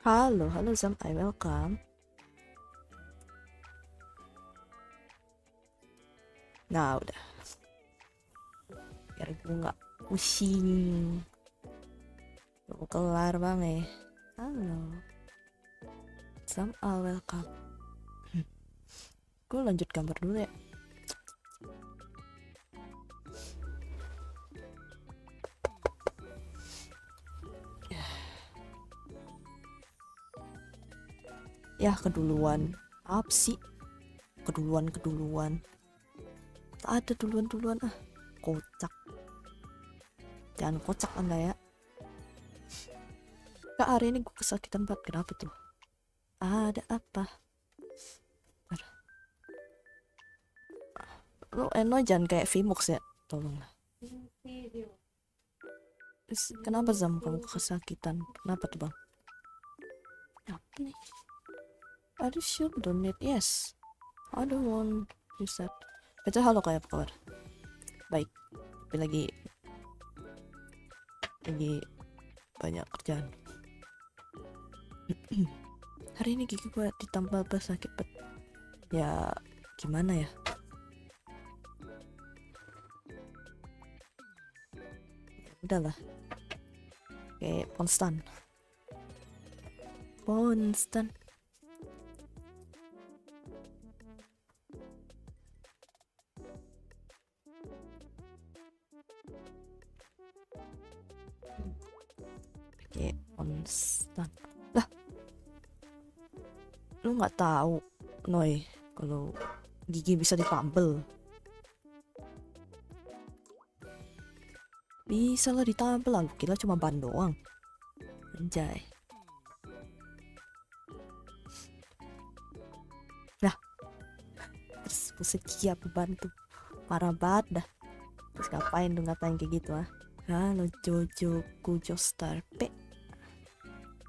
Halo, halo Zam, I welcome. Nah, udah. Biar gue nggak pusing. Udah kelar bang ya. Halo. Zam, I welcome. Gue lanjut gambar dulu ya. Ya keduluan. Apa sih? Keduluan. Tak ada duluan ah. Kocak. Jangan kocak Anda ya. Kak, hari ini gue kesakitan banget. Kenapa tuh? Ada apa? Lo jangan kayak Vimox ya. Tolonglah. Kenapa Zam kamu kesakitan? Kenapa tuh bang? Apa nih? Are you sure donate? Yes. I don't want you said. Baca halo kayak apa kabar? Baik. Tapi lagi banyak kerjaan. Hari ini gigi gue ditambal pas sakit bet. Ya gimana ya? Udahlah. Kayak konstan. Kayak konstan. Lah. Lu nggak tahu, Noy, kalau gigi bisa ditambal. Bisa lah ditambal, lalu kira cuma ban doang. Anjay. Nah, terus buset gigi apa bantu? Parah banget dah. Terus ngapain tuh ngatain kayak gitu ah? Halo Jojo Kujo Star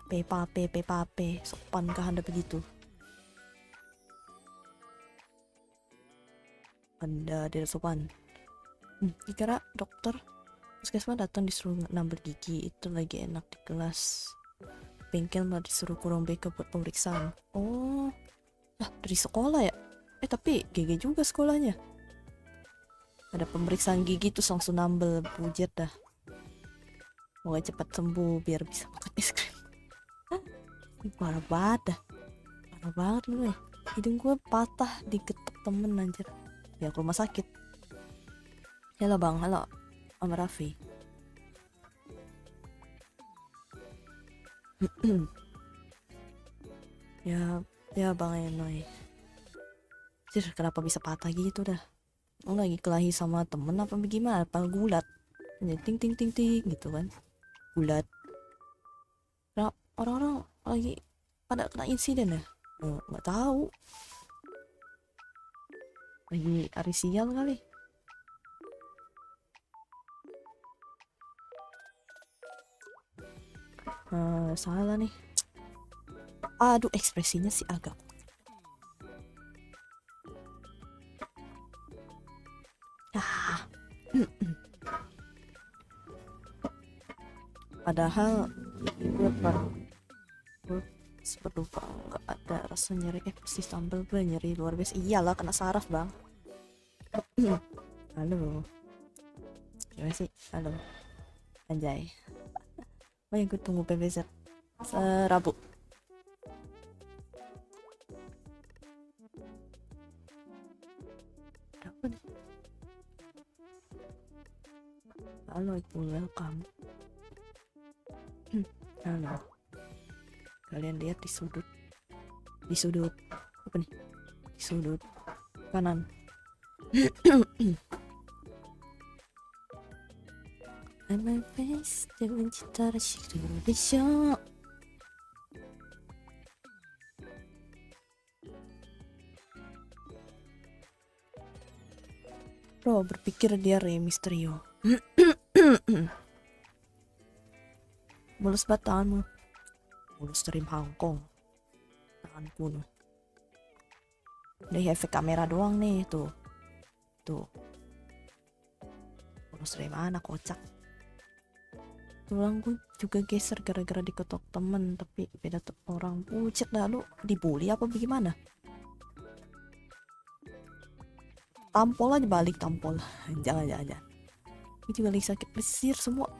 Pape, sopan kah Anda begitu? Anda tidak sopan. Dikira dokter puskesmas datang disuruh nambah gigi, itu lagi enak di kelas. Bengkel malah disuruh kurang BK buat pemeriksaan. Oh, lah dari sekolah ya? Tapi GG juga sekolahnya. Ada pemeriksaan gigi tuh langsung nambel, bujet dah. Mau cepat sembuh biar bisa makan es krim. Ini parah banget dah. Parah banget lu ya. Hidung gue patah diketok temen anjir. Ya ke rumah sakit. Halo bang, halo Om Raffi. ya bang Enoy. Jir, kenapa bisa patah gitu dah? Lo lagi kelahi sama temen apa bagaimana? Apa gulat? Ting gitu kan? Gulat. Nah, orang-orang lagi pada kena insiden ya? Nggak tahu. Lagi hari sial kali. Salah nih. Aduh, ekspresinya sih agak. Padahal gue sempat lupa nggak ada rasa nyeri. Pasti sambal gue nyeri luar biasa. Iyalah kena saraf bang. Halo. Gimana sih? Halo. Anjay. Oh yang gue tunggu PVZ Rabu. Apa nih? Halo, welcome. Halo. Kalian lihat di sudut apa nih? Di sudut kanan. my face 自分ちったら知るでしょう。Bro, berpikir dia Rey Mysterio. Mulus banget tanganmu. Mulus dari Hong Kong. Tanganku nih. Ini efek kamera doang nih, tuh. Tuh. Mulus dari mana, kocak. Tulangku juga geser gara-gara diketok temen, tapi beda orang. Pucet dah, lu dibully apa bagaimana? Tampol aja, balik tampol. Jangan. Ini juga lagi sakit besir semua.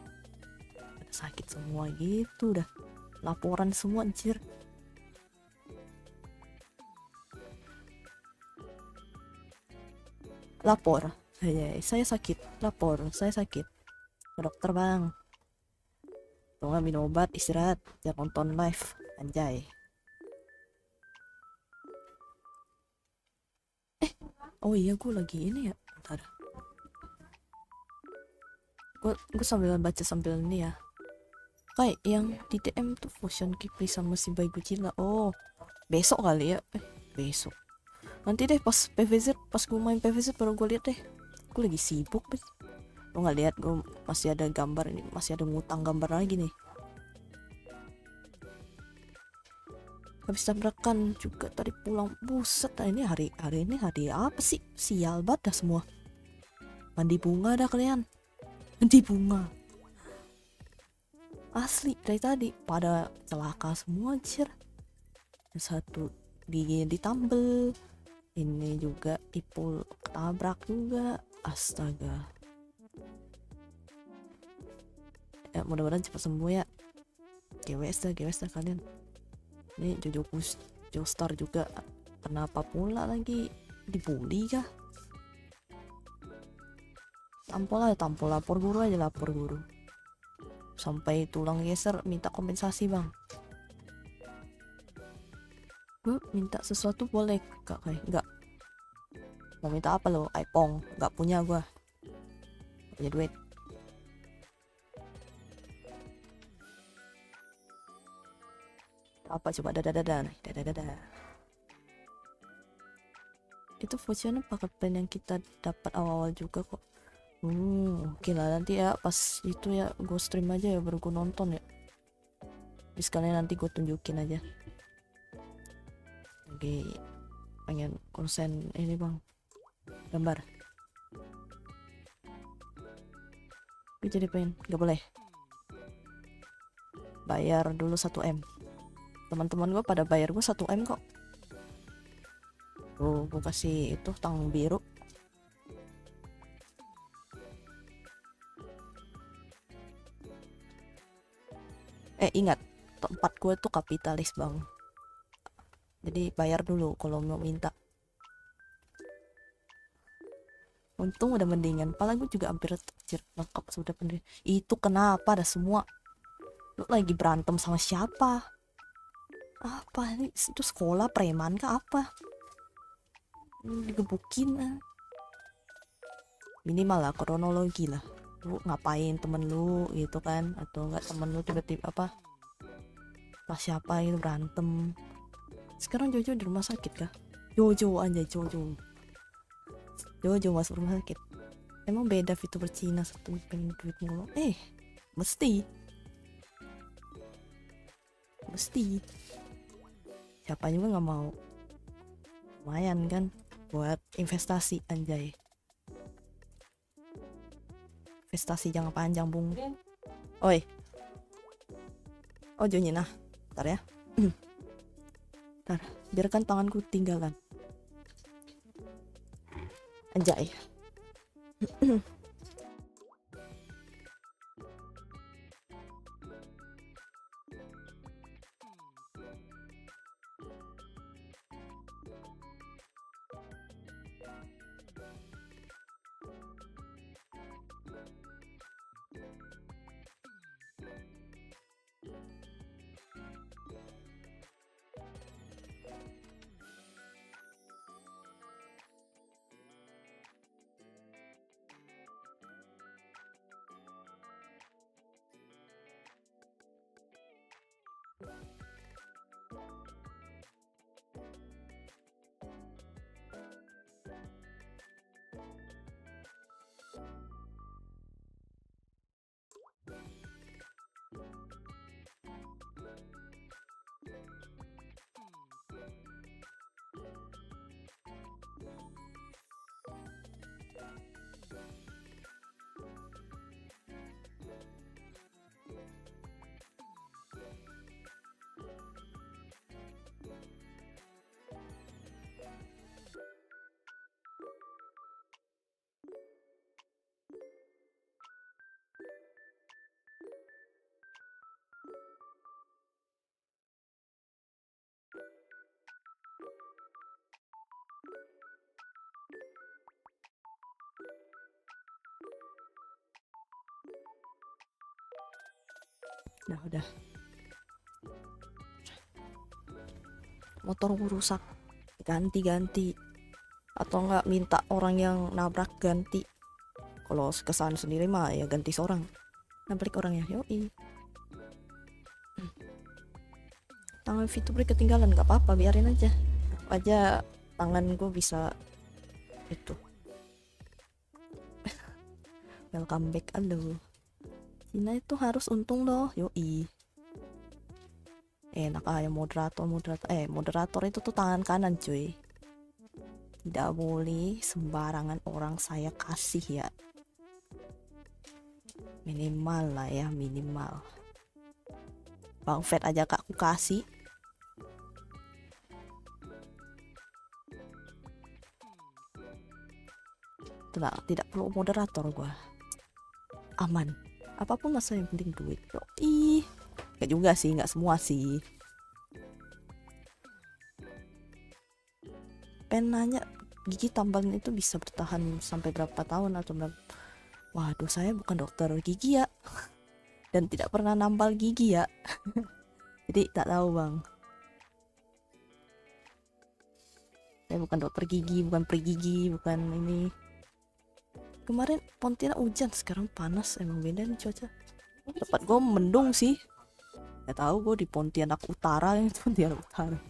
Sakit semua gitu dah. Laporan semua anjir. Lapor. Saya sakit. Lapor. Saya sakit. Ke dokter bang. Tolong minum obat, istirahat. Jangan nonton live. Anjay. Oh iya, gue lagi ini ya. Bentar. Gue sambil baca sambil ini ya. Kayak yang di DM tuh Fusion Kipri sama si Bayi Godzilla. Oh, besok kali ya. Besok. Nanti deh pas PVZ, pas gue main PVZ baru gue lihat deh. Gue lagi sibuk deh. Lo nggak lihat gue masih ada gambar ini, masih ada ngutang gambar lagi nih. Habis tabrakan juga tadi pulang. Buset, ini hari ini hari apa sih? Sial banget dah semua. Mandi bunga dah kalian. Mandi bunga. Asli dari tadi pada celaka semua anjir. Satu giginya ditambel. Ini juga Ipul ketabrak juga. Astaga. Ya mudah-mudahan cepat sembuh ya. GWS dah kalian. Ini Joestar juga kenapa pula lagi dibully kah? Tampol lapor guru. Sampai tulang geser minta kompensasi bang. Gue minta sesuatu boleh kak? Enggak. Mau minta apa lo? iPhone. Enggak punya gue. Punya duit. Apa coba dadah. Itu Fusion paket plan yang kita dapat awal-awal juga kok. Oke lah nanti ya pas itu ya gue stream aja ya baru gue nonton ya. Jadi sekalian nanti gue tunjukin aja. Oke, pengen konsen ini bang, gambar. Gue jadi pengen, gak boleh. Bayar dulu 1M. Teman-teman gue pada bayar gue 1M kok. Tuh, gue kasih itu tang biru. Ingat, tempat gue tuh kapitalis bang. Jadi bayar dulu kalau mau minta. Untung udah mendingan. Pala gue juga hampir lengkap sudah pendiri. Itu kenapa ada semua? Lu lagi berantem sama siapa? Apa ini? Itu sekolah preman kah apa? Digebukin minimal lah kronologi lah. Lu ngapain temen lu gitu kan? Atau enggak temen lu tiba-tiba apa? Pas siapa itu berantem. Sekarang Jojo di rumah sakit kah? Jojo masuk rumah sakit. Emang beda VTuber Cina satu pengen duit mulu. Mesti siapa juga nggak mau. Lumayan kan buat investasi anjay. Investasi jangka panjang bung. Oi. Oh Jonina. Bentar ya. Bentar, biarkan tanganku tinggalan. Anjay. Udah. Motor rusak, ganti atau enggak minta orang yang nabrak ganti. Kalau kesalahan sendiri mah ya ganti seorang, nabrak orang ya, yoi. Tangan fitur ketinggalan, nggak apa-apa, biarin aja tangan gue bisa itu. Welcome back. Aduh, Cina itu harus untung loh, yoi. Enak aja moderator itu tuh tangan kanan cuy, tidak boleh sembarangan orang saya kasih ya, minimal lah ya, minimal. Bang Fed aja kak aku kasih. Tidak perlu moderator gua, aman apapun masa yang penting duit. Ih, gak juga sih, gak semua sih. Pengen nanya, gigi tambalan itu bisa bertahan sampai berapa tahun atau berapa? Waduh, saya bukan dokter gigi ya dan tidak pernah nambal gigi ya jadi tak tahu bang, saya bukan dokter gigi, bukan pergigi, bukan ini. Kemarin Pontianak hujan, sekarang panas, emang beda nih cuaca. Tempat gue mendung sih, gak tahu gue di Pontianak Utara, yang Pontianak Utara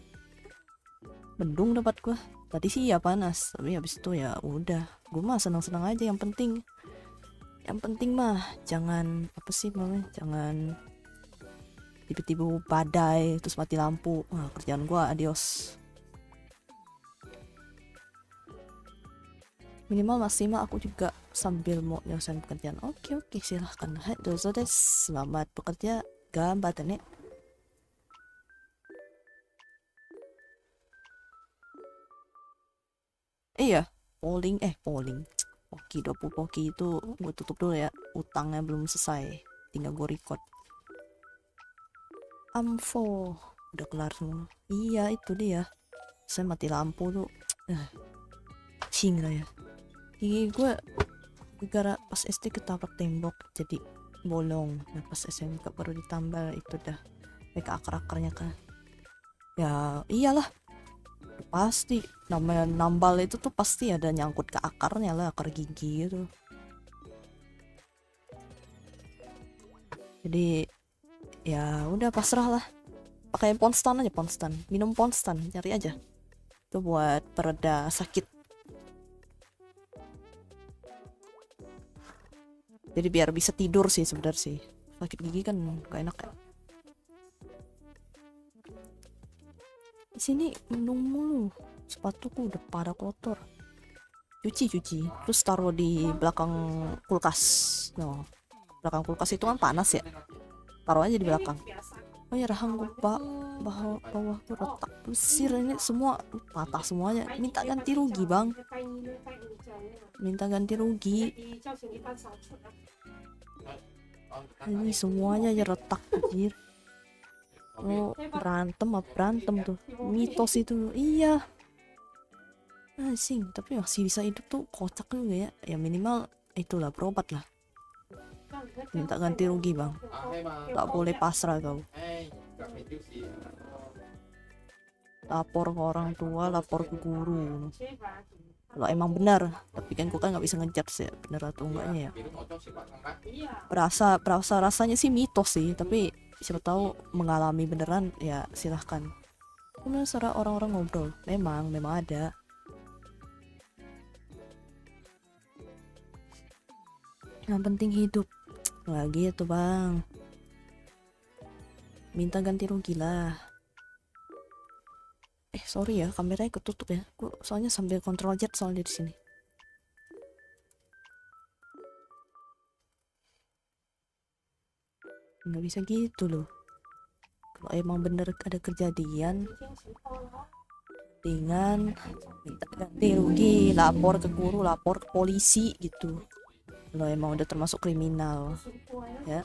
mendung tempat gue. Tadi sih ya panas, tapi habis itu ya udah, gue mah senang-senang aja. Yang penting mah jangan apa sih namanya, jangan tiba-tiba badai terus mati lampu. Wah, kerjaan gue adios. Minimal maksimal aku juga sambil mau nyelesain pekerjaan. Oke, silahkan. Hai dozo des, selamat bekerja, gambatte ne. Iya, polling Poki 20 Poki itu gue tutup dulu ya, utangnya belum selesai, tinggal gue record. Amfo udah kelar semua. Iya itu dia, saya mati lampu tuh cing lah ya. Gigi gue gara pas SD ketabrak tembok jadi bolong. Nah pas SMK baru ditambal itu dah kayak akar-akarnya kan. Ya iyalah, pasti namanya nambal itu tuh pasti ada nyangkut ke akarnya lah, akar gigi gitu. Jadi ya udah pasrah lah, pakai Ponstan aja, minum Ponstan, cari aja itu buat pereda sakit. Jadi biar bisa tidur sih sebenarnya sih, sakit gigi kan gak enak ya. Di sini mendung mulu, sepatuku udah pada kotor. Cuci terus taruh di belakang kulkas. No, belakang kulkas itu kan panas ya, taruh aja di belakang. Oh ya rahang lupa, bawah tuh retak besir, ini semua patah semuanya. Minta ganti rugi bang, minta ganti rugi. Ini semuanya aja retak anjir. Oh berantem tuh, mitos itu. Iya asing, tapi masih bisa hidup tuh kocak juga ya. Ya minimal itulah, berobat lah. Minta ganti rugi bang, tak boleh pasrah kau. Lapor ke orang tua, lapor ke guru kalau emang benar. Tapi kan gue kan nggak bisa ngejudge ya bener atau enggaknya ya. Rasanya sih mitos sih, tapi siapa tahu mengalami beneran ya silahkan. Kemudian suara orang-orang ngobrol memang ada. Yang penting hidup lagi itu bang, minta ganti rugi lah. Sorry ya, kameranya ketutup ya, gua soalnya sambil kontrol jet soalnya di sini. Nggak bisa gitu loh, kalau emang bener ada kejadian dengan minta ganti rugi, lapor ke guru, lapor ke polisi gitu. Lo emang udah termasuk kriminal ya,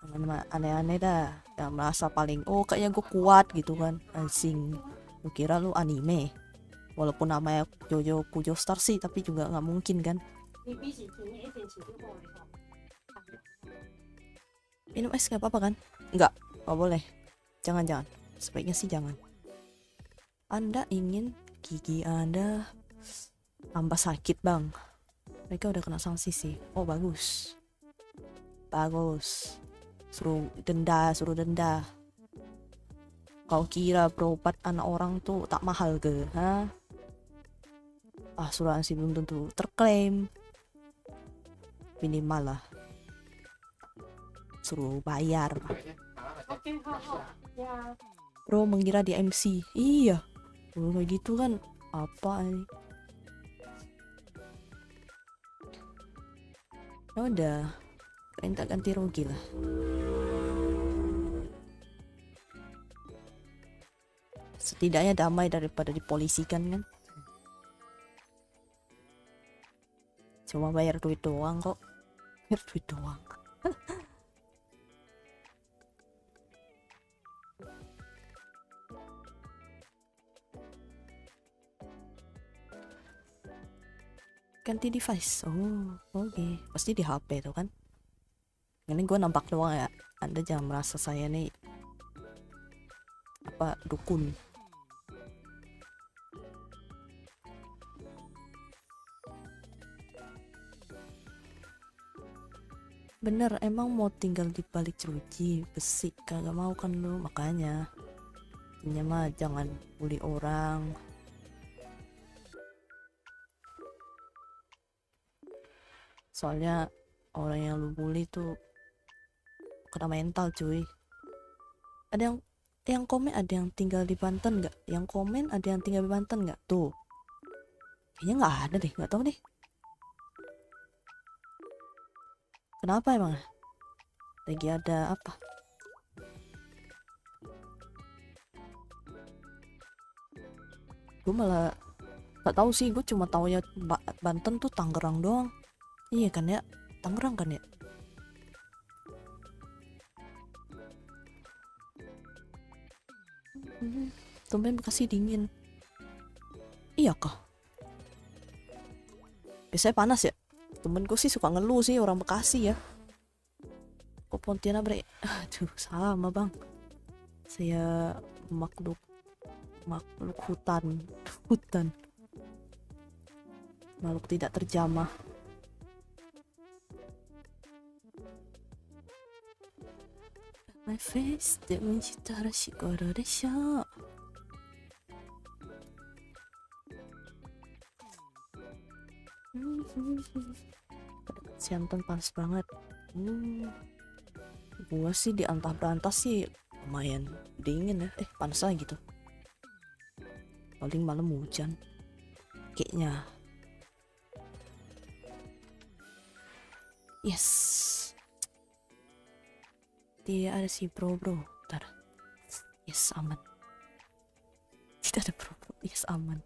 jangan aneh-aneh dah, yang merasa paling kayaknya gue kuat gitu kan. Asing, lu kira lu anime, walaupun namanya Jojo Kujo Star sih, tapi juga nggak mungkin kan. Minum es nggak apa-apa kan? Nggak boleh. Jangan. Sebaiknya sih jangan. Anda ingin gigi Anda tambah sakit, Bang. Mereka udah kena sanksi sih. Oh, bagus. Suruh denda. Kau kira berobat anak orang tuh tak mahal ke? Hah? Asuransi belum tentu terklaim. Minimal lah. Suruh bayar. Bro mengira dia MC. Iya. Bro kayak gitu kan apa ini? Ya udah, kalian tak ganti rugi lah. Setidaknya damai daripada dipolisikan kan. Cuma bayar duit doang kok. Bayar duit doang. Ganti device. Oh, oke. Pasti di HP tuh kan. Ini gue nampak doang ya. Anda jangan merasa saya nih apa dukun. Bener, emang mau tinggal di balik jeruji besi, kagak mau kan lu, makanya ini mah jangan bully orang. Soalnya orang yang lu bully tuh kena mental cuy. Ada yang komen ada yang tinggal di Banten nggak? Yang komen ada yang tinggal di Banten nggak? Tuh, kayaknya nggak ada deh, nggak tahu deh. Kenapa emang? Lagi ada apa? Gue malah nggak tahu sih, gue cuma tahu ya Banten tuh Tangerang doang. Iya kan ya, Tangerang kan ya. Tumben Bekasi dingin. Iya kah? Biasanya panas ya. Temenku sih suka ngeluh sih orang Bekasi ya. Kok Pontianak aduh sama bang. Saya makhluk hutan. Makhluk tidak terjamah. My face でうんちたらしころでしょう。Siantan panas banget. Gua sih di antah-berantah sih lumayan dingin ya. Panas lah gitu. Paling malam hujan. Kayaknya. Yes. Tidak ada si bro. Bentar. Yes, aman. Tidak ada bro. Yes, aman.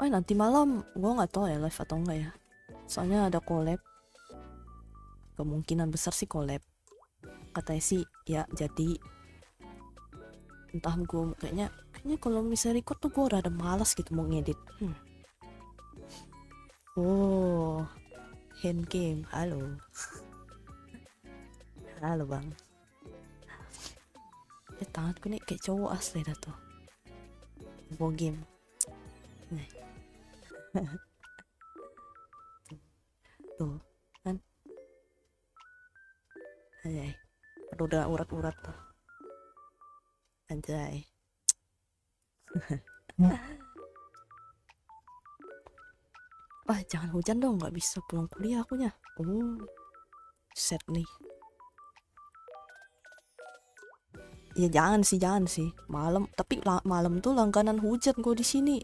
Oh, nanti malam gue nggak tahu ya live atau enggak ya. Soalnya ada collab. Kemungkinan besar sih collab. Katanya sih ya jadi. Entah gue kayaknya kalau misalnya record tuh gue rada malas gitu mau ngedit. Oh, hand game. Halo. Halo bang. Tanganku nih kayak cowok asli dah tuh. Mau game. Nih. Tuh kan. Anjay. Udah urat-urat tuh. Anjay. Wah, jangan hujan dong, nggak bisa pulang kuliah akunya. Oh, set nih. Ya jangan sih. Malam, tapi malam tuh langganan hujan gue di sini.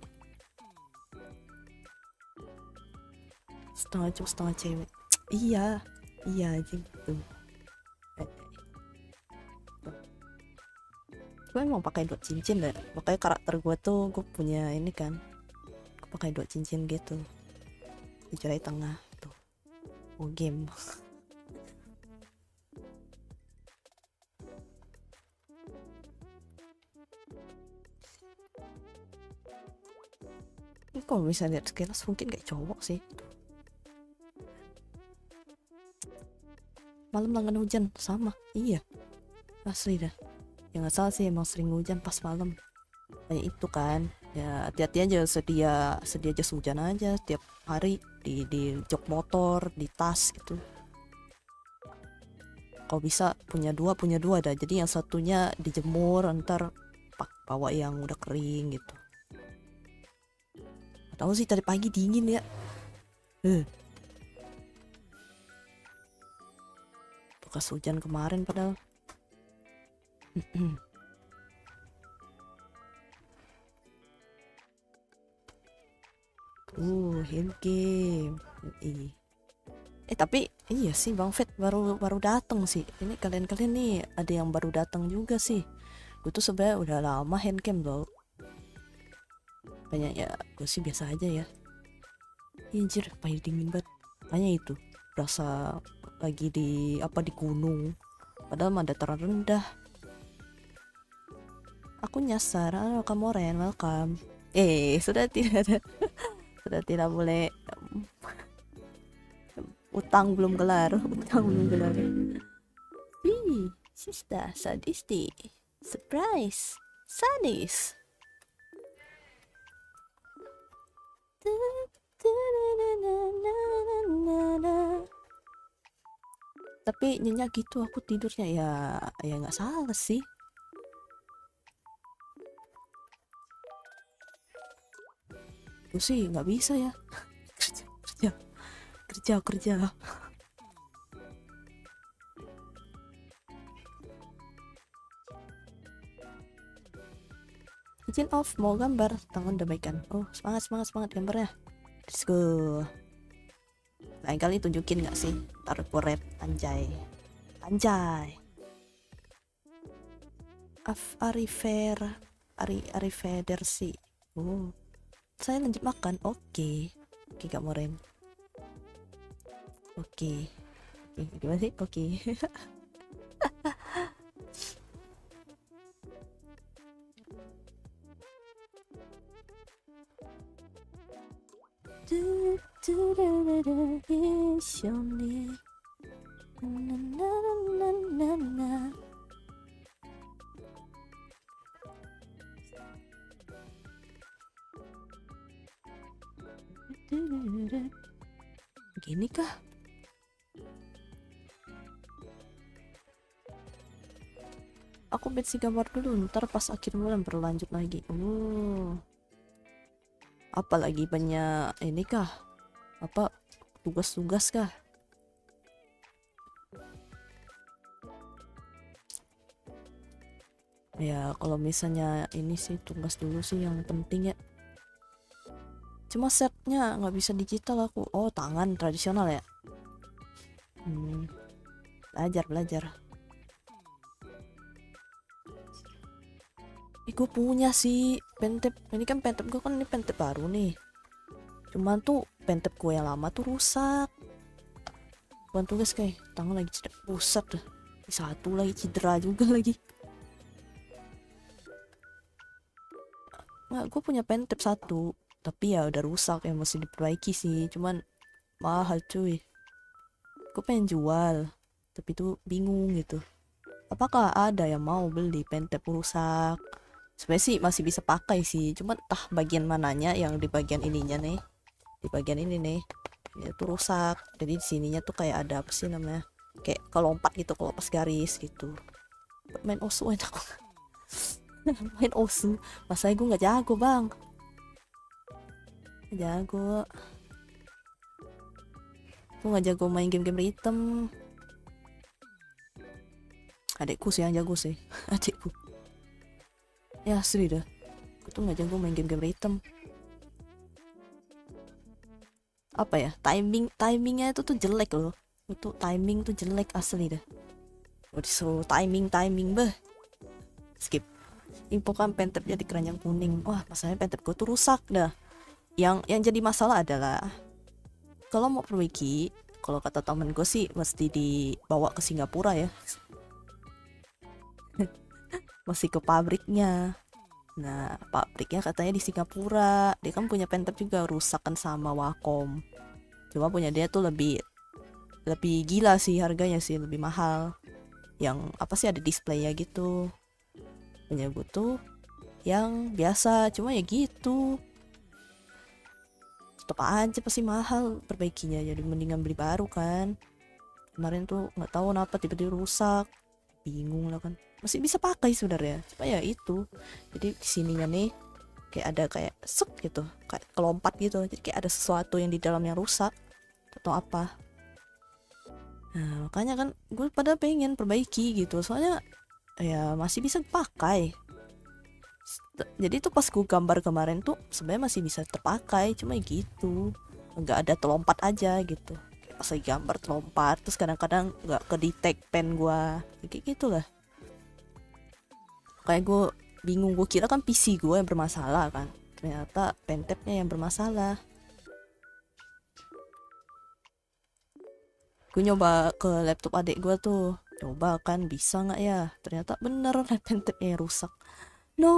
Setengah cowok setengah cewek. Iya gitu. Gue emang pakai 2 cincin deh. Makanya karakter gue tuh gue punya ini kan. Gue pakai 2 cincin gitu. Di jari tengah tuh. Oh, game. Ini kalau misalnya lihat sekilas mungkin kayak cowok sih. malam langganan hujan sama. Iya, asli dah. Ya nggak salah sih, emang sering hujan pas malam. Kayak itu kan. Ya hati-hati aja, sedia jas hujan aja tiap hari di jok motor, di tas gitu. Kalau bisa punya dua dah. Jadi yang satunya dijemur, ntar bawa yang udah kering gitu. Tahu sih tadi pagi dingin ya. Bekas hujan kemarin padahal. Hand game. Tapi iya sih Bang Fet baru datang sih. Ini kalian nih ada yang baru datang juga sih. Gue tuh sebenarnya udah lama handcam loh. Banyak ya, gue sih biasa aja ya. Anjir, pahit dingin banget. Kayaknya itu berasa lagi di gunung. Padahal mah dataran rendah. Aku nyasar, halo kamu Ren, welcome. Sudah tidak boleh. Utang belum kelar. Sista, sadisti, surprise, sadis. Tapi nyenyak gitu aku tidurnya ya nggak salah sih. Gue sih nggak bisa ya. kerja. Izin off, mau gambar, tangan udah baikan. Oh semangat gambarnya. Let's go. Lain kali tunjukin nggak sih? Taruh red, anjay. Arrivederci. Oh, saya lanjut makan. Oke, gak mau rem. Oke, gimana sih? Oke. Gini kah? Aku bensi gambar dulu, ntar pas akhir bulan berlanjut lagi. Apalagi banyak ini kah? Apa tugas-tugas kah? Ya kalau misalnya ini sih tugas dulu sih yang penting ya. Cuma setnya nggak bisa digital aku. Oh tangan tradisional ya. Belajar. Gue punya sih pentep. Ini kan pentep gue kan, ini pentep baru nih. Cuman tuh pentep gue yang lama tuh rusak. Bukan tugas kayak tangan lagi cedera. Buset dah. Satu lagi cedera juga lagi. Nggak, gue punya pentep satu. Tapi ya udah rusak ya, mesti diperbaiki sih. Cuman mahal cuy. Gue pengen jual. Tapi tuh bingung gitu. Apakah ada yang mau beli pentep rusak? Sebenarnya sih masih bisa pakai sih, cuman entah bagian mananya yang di bagian ininya nih, di bagian ini nih, ini tuh rusak. Jadi di sininya tuh kayak ada apa sih namanya, kayak kelompat gitu, kelopas garis gitu. Main osu enak. Main osu, masa gue nggak jago bang, jago. Gue nggak jago main game-game item. Adekku sih yang jago sih, adekku. Ya asli dah, aku tuh nggak jago main game-game item. Apa ya, timingnya itu tuh jelek loh. Itu timing tuh jelek asli dah. Disuruh timing bah. Skip. Infokan pentep jadi keranjang kuning. Wah masalahnya pentep gue tuh rusak dah. Yang jadi masalah adalah kalau mau perbaiki, kalau kata temen gue sih mesti dibawa ke Singapura ya. Masih ke pabriknya. Nah pabriknya katanya di Singapura. Dia kan punya pentep juga, rusak kan sama Wacom. Cuma punya dia tuh lebih lebih gila sih harganya sih, lebih mahal. Yang apa sih ada displaynya gitu. Punya gue tuh yang biasa, cuma ya gitu. Tetep aja pasti mahal perbaikinya, jadi mendingan beli baru kan. Kemarin tuh nggak tahu kenapa tiba-tiba rusak, bingung lah kan. Masih bisa pakai sebenarnya, cuma ya itu. Jadi sininya nih kayak ada kayak sek gitu, kayak kelompat gitu, jadi kayak ada sesuatu yang di dalamnya rusak atau apa. Nah makanya kan gue pada pengen perbaiki gitu, soalnya ya masih bisa pakai. Jadi tuh pas gue gambar kemarin tuh sebenarnya masih bisa terpakai, cuma gitu nggak ada terlompat aja gitu. Kayak pas lagi gambar terlompat, terus kadang-kadang nggak ke detect pen gue, kayak gitu lah. Kayak gue bingung, gue kira kan PC gue yang bermasalah kan, ternyata pen tabnya yang bermasalah. Gue nyoba ke laptop adik gue tuh, coba kan bisa nggak ya, ternyata bener pen tabnya yang rusak. No,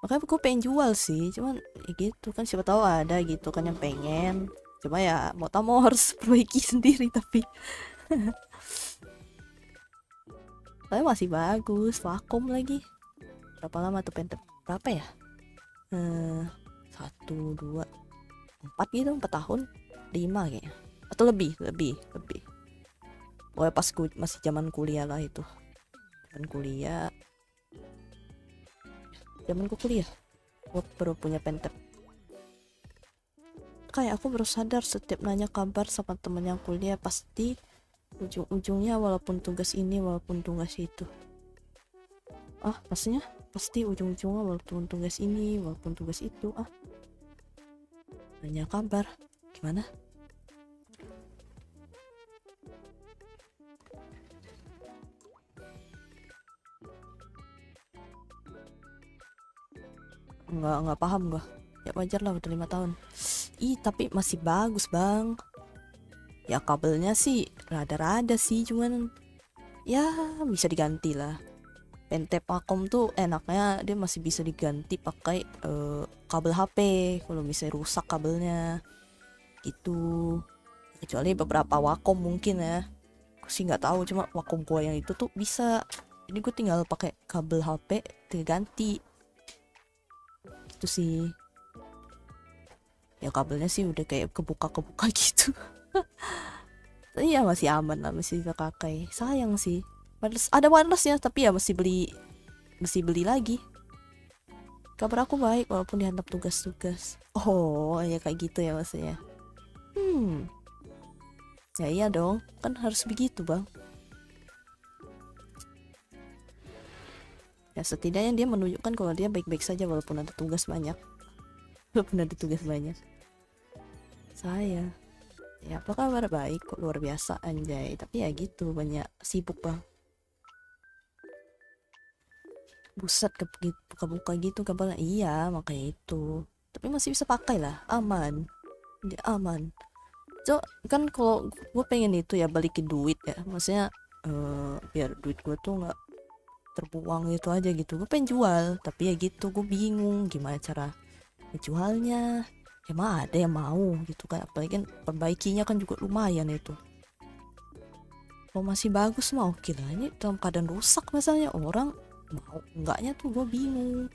makanya gue pengen jual sih, cuman ya gitu kan, siapa tahu ada gitu kan yang pengen. Cuma ya mau tak mau harus perbaiki sendiri, tapi masih bagus, vakum lagi. Berapa lama tuh pen tab, berapa ya, eh 1 2 4 gitu, 4 tahun, 5 kayaknya, atau lebih. Pokoknya pas masih zaman kuliah lah itu, zaman kuliah, zaman kuliah gue baru punya pen tab. Kayak aku baru sadar setiap nanya kabar sama temen yang kuliah pasti ujung-ujungnya walaupun tugas ini walaupun tugas itu. Maksudnya pasti ujung-ujungnya walaupun tugas ini walaupun tugas itu. Nanya kabar gimana? Nggak paham gua. Ya wajar lah, udah 5 tahun. Tapi masih bagus bang. Ya kabelnya sih rada-rada sih, cuman ya bisa diganti lah. Pen-tab Wacom tuh enaknya dia masih bisa diganti pakai kabel HP kalau misalnya rusak kabelnya gitu. Kecuali beberapa Wacom mungkin ya. Aku sih nggak tahu, cuma Wacom gua yang itu tuh bisa. Jadi gue tinggal pakai kabel HP tinggal ganti. Itu sih. Ya kabelnya sih udah kayak kebuka-kebuka gitu. Tapi ya masih aman lah, masih bisa pakai. Sayang sih. Ada wireless ya, tapi ya mesti beli lagi. Kabar aku baik walaupun dihantam tugas-tugas. Oh ya kayak gitu ya maksudnya. Ya iya dong, kan harus begitu bang. Ya setidaknya dia menunjukkan kalau dia baik-baik saja walaupun ada tugas banyak. Walaupun ada tugas banyak. Saya ya apa kabar, baik kok, luar biasa anjay. Tapi ya gitu, banyak sibuk bang. Buset, buka-buka gitu kabarnya. Iya makanya itu. Tapi masih bisa pakai lah, aman. Dia aman. Kan kalau gue pengen itu ya balikin duit ya, maksudnya biar duit gue tuh nggak terbuang gitu aja gitu. Gue pengen jual, tapi ya gitu gue bingung gimana cara jualnya. Emang ada yang mau gitu kan, apalagi kan perbaikinya kan juga lumayan itu. Kalau masih bagus mah oke lah, ini dalam keadaan rusak misalnya orang mau enggaknya tuh gue bingung.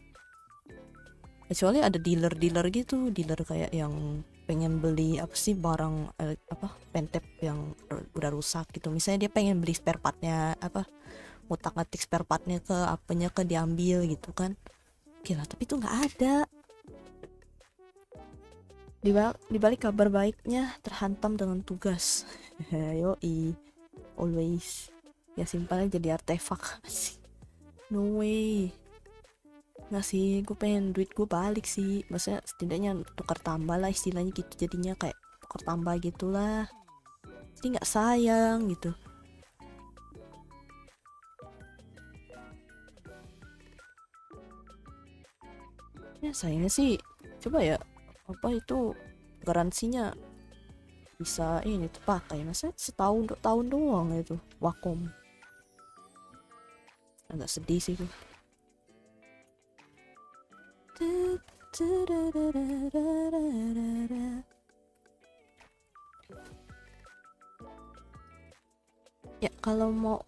Kecuali ada dealer gitu, dealer kayak yang pengen beli apa sih barang pentep yang udah rusak gitu, misalnya dia pengen beli spare partnya, ngutak-ngatik spare partnya ke apanya ke diambil gitu kan. Gila, tapi itu nggak ada. Di balik kabar baiknya terhantam dengan tugas. Yoi, always ya simpannya jadi artefak. No way. Nggak sih, gue pengen duit gue balik sih, maksudnya setidaknya tukar tambah lah istilahnya gitu, jadinya kayak tukar tambah gitulah, jadi nggak sayang gitu. Ya sayangnya sih, coba ya apa itu garansinya bisa ini terpakai, masa setahun 2 tahun doang itu Wacom. Agak sedih sih gue. Ya kalau mau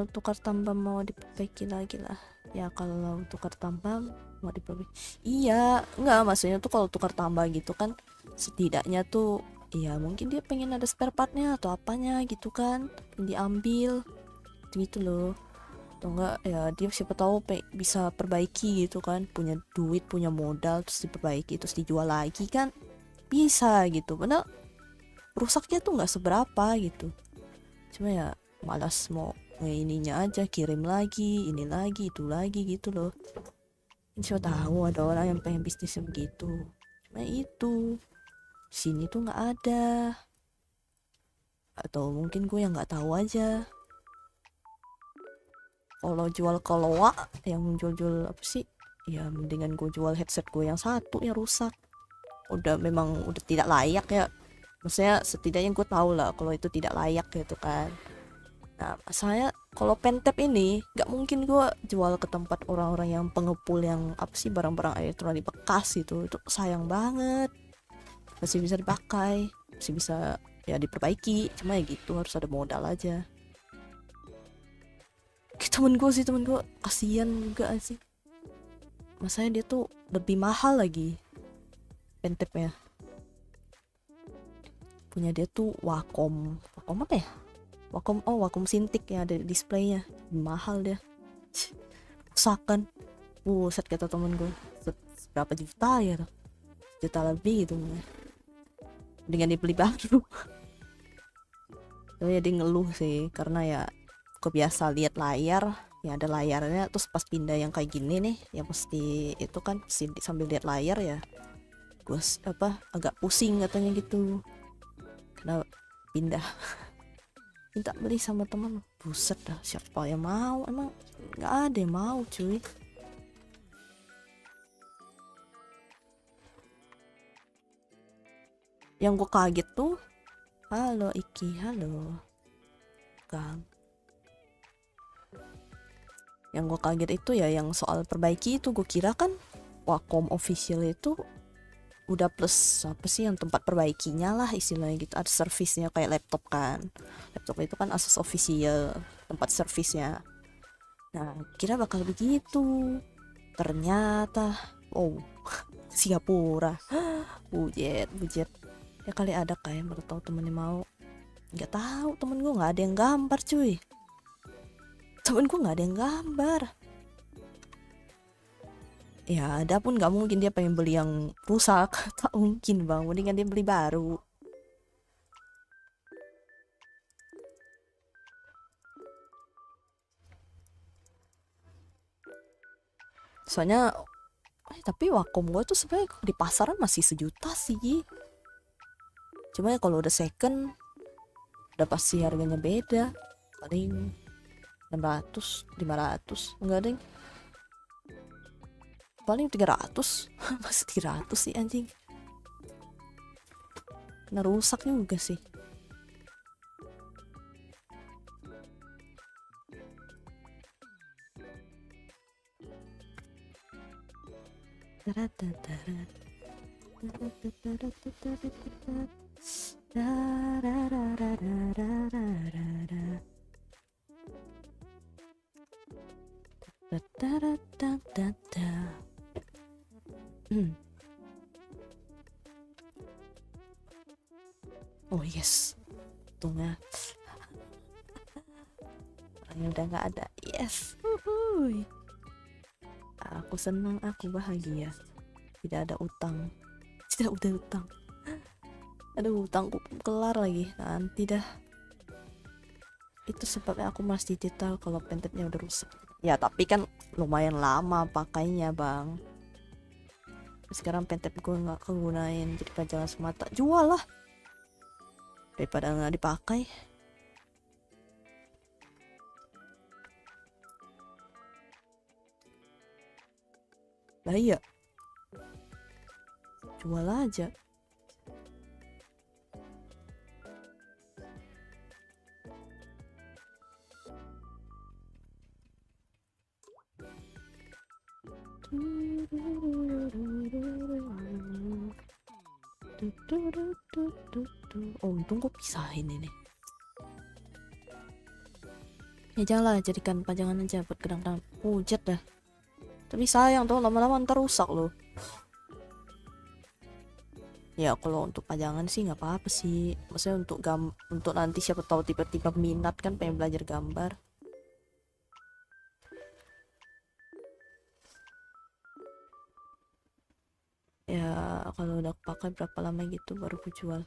tukar tambah mau diperbaiki lagi lah. Ya kalau tukar tambah mau diperbaiki. Iya, enggak maksudnya tuh kalau tukar tambah gitu kan setidaknya tuh ya mungkin dia pengen ada spare partnya atau apanya gitu kan diambil gitu loh. Atau enggak ya dia siapa tahu bisa perbaiki gitu kan, punya duit punya modal terus diperbaiki terus dijual lagi kan bisa gitu. Padahal rusaknya tuh nggak seberapa gitu, cuma ya malas mau ininya aja, kirim lagi ini lagi itu lagi gitu loh. Siapa tahu ada orang yang pengen bisnisnya begitu, cuma itu sini tuh nggak ada, atau mungkin gue yang nggak tahu aja. Kalau jual keloa yang jual-jual apa sih, ya mendingan gue jual headset gue yang satu yang rusak, udah memang udah tidak layak ya, maksudnya setidaknya gue tahu lah kalau itu tidak layak gitu kan. Nah saya kalau pentep ini nggak mungkin gue jual ke tempat orang-orang yang pengepul yang apa sih barang-barang elektronik bekas itu sayang banget, masih bisa dipakai masih bisa ya diperbaiki, cuma ya gitu harus ada modal aja. Temen gue kasihan juga sih, masanya dia tuh lebih mahal lagi pentepnya, punya dia tuh Wacom apa ya, Wacom Cintiq yang ada displaynya, mahal dia. Rusakan buset kata temen gue, berapa juta ya tuh, juta lebih gitu, dengan dibeli baru. Tapi ya dia ngeluh sih karena ya kebiasa lihat layar, ya ada layarnya terus pas pindah yang kayak gini nih ya pasti itu kan sambil lihat layar ya gue agak pusing katanya gitu karena pindah. Minta beli sama teman, buset dah siapa yang mau, emang nggak ada yang mau cuy. Yang gue kaget tuh, halo Iki, halo Kang, yang gue kaget itu ya yang soal perbaiki itu, gue kira kan Wacom official itu udah plus apa sih yang tempat perbaikinya lah istilahnya gitu, ada servisnya kayak laptop kan, laptop itu kan Asus official tempat servisnya. Nah kira bakal begitu, ternyata oh Singapura. bujet ya kali ada kayak baru tahu temennya mau, nggak tahu temen gue nggak ada yang gambar cuy, temen gue nggak ada yang gambar. Ya ada pun nggak mungkin dia pengen beli yang rusak. Tak mungkin bang, mendingan dia beli baru. Soalnya tapi Wacom gue tuh sebenarnya di pasaran masih sejuta sih, cuma ya kalau udah second udah pasti harganya beda, paling 600 500 enggak deh, paling 300. Masih 300 sih anjing, kena rusak juga sih. Oh yes, untungnya orangnya udah nggak ada. Yes, uhuy. Aku senang, aku bahagia, tidak ada utang, tidak ada utang. Aduh utangku kelar lagi nanti dah. Itu sebabnya aku masih detail kalau pentepnya udah rusak. Ya tapi kan lumayan lama pakainya bang. Sekarang pentep gue nggak kegunain jadi pajangan semata, jual lah daripada nggak dipakai. Lah iya, jual aja. Oh untung gue pisahin ini. Ya janganlah jadikan pajangan aja buat gedang-gedang pujet dah. Tapi sayang tuh lama-lama ntar rusak loh. Ya kalau untuk pajangan sih nggak apa-apa sih. Maksudnya untuk nanti siapa tahu tiba-tiba minat kan pengen belajar gambar. Ya kalau udah pakai berapa lama gitu baru ku jual.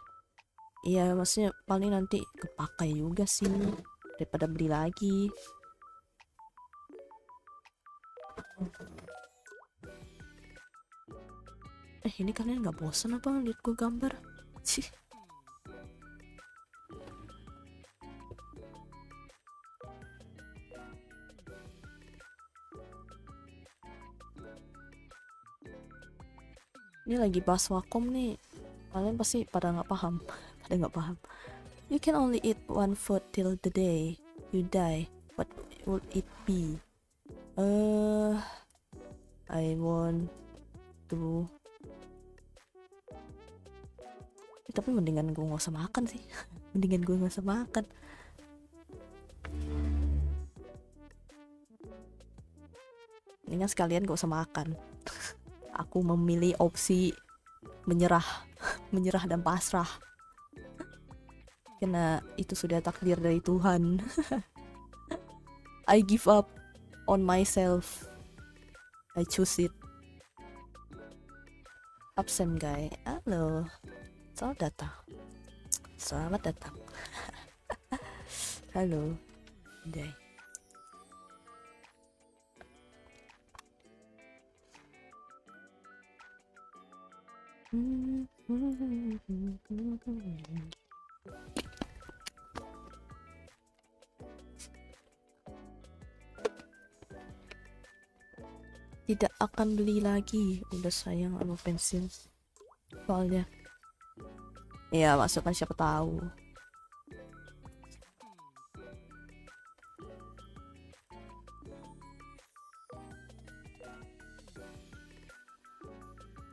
Iya maksudnya paling nanti kepakai juga sih daripada beli lagi. Ini kalian nggak bosan apa lihat gue gambar? Cih. Ini lagi bahas Wacom nih. Kalian pasti pada nggak paham. Pada nggak paham. You can only eat one food till the day you die. What would it be? I want to. Tapi mendingan gue nggak usah makan sih. Mendingan gue nggak usah makan. Mendingan sekalian gak usah makan. Aku memilih opsi menyerah, menyerah dan pasrah. Karena itu sudah takdir dari Tuhan. I give up on myself. I choose it. Absen guy. Halo. Selamat datang. Selamat datang. Halo. Day. Tidak akan beli lagi, udah sayang sama pensil soalnya. Ya masukkan siapa tahu.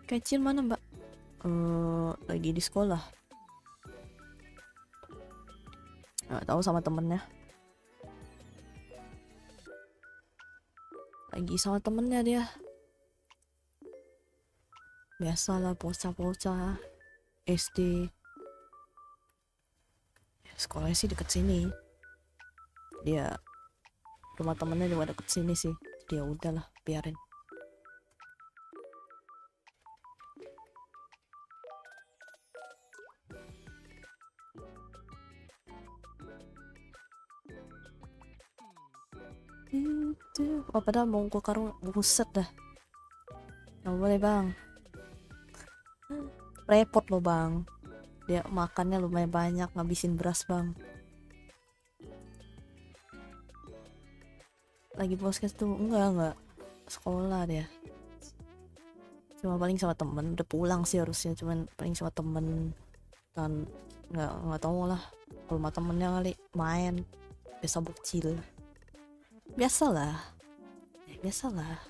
Kecil mana mbak? Lagi di sekolah. Nggak tahu sama temennya. Lagi sama temennya dia. Biasalah bocah-bocah SD. Sekolahnya sih deket sini. Dia rumah temennya juga deket sini sih. Dia udahlah biarin. Oh padahal mau gue karung buset dah. Nggak boleh bang. Repot loh bang. Dia makannya lumayan banyak, ngabisin beras bang. Lagi podcast tuh enggak sekolah dia. Cuma paling sama temen, udah pulang sih harusnya, cuman paling sama temen dan nggak tahu lah. Kalau sama temennya kali main biasa bocil. Biasalah. Biasalah.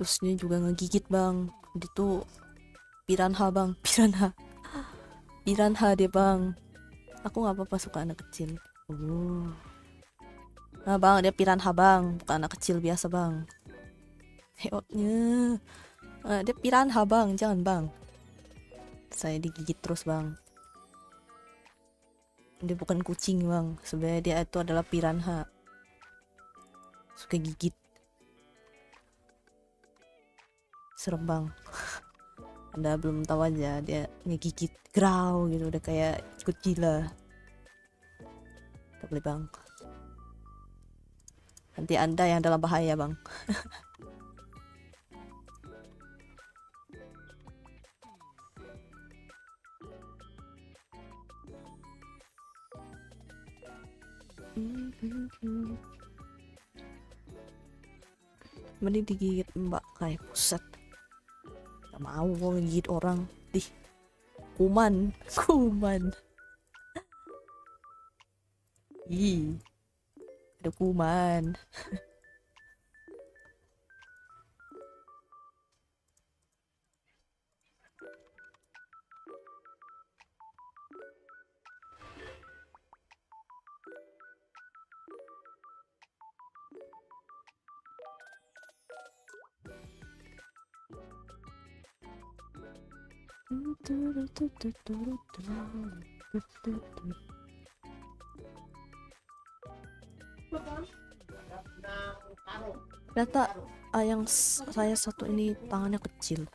Terus dia juga ngegigit bang. Dia tuh piranha bang. Piranha dia bang. Aku nggak apa-apa suka anak kecil. Nah bang dia piranha bang, bukan anak kecil biasa bang. Heotnya. Dia piranha bang, jangan bang. Saya digigit terus bang. Dia bukan kucing bang, sebenarnya dia itu adalah piranha. Suka gigit. Serem bang. Anda belum tahu aja, dia ngegigit graw gitu, udah kayak ikut gila. Tak boleh bang. Nanti Anda yang dalam bahaya bang. Mending digigit mbak kayak pusat. Gak mau gue ngegigit orang. Dih, kuman. Ih, ada kuman. Ternyata ayang saya satu ini tangannya kecil.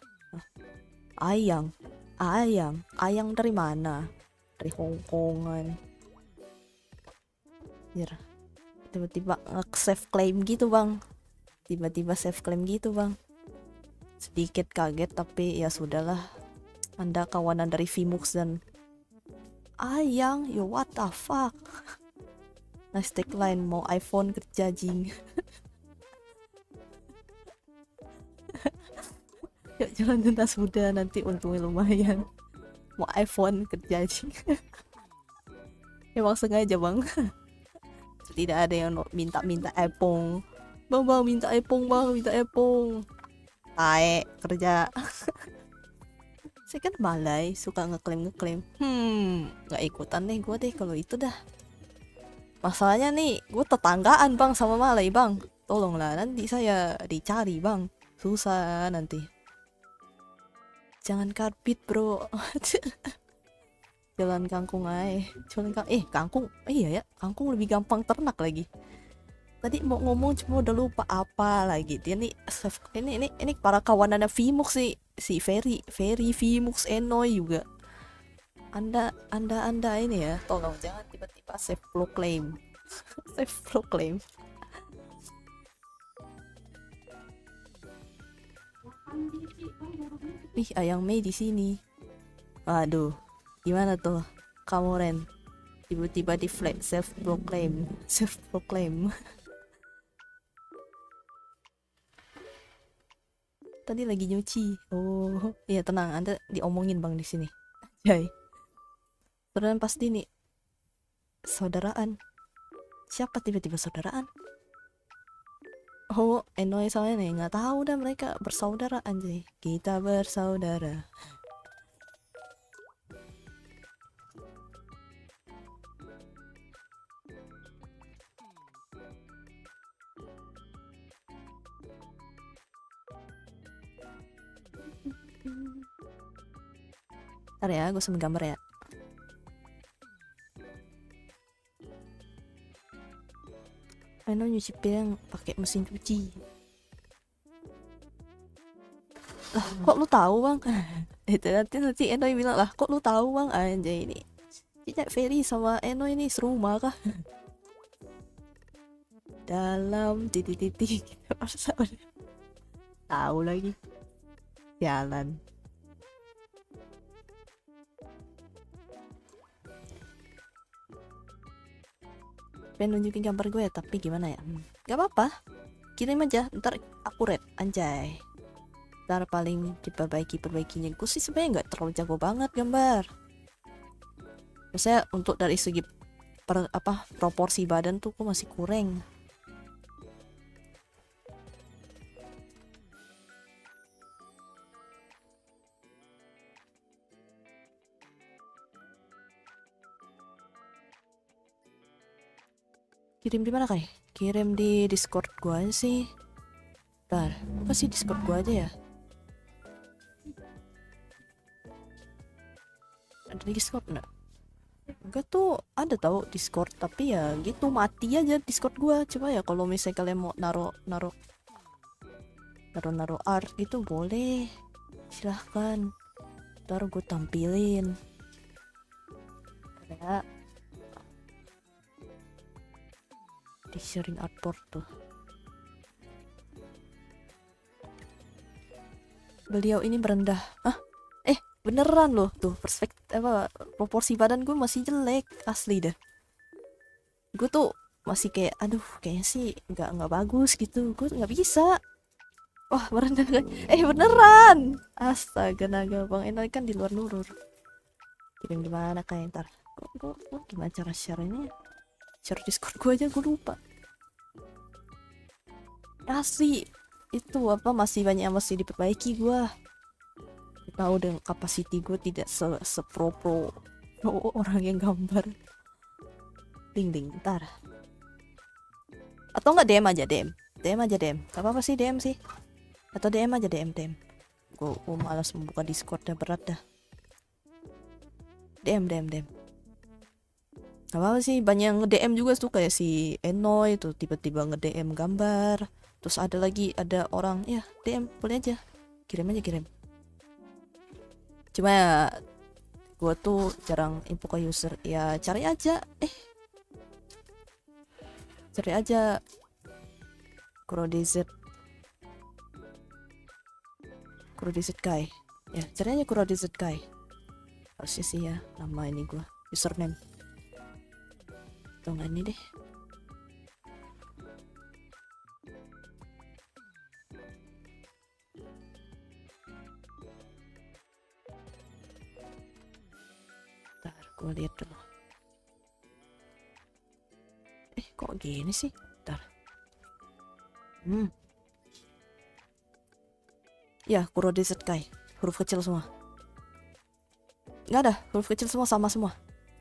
Ayang, ayang dari mana? Dari Hongkongan. Tiba-tiba nge-save claim gitu bang. Tiba-tiba save claim gitu bang. Sedikit kaget tapi ya sudahlah. Anda kawanan dari Vmux dan ayang, yo what the fuck. Nice tagline, mau iPhone kerja jing. Yuk jalan tuntas muda nanti untungnya lumayan. Mau iPhone kerja jing. Emang sengaja bang. Tidak ada yang minta iPhone. Bang minta iPhone bang, minta iPhone. Tae kerja. Saya kan malai, suka ngeklaim. Nggak ikutan deh gue deh kalau itu dah. Masalahnya nih, gue tetanggaan bang sama malai bang. Tolonglah nanti saya dicari bang. Susah nanti. Jangan karbit bro. Jalan kangkung aja. Kangkung. Iya ya, kangkung lebih gampang ternak lagi. Tadi mau ngomong cuma udah lupa apa lagi. Dia nih ini para kawanannya Vmux sih. Si Ferry Vmux Enoy juga. Anda ini ya, tolong jangan tiba-tiba save proclaim. Save proclaim. Ih, Ayang Mei di sini. Waduh, gimana tuh kamu Ren? Tiba-tiba di flag self proclaim. Tadi lagi nyuci. Oh, iya tenang, Anda diomongin bang di sini. Jai. Saudara pasti nih saudaraan. Siapa tiba-tiba saudaraan? Oh, Enoy soalnya nih nggak tahu dah mereka bersaudara anjay. Kita bersaudara. Ntar ya, gue sambil gambar ya. Eno nyuci piring pakai mesin cuci. Lah, kok lu tahu bang? Itu nanti Eno bilang lah, kok lu tahu bang? Anjay ini. Cicak Ferry sama Eno ini serumah kah? Dalam titik-titik gitu. Tahu lagi. Jalan. Pengen nunjukin gambar gue ya, tapi gimana ya? Gak apa-apa, kirim aja, ntar akurat anjay. Ntar paling diperbaiki-perbaikinya. Gue sih sebenarnya nggak terlalu jago banget gambar. Maksudnya untuk dari segi proporsi badan tuh gue masih kurang. Kirim di mana kayak? Kirim di Discord gua aja sih. Bentar, apa sih Discord gua aja ya? Ada di Discord enggak? Enggak tuh, ada tahu Discord, tapi ya gitu mati aja Discord gua. Coba ya kalau misalnya kalian mau naro art gitu boleh. Silahkan. Ntar gue tampilin. Ada di sharing artboard tuh. Beliau ini merendah. Beneran loh tuh proporsi badan gue masih jelek asli dah. Gue tuh masih kayak aduh kayaknya sih nggak bagus gitu. Gue nggak bisa. Wah merendah kan? Beneran. Astaga naga bang Enoy kan di luar nurur. Kirim gimana kayak ntar? Gue gimana cara share-nya? Share Discord gue aja gue lupa. Asli itu masih banyak yang masih diperbaiki gue. Tahu dengan kapasiti gue tidak pro orang yang gambar. Ding ntar. Atau nggak DM aja DM aja DM. Gak apa-apa sih DM sih. Atau DM aja DM. Gue malas membuka Discord dah, berat dah. DM. Apa sih, banyak yang nge-DM juga tuh, kayak si Enoy tuh tiba-tiba nge-DM gambar. Terus ada lagi, ada orang ya DM, boleh aja, kirim aja, kirim. Cuma ya gue tuh jarang info ke user, ya cari aja Kurodz guy, ya cari aja Kurodz guy, harusnya sih ya nama ini gue, username atau nggak ini deh. Ntar gue lihat dulu. Kok gini sih? Ntar. Ya, Kurodz guy, huruf kecil semua. Nggak ada, huruf kecil semua, sama semua.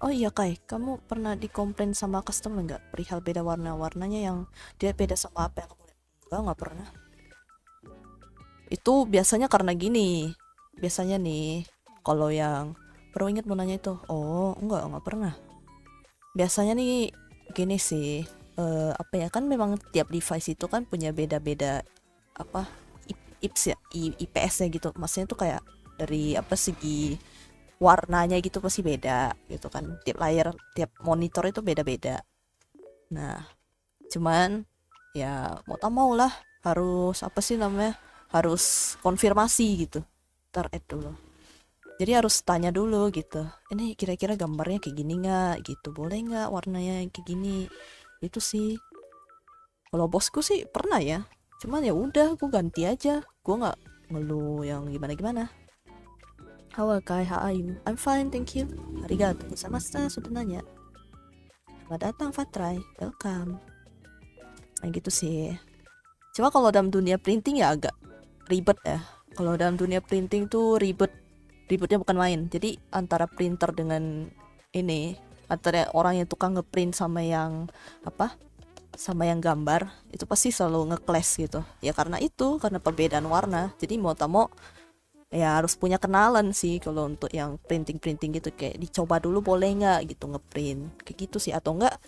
Oh iya Kai, kamu pernah dikomplain sama customer nggak perihal beda warnanya yang dia beda sama apa yang kamu lihat? Nggak pernah. Itu biasanya karena gini. Biasanya nih, kalau yang baru inget mau nanya itu, oh nggak pernah. Biasanya nih gini sih, apa ya, kan memang tiap device itu kan punya beda-beda apa IPS ya, IPS nya gitu. Maksudnya tuh kayak dari apa segi warnanya gitu pasti beda gitu kan, tiap layar, tiap monitor itu beda-beda. Nah cuman ya mau tak mau lah, harus apa sih namanya, harus konfirmasi gitu, ntar add dulu, jadi harus tanya dulu gitu, ini kira-kira gambarnya kayak gini nggak gitu, boleh nggak warnanya kayak gini. Itu sih kalau bosku sih pernah ya, cuman ya udah gue ganti aja, gue nggak ngeluh yang gimana-gimana. Halo Kai, how are you? I'm fine, thank you. Arigato gozaimashita sudah nanya. Selamat datang Fatrai, welcome. Nah gitu sih. Cuma kalau dalam dunia printing ya agak ribet ya. Kalau dalam dunia printing tuh ribetnya bukan main. Jadi antara printer dengan ini, antara orang yang tukang ngeprint sama yang apa, sama yang gambar, itu pasti selalu nge-clash gitu. Ya karena perbedaan warna. Jadi mau tak mau ya harus punya kenalan sih kalau untuk yang printing gitu, kayak dicoba dulu boleh nggak gitu ngeprint kayak gitu sih, atau enggak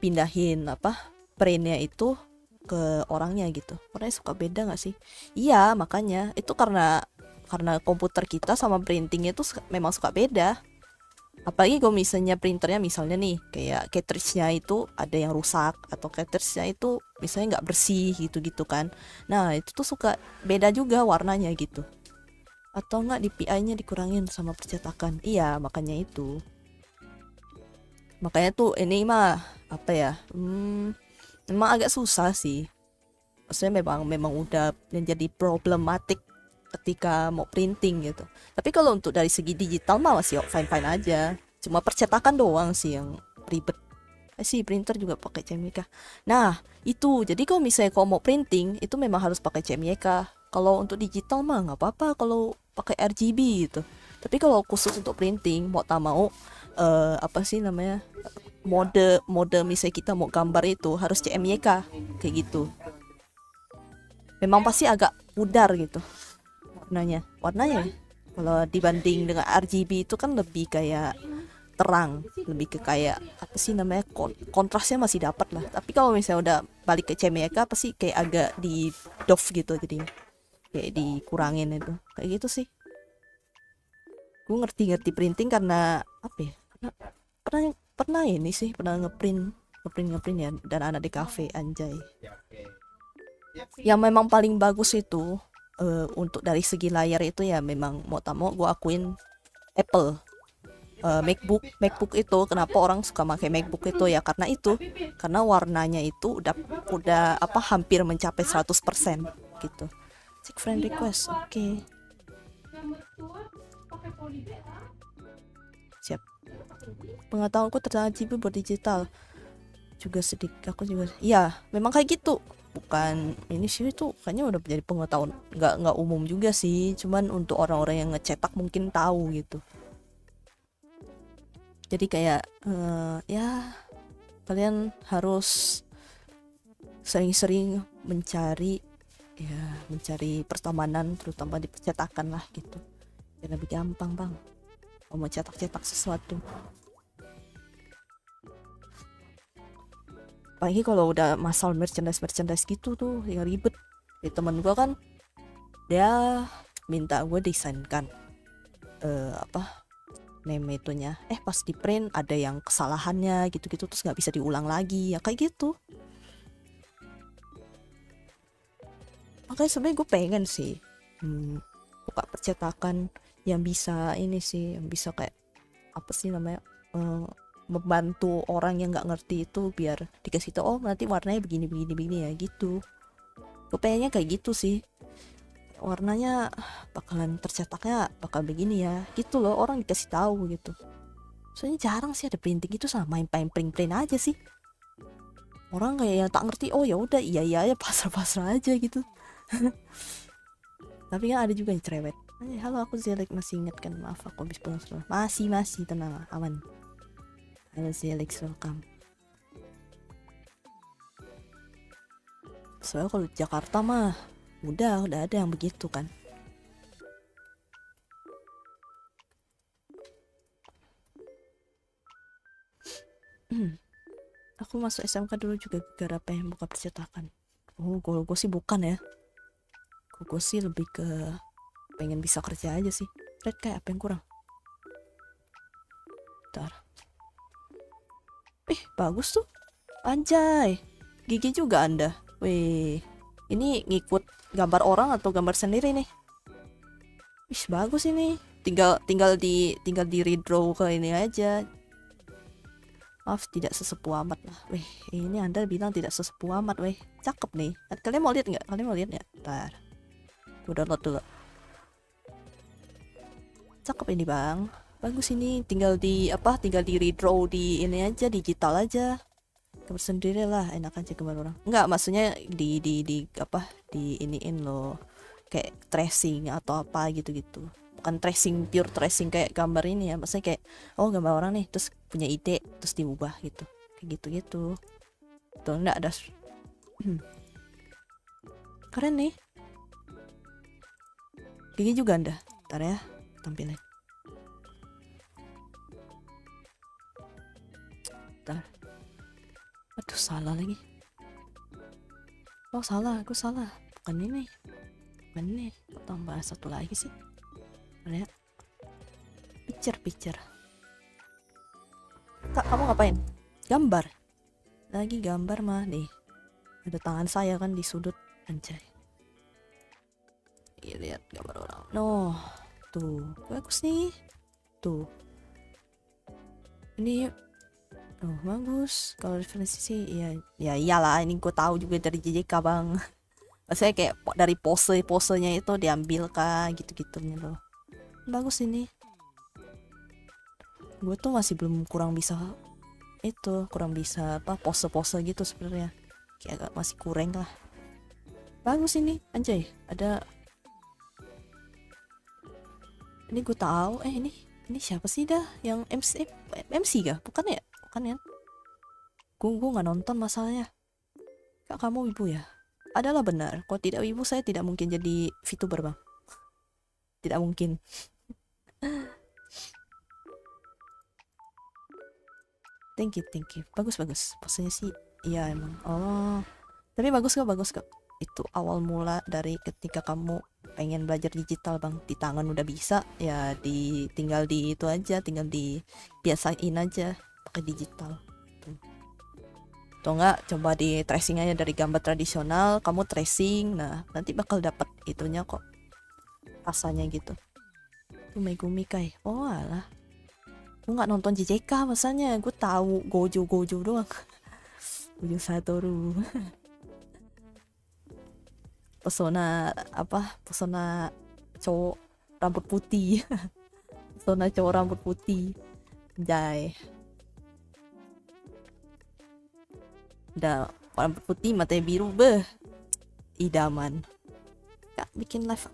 pindahin apa printnya itu ke orangnya gitu, orangnya suka beda nggak sih. Iya makanya itu karena komputer kita sama printingnya itu memang suka beda, apalagi kalau misalnya printernya misalnya nih kayak cartridge-nya itu ada yang rusak, atau cartridge-nya itu misalnya nggak bersih gitu kan, nah itu tuh suka beda juga warnanya gitu. Atau enggak di PI-nya dikurangin sama percetakan. Iya, makanya tuh ini mah apa ya? Memang agak susah sih. Maksudnya memang udah menjadi problematik ketika mau printing gitu. Tapi kalau untuk dari segi digital mah masih fine-fine aja. Cuma percetakan doang sih yang ribet. Sih printer juga pakai CMYK. Nah, itu. Jadi kalau misalnya mau printing itu memang harus pakai CMYK. Kalau untuk digital mah nggak apa-apa kalau pakai RGB gitu. Tapi kalau khusus untuk printing mau tak mau apa sih namanya, mode misalnya kita mau gambar itu harus CMYK kayak gitu. Memang pasti agak pudar gitu warnanya. Kalau dibanding dengan RGB itu kan lebih kayak terang, lebih ke kayak apa sih namanya, kontrasnya masih dapat lah. Tapi kalau misalnya udah balik ke CMYK pasti kayak agak di doff gitu, jadi kayak dikurangin itu kayak gitu sih. Gue ngerti printing karena apa ya, pernah ini sih, pernah ngeprint ya, dan anak di cafe anjay. Yang memang paling bagus itu untuk dari segi layar itu ya memang mau tak mau gue akuin Apple. MacBook itu kenapa orang suka pakai MacBook itu ya karena warnanya itu udah apa hampir mencapai 100% gitu. Seek friend request, oke. Siap. Pengetahuanku tentang RGB buat digital juga sedikit, aku juga. Iya, memang kayak gitu. Bukan ini sih, itu kayaknya udah menjadi pengetahuan nggak umum juga sih. Cuman untuk orang-orang yang ngecetak mungkin tahu gitu. Jadi kayak ya kalian harus sering-sering mencari pertemanan, terutama di percetakan lah gitu, biar lebih gampang bang. mau cetak-cetak sesuatu. Apalagi kalau udah masalah merchandise gitu tuh yang ribet. Di temen gue kan dia minta gue desainkan apa name itunya, pas di print ada yang kesalahannya gitu-gitu terus nggak bisa diulang lagi ya kayak gitu. Makanya sebenarnya gue pengen sih buka percetakan yang bisa ini sih, yang bisa kayak apa sih namanya, membantu orang yang nggak ngerti itu biar dikasih tau, oh nanti warnanya begini ya gitu. Gue pengennya kayak gitu sih, warnanya bakalan tercetaknya bakal begini ya gitu loh, orang dikasih tahu gitu. Soalnya jarang sih ada printing itu, sama main print aja sih. Orang kayak yang tak ngerti, oh ya udah iya ya pasrah aja gitu. Tapi kan ada juga yang cerewet. Halo, aku Zelek, masih ingat kan? Maaf aku habis pulang sekolah. Masih tenang, aman. Halo Zelek, welcome. Soalnya kalau di Jakarta mah udah ada yang begitu kan. Aku masuk SMK dulu juga gara pengen buka percetakan. Oh, gue sih bukan ya. Gue sih lebih ke pengen bisa kerja aja sih. Red, kayak apa yang kurang? Bentar. Bagus tuh. Anjay. Gigi juga Anda. Wih. Ini ngikut gambar orang atau gambar sendiri nih? Wih, bagus ini. Tinggal di redraw ke ini aja. Maaf, tidak sesepuh amat lah. Wih, ini Anda bilang tidak sesepuh amat, wih. Cakep nih. Kalian mau lihat nggak? Kalian mau lihat nggak? Bentar. Gue download dulu. Cakep ini bang. Bagus ini, tinggal di redraw di ini aja, digital aja. Gambar sendiri lah, enak aja gambar orang. Enggak, maksudnya di iniin loh. Kayak tracing atau apa gitu-gitu. Bukan pure tracing kayak gambar ini ya. Maksudnya kayak, oh gambar orang nih, terus punya ide, terus diubah gitu. Kayak gitu-gitu. Tuh, enggak ada. Keren nih. Gigi juga Anda. Ntar ya, tampilin. Bentar. Aduh, salah lagi. Oh, salah, aku salah. Bukan ini. Kok tambah satu lagi sih? Lihat. Picture. Kak, kamu ngapain? Gambar. Lagi gambar mah nih. Ada tangan saya kan di sudut. Anjay. Lihat gambar orang. No. Tuh, bagus nih. Tuh. Ini oh, bagus. Kalau referensi sih ya iyalah, ini gue tahu juga dari JJK bang. Maksudnya kayak dari posenya itu diambil kah gitu-gitunya loh. Bagus ini. Gue tuh masih kurang bisa apa pose gitu sebenarnya. Kayak agak masih kurang lah. Bagus ini, anjay. Ada ini gue tahu. Ini siapa sih dah yang MC kah? Bukan ya? Gue nggak nonton masalahnya. Kak, kamu wibu ya? Adalah benar. Kalau tidak wibu saya tidak mungkin jadi VTuber bang. Tidak mungkin. Thank you. Bagus. Posenya sih iya emang. Oh. Tapi bagus kok. Itu awal mula dari ketika kamu pengen belajar digital bang. Di tangan udah bisa, ya tinggal di itu aja, tinggal dibiasain aja pakai digital. Atau enggak coba di tracing aja dari gambar tradisional, kamu tracing, nah nanti bakal dapat itunya kok, rasanya gitu. Gumi kai. Oh alah, gue nggak nonton JJK masanya, gue tahu Gojo doang. Gojo Satoru. Pesona cowok rambut putih. Pesona cowok rambut putih. Jai. Udah rambut putih matanya biru, idaman. Kak, bikin live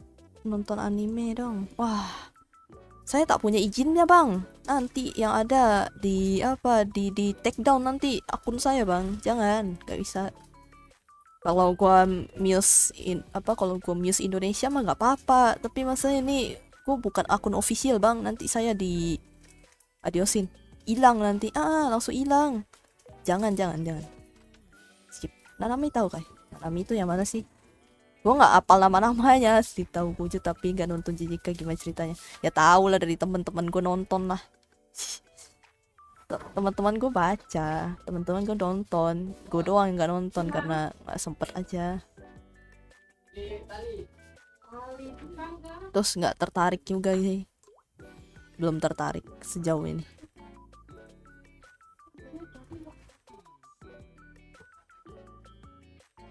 nonton anime dong. Wah, saya tak punya izinnya bang. Nanti yang ada di take down nanti akun saya bang. Jangan, nggak bisa. Kalau gua muse Indonesia mah nggak apa-apa. Tapi maksudnya ini gua bukan akun official bang. Nanti saya adiosin, hilang nanti, langsung hilang. Jangan skip. Nanami tahu kai? Nanami itu yang mana sih? Gue nggak apal nama-namanya sih, tahu gue tapi nggak nonton JJK. Gimana ceritanya? Ya tahu lah dari teman-teman gue nonton lah. Teman-teman gue baca, teman-teman gue nonton, gue doang nggak nonton karena nggak sempet aja. Terus nggak tertarik juga sih, belum tertarik sejauh ini.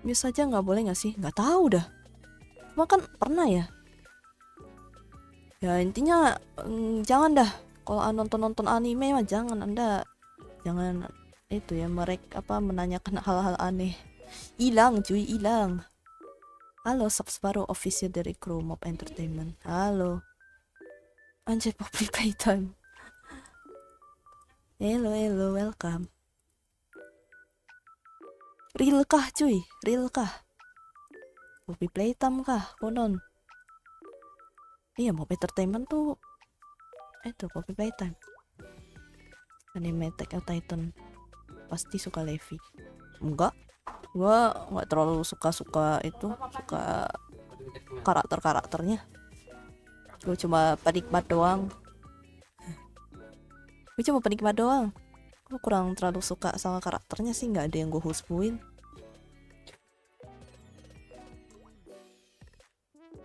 Biasa aja nggak boleh nggak sih? Nggak tahu dah. Cuma kan pernah ya. Ya intinya jangan dah. Kalau nonton anime mah jangan, Anda jangan itu ya, mereka menanyakan hal-hal aneh. Hilang cuy, hilang. Halo, Subsparow official dari kru Mob Entertainment. Halo. Anjay, Poppy Playtime. Hello, welcome. Real kah cuy? Real kah? Poppy Playtime kah? Konon. Iya, Mob Entertainment tuh itu Poppy Playtime. Anime Attack on Titan pasti suka Levi. Enggak, gua nggak terlalu suka karakternya. Gue cuma penikmat doang. Gue kurang terlalu suka sama karakternya sih, nggak ada yang gue husbuin.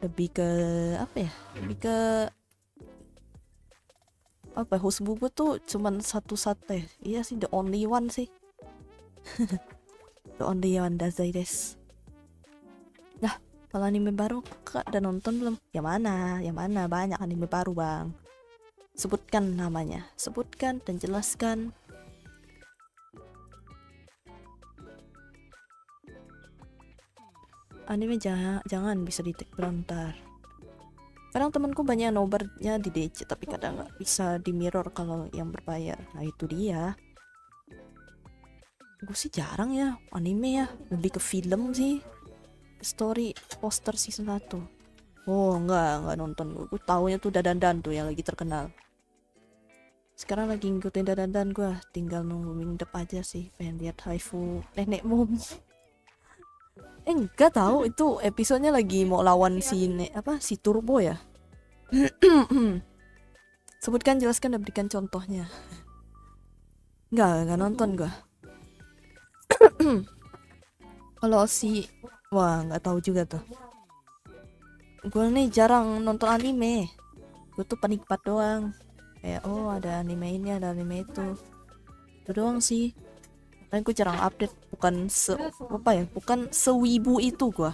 Lebih ke husbu gue tuh cuman satu-satu ya. Iya sih, the only one sih. The only one dazai des. Nah, kalau anime baru kak udah nonton belum? Yang mana? Banyak anime baru bang. Sebutkan namanya, sebutkan dan jelaskan. Anime jangan bisa di take down ntar. Kadang temanku banyak nobarnya di DC, tapi kadang nggak bisa di mirror kalau yang berbayar. Nah itu dia. Gue sih jarang ya anime ya, lebih ke film sih. Story poster season 1. Oh enggak nonton. Gue taunya tuh Dadandan tuh yang lagi terkenal. Sekarang lagi ngikutin Dadandan gue, tinggal nunggu minggu depan aja sih, pengen lihat haifu nenek mom. Enggak tahu itu episodenya lagi mau lawan si Turbo ya. Sebutkan, jelaskan, dan berikan contohnya. Enggak nonton gua. Kalau nggak tahu juga tuh. Gue nih jarang nonton anime. Gue tuh penikmat doang. Kayak ada anime ini, ada anime itu. Itu doang sih. Makanya gue jarang update. Bukan sewibu itu gue.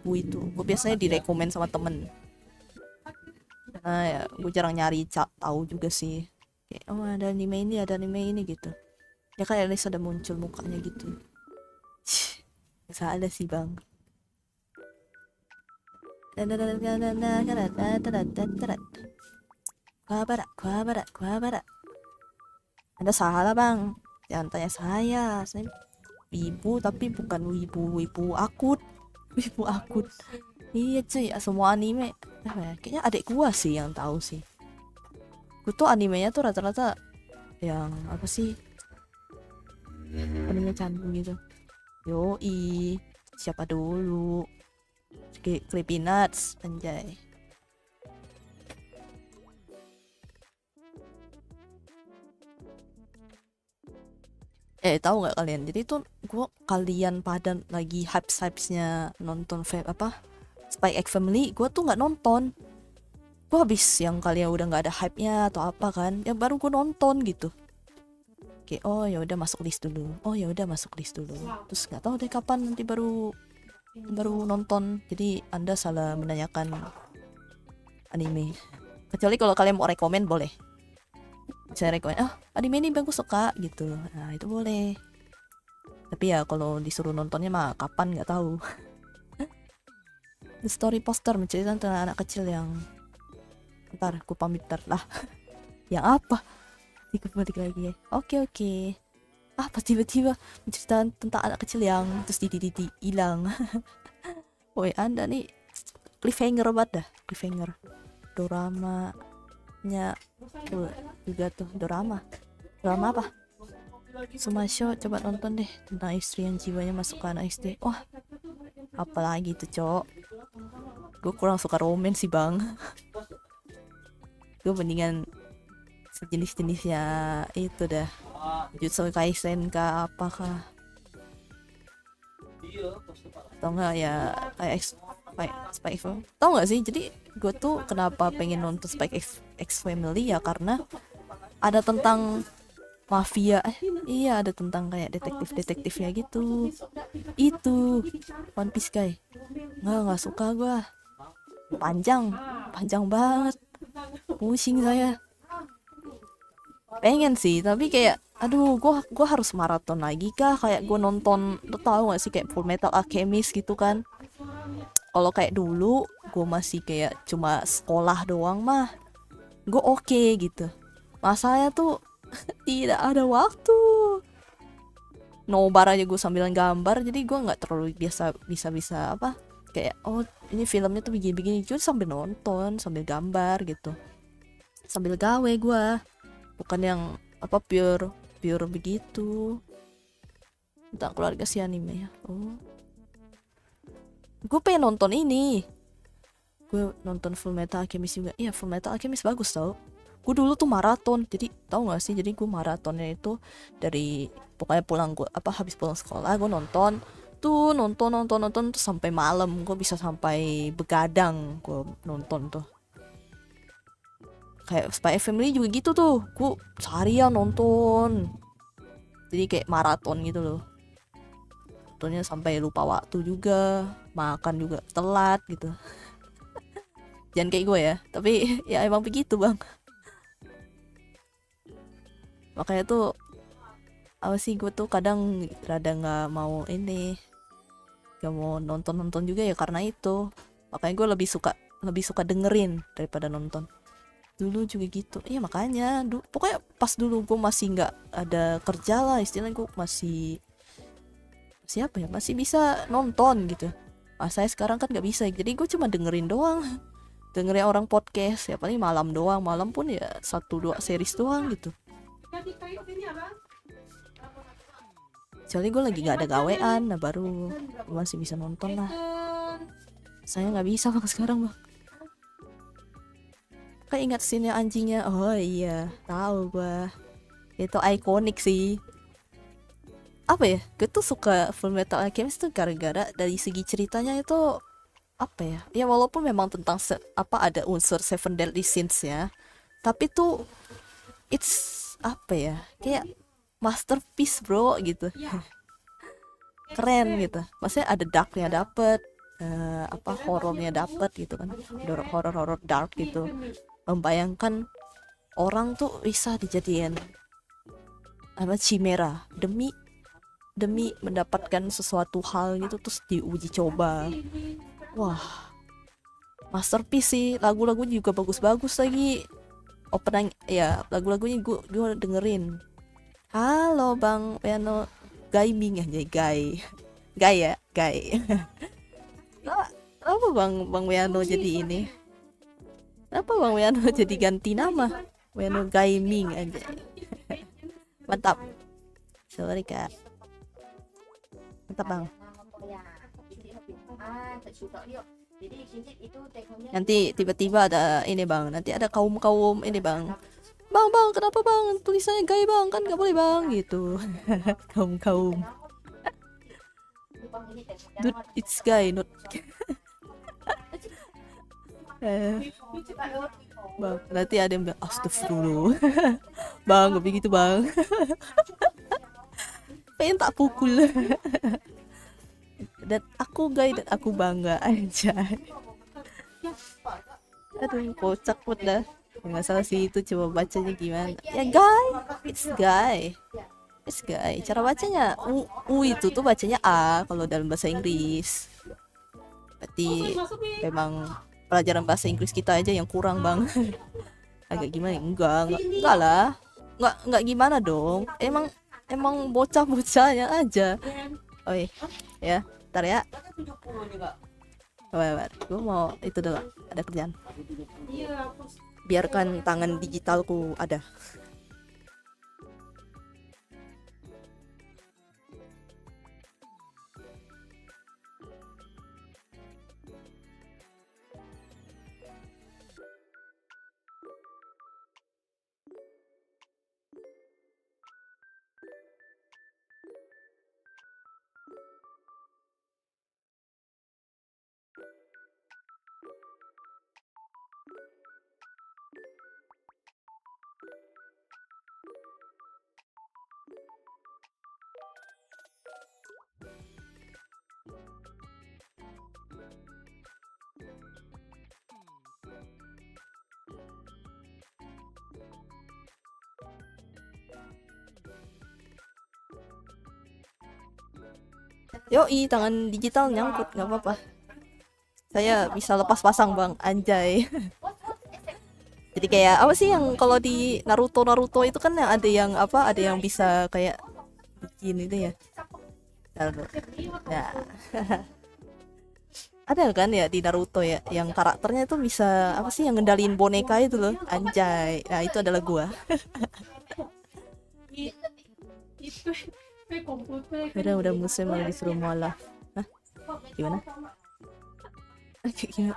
Gue biasanya direkomend sama temen. Nah ya, gue jarang nyari tahu juga sih. Kayak, ada anime ini gitu. Ya kayak at least ada muncul mukanya gitu. Bisa ada sih bang. Kuabara. Anda salah bang. Jangan tanya saya wibu tapi bukan wibu akut. Wibu akut. Iya cuy, semua anime kayaknya adik gua sih yang tahu sih. Gua tuh animenya tuh rata-rata yang apa sih, anime candu gitu. Yoi, siapa dulu? Creepy Nuts, anjay. Tahu nggak kalian? Jadi tuh kalian pada lagi hype-nya nonton Spy X Family, gue tuh nggak nonton. Gue habis yang kalian udah nggak ada hype-nya atau apa kan, yang baru gue nonton gitu. Oke, ya udah masuk list dulu. Terus nggak tahu deh kapan nanti baru nonton. Jadi Anda salah menanyakan anime. Kecuali kalau kalian mau rekomen boleh. Saya rekomen, anime ini bagus suka gitu. Nah itu boleh. Tapi ya kalau disuruh nontonnya mah kapan nggak tahu. The story poster menceritakan tentang anak kecil yang ntar aku pamit lah. Yang apa? Balik lagi ya. Oke. Apa tiba-tiba menceritakan tentang anak kecil yang terus hilang. Woi Anda nih cliffhanger banget dah. Cliffhanger Dorama nya juga tuh drama apa Sumasho, coba nonton deh tentang istri yang jiwanya masuk ke anak istri. Wah, apalagi tuh cok, gue kurang suka romen sih bang. Gue mendingan sejenis-jenisnya itu dah, Jutsu Kaisen kah apakah, atau enggak ya kayak Spy X Family. Tau nggak sih, jadi gue tuh kenapa pengen nonton Spy X Family ya karena ada tentang mafia, iya ada tentang kayak detektifnya gitu. Itu One Piece guy, nggak suka gue, panjang banget, pusing saya. Pengen sih tapi kayak aduh, gue harus maraton lagi kah, kayak gue nonton, lo tau gak sih kayak Full Metal Alchemist gitu kan. Kalau kayak dulu gue masih kayak cuma sekolah doang mah gue oke gitu, masalahnya tuh tidak ada waktu, nobar aja gue sambil gambar, jadi gue nggak terlalu bisa apa kayak oh ini filmnya tuh begini gue sambil nonton sambil gambar gitu, sambil gawe gue, bukan yang apa pure begitu tentang keluarga si anime ya. Oh, gue pengen nonton ini, gue nonton Full Metal Alchemist juga. Iya, Full Metal Alchemist bagus tau. Gue dulu tuh maraton, jadi tau gak sih, jadi gue maratonnya itu dari pokoknya pulang, gue apa habis pulang sekolah gue nonton tuh sampai malam, gue bisa sampai begadang gue nonton tuh. Kayak Spy X Family juga gitu tuh, gue seharian nonton, jadi kayak maraton gitu loh, nontonnya sampai lupa waktu juga, makan juga telat gitu. Jangan kayak gue ya, tapi ya emang begitu bang. Makanya tuh apa sih, gue tuh kadang rada nggak mau gak mau nonton juga ya karena itu. Makanya gue lebih suka dengerin daripada nonton. Dulu juga gitu, iya makanya pokoknya pas dulu gue masih nggak ada kerja lah istilahnya, gue masih siapa ya, masih bisa nonton gitu. Saya sekarang kan nggak bisa, jadi gue cuma dengerin doang, dengerin orang podcast ya, paling malam doang, malam pun ya 1-2 series doang gitu. Kecuali gue lagi gak ada gawean, nah baru masih bisa nonton lah. Saya nggak bisa bang sekarang bang. Kayak ingat scene anjingnya, oh iya tahu gue, itu ikonik sih. Apa ya, gue tuh suka Full Metal Alchemist tuh gara-gara dari segi ceritanya itu apa ya, ya walaupun memang tentang ada unsur Seven Deadly Sins ya, tapi tuh it's apa ya, kayak masterpiece bro gitu. Keren gitu, maksudnya ada darknya dapet, apa horornya dapet gitu kan, horor dark gitu, membayangkan orang tuh bisa dijadiin apa chimera demi mendapatkan sesuatu hal gitu, terus diuji coba. Wah, masterpiece sih. Lagu-lagunya juga bagus-bagus lagi, opening ya, lagu-lagunya gue dengerin. Halo bang Piano gaming aja, gay apa bang Piano jadi ini, apa bang Piano jadi ganti nama Piano gaming aja. Mantap, sorry kak, mantap bang. Nanti tiba-tiba ada ini bang, nanti ada kaum ini bang, kenapa bang tulisannya gay bang, kan nggak boleh bang gitu. kaum dude, it's gay not bang, nanti ada yang bilang astagfirullah. Bang gak begitu bang. Pengen tak pukul. Dan aku gay dan aku bangga aja. Aduh kocak pun dah. Nggak salah sih itu, coba bacanya gimana ya, it's guy, cara bacanya u itu tuh bacanya a kalau dalam bahasa Inggris. Berarti memang pelajaran bahasa Inggris kita aja yang kurang bang. Agak gimana, enggak lah, enggak gimana dong, emang bocah-bocahnya aja. Oh ya, ntar ya. Gue mau itu dulu, ada kerjaan. biarkan tangan digitalku ada. Yoi, tangan digital nyangkut, nggak apa-apa. Saya bisa lepas pasang bang, anjay. Jadi kayak apa sih yang kalau di Naruto itu kan yang ada yang apa, ada yang bisa kayak bikin itu ya. Nah, ada kan ya di Naruto ya, yang karakternya itu bisa apa sih yang ngendaliin boneka itu loh, anjay. Nah itu adalah gua. Udah musim malah disuruh malah. Hah? Gimana?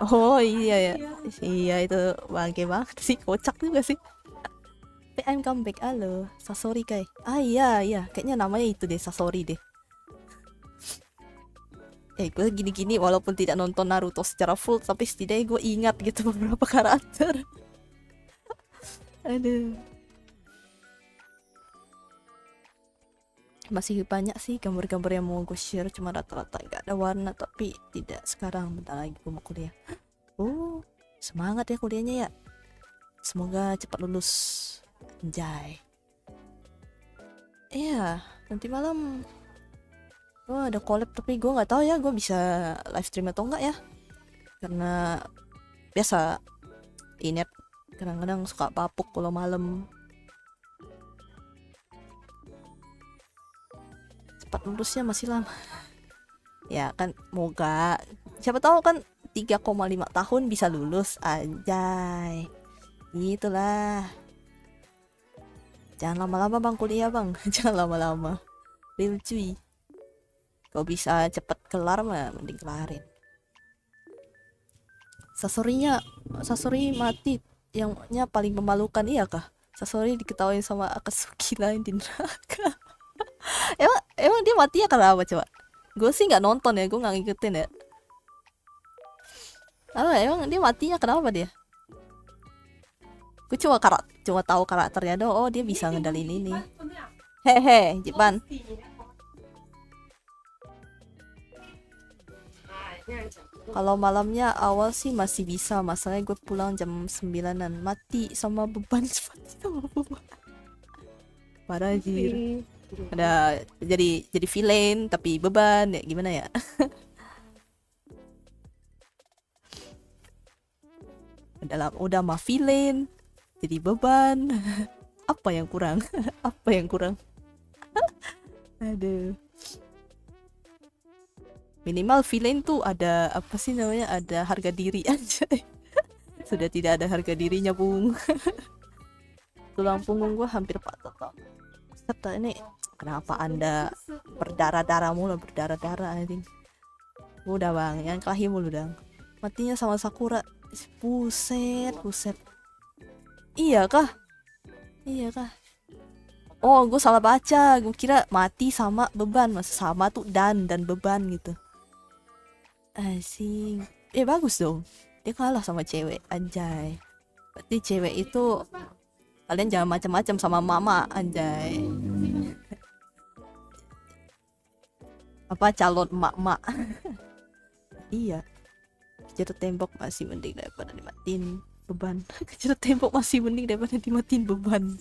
Oh iya ya, iya itu bangke banget sih, kocak juga sih. I'm come back, halo Sasori kai. Iya kayaknya namanya itu deh, Sasori deh. Gue gini-gini walaupun tidak nonton Naruto secara full, tapi setidaknya gue ingat gitu beberapa karakter. Aduh, masih banyak sih gambar-gambar yang mau gue share, cuma rata-rata gak ada warna. Tapi tidak sekarang, bentar lagi gue mau kuliah. Oh, semangat ya kuliahnya ya, semoga cepat lulus, anjay. Iya, nanti malam gue ada collab, tapi gue nggak tahu ya gue bisa live stream atau enggak ya, karena biasa inet kadang-kadang suka papuk kalau malam. Cepat lulusnya masih lama ya kan, moga, siapa tahu kan 3,5 tahun bisa lulus, anjay. Itulah, jangan lama-lama bang kuliah bang. Jangan lama-lama, real cuy. Kalau bisa cepet kelar mah mending kelarin. Sasori mati, yangnya paling memalukan, iya kah? Sasori diketahui sama Akatsuki lain di neraka. emang dia mati ya karena apa coba? Gue sih nggak nonton ya, gue nggak ngikutin ya. Emang dia matinya kenapa dia? Gue cuma tahu karakternya doang. Oh dia bisa ngendalin ini. Hehe, Jepang. Kalau malamnya awal sih masih bisa, masalahnya gue pulang jam 9-an, mati sama beban. Parah anjir. Ada jadi villain tapi beban ya, gimana ya? udah mah villain jadi beban. Apa yang kurang? Apa yang kurang? Aduh. Minimal villain tuh ada apa sih namanya, ada harga diri aja. Sudah tidak ada harga dirinya bung. Tulang punggung gue hampir patah. Serta ini kenapa anda berdarah-darah mulu, berdarah-darah anjing. Udah bang, yang kelahi mulu dong. Matinya sama Sakura. Buset. Iya kah? Oh, gue salah baca. Gue kira mati sama beban. Masa sama tuh dan beban gitu. Asing. Bagus dong. Dia kalah sama cewek, anjay. Berarti cewek itu, kalian jangan macam-macam sama mama, anjay. Apa calon emak-emak. Iya. Kejar tembok masih mending daripada dimatiin beban. Kejar tembok masih mending daripada dimatiin beban.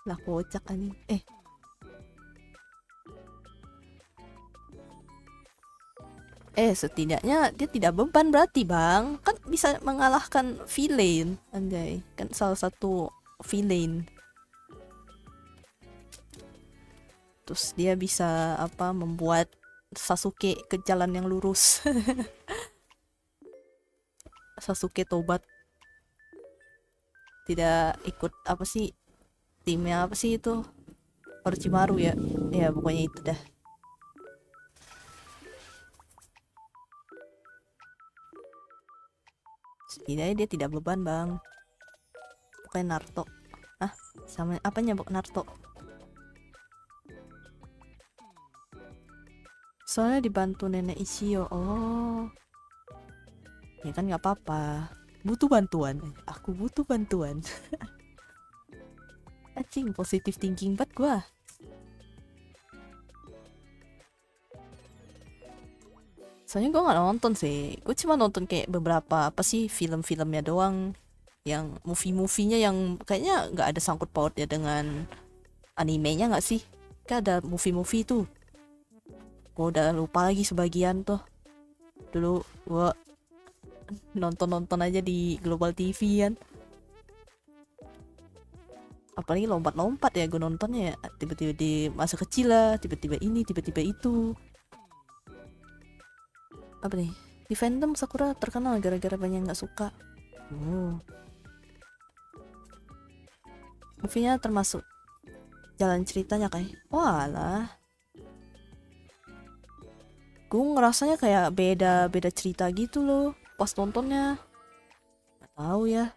Lah kocak anjing. Setidaknya dia tidak beban berarti bang, kan bisa mengalahkan villain, anjay, kan salah satu villain. Terus dia bisa apa, membuat Sasuke ke jalan yang lurus. Sasuke tobat, tidak ikut apa sih timnya, apa sih itu, Orochimaru ya, ya pokoknya itu dah. Setidaknya dia tidak beban bang. Pokoknya Naruto. Ah, sama apanya Naruto? Soalnya dibantu nenek Ishio. Oh, ya kan nggak apa-apa. Butuh bantuan. Aku butuh bantuan. Anjing, positive thinking banget gua. Soalnya gue nggak nonton sih. Gue cuma nonton kayak beberapa apa sih film-filmnya doang. Yang movie-movienya yang kayaknya nggak ada sangkut pautnya dengan animenya nggak sih? Kan ada movie-movie tuh. Gue udah lupa lagi sebagian tuh. Dulu gue nonton-nonton aja di Global TV kan. Apalagi lompat-lompat ya gue nontonnya ya. Tiba-tiba di masa kecil lah, tiba-tiba ini, tiba-tiba itu. Apa nih? Di fandom Sakura terkenal gara-gara banyak yang nggak suka. Oh. Movie-nya termasuk jalan ceritanya kayak, walah. Gue ngerasanya kayak beda cerita gitu loh pas nontonnya. Gak tahu ya.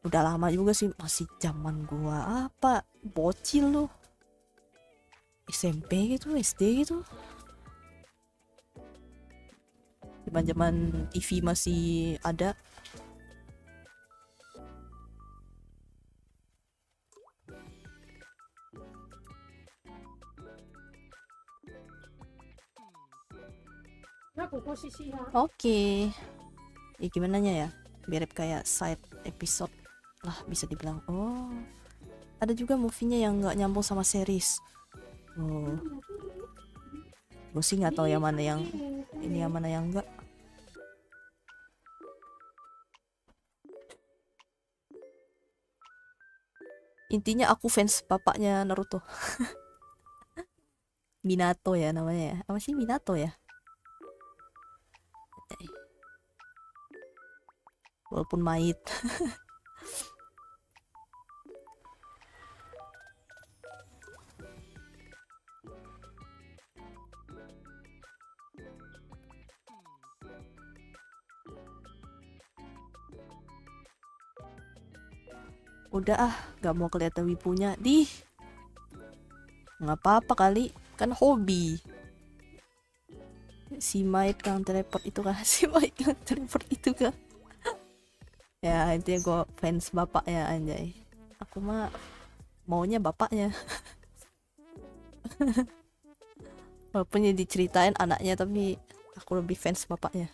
Udah lama juga sih, masih zaman gua apa bocil loh, SMP gitu, SD gitu, zaman TV masih ada. Oke. Ya gimana ya, mirip kayak side episode lah bisa dibilang. Oh, ada juga movie-nya yang nggak nyambung sama series. Oh, gue sih nggak tahu yang mana yang ini, yang mana yang enggak. Intinya aku fans bapaknya Naruto. Minato ya namanya ya. Apa sih Minato ya? Walaupun Mait. Udah ah, gak mau kelihatan wipunya. Nggak apa-apa kali, kan hobi. Si Mait yang teleport itu kan, si Mait yang teleport itu kan. Ya intinya gue fans bapaknya anjay. Aku mah maunya bapaknya. Walaupun ya diceritain anaknya, tapi aku lebih fans bapaknya.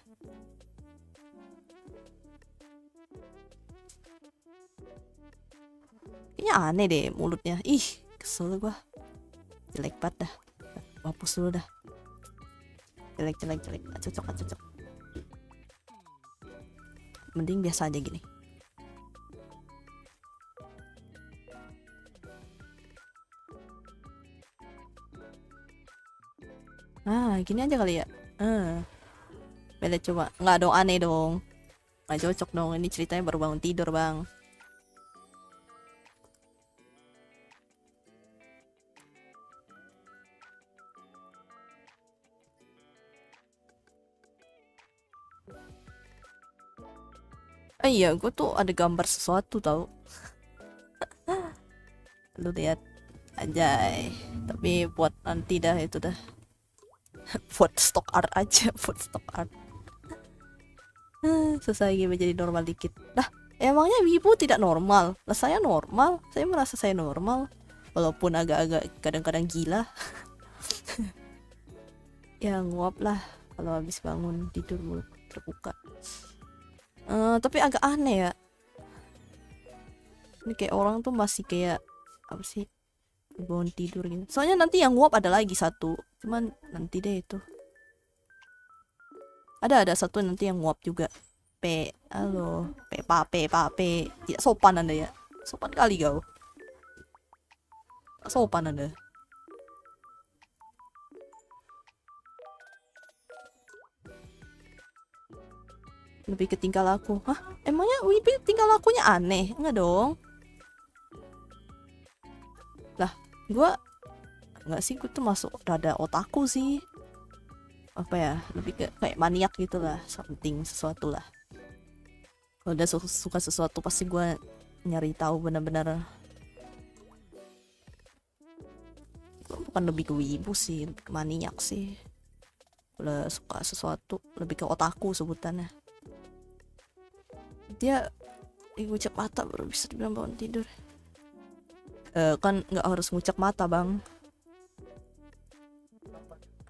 Kayaknya aneh deh mulutnya. Ih, kesel gua. Jelek banget dah. Hapus dulu dah. Jelek. Gak cocok. Mending biasa aja gini. Nah, gini aja kali ya. Beda coba. Nggak dong, aneh dong. Nggak cocok dong. Ini ceritanya baru bangun tidur, bang. Iya, gue tuh ada gambar sesuatu tau. Lu lihat, anjay. Tapi buat nanti dah itu dah. Buat stock art aja, buat stock art. Selesai game jadi normal dikit. Lah, emangnya wibu tidak normal? Lah saya normal. Saya merasa saya normal. Walaupun agak-agak kadang-kadang gila. Ya nguap lah kalau habis bangun tidur mulut terbuka. Tapi agak aneh ya. Ini kayak orang tuh masih kayak apa sih, bangun tidur gitu. Soalnya nanti yang nguap ada lagi satu. Cuman nanti deh itu. Ada satu nanti yang nguap juga. Halo, pape. Tidak sopan Anda ya. Sopan kali kau. Tak sopan Anda. lebih ke tingkah laku. Hah? Emangnya wibu tingkah lakunya aneh? Enggak dong. Lah, gue enggak sih, gue tuh masuk rada otaku sih. Apa ya, lebih ke kayak maniak gitu lah, something sesuatu lah. Kalau udah suka sesuatu pasti gue nyari tahu benar-benar. Gue bukan lebih ke wibu sih, lebih ke maniak sih. Kalau suka sesuatu lebih ke otaku sebutannya. Dia ngucap mata baru bisa dibilang bangun tidur. Kan nggak harus ngucap mata bang.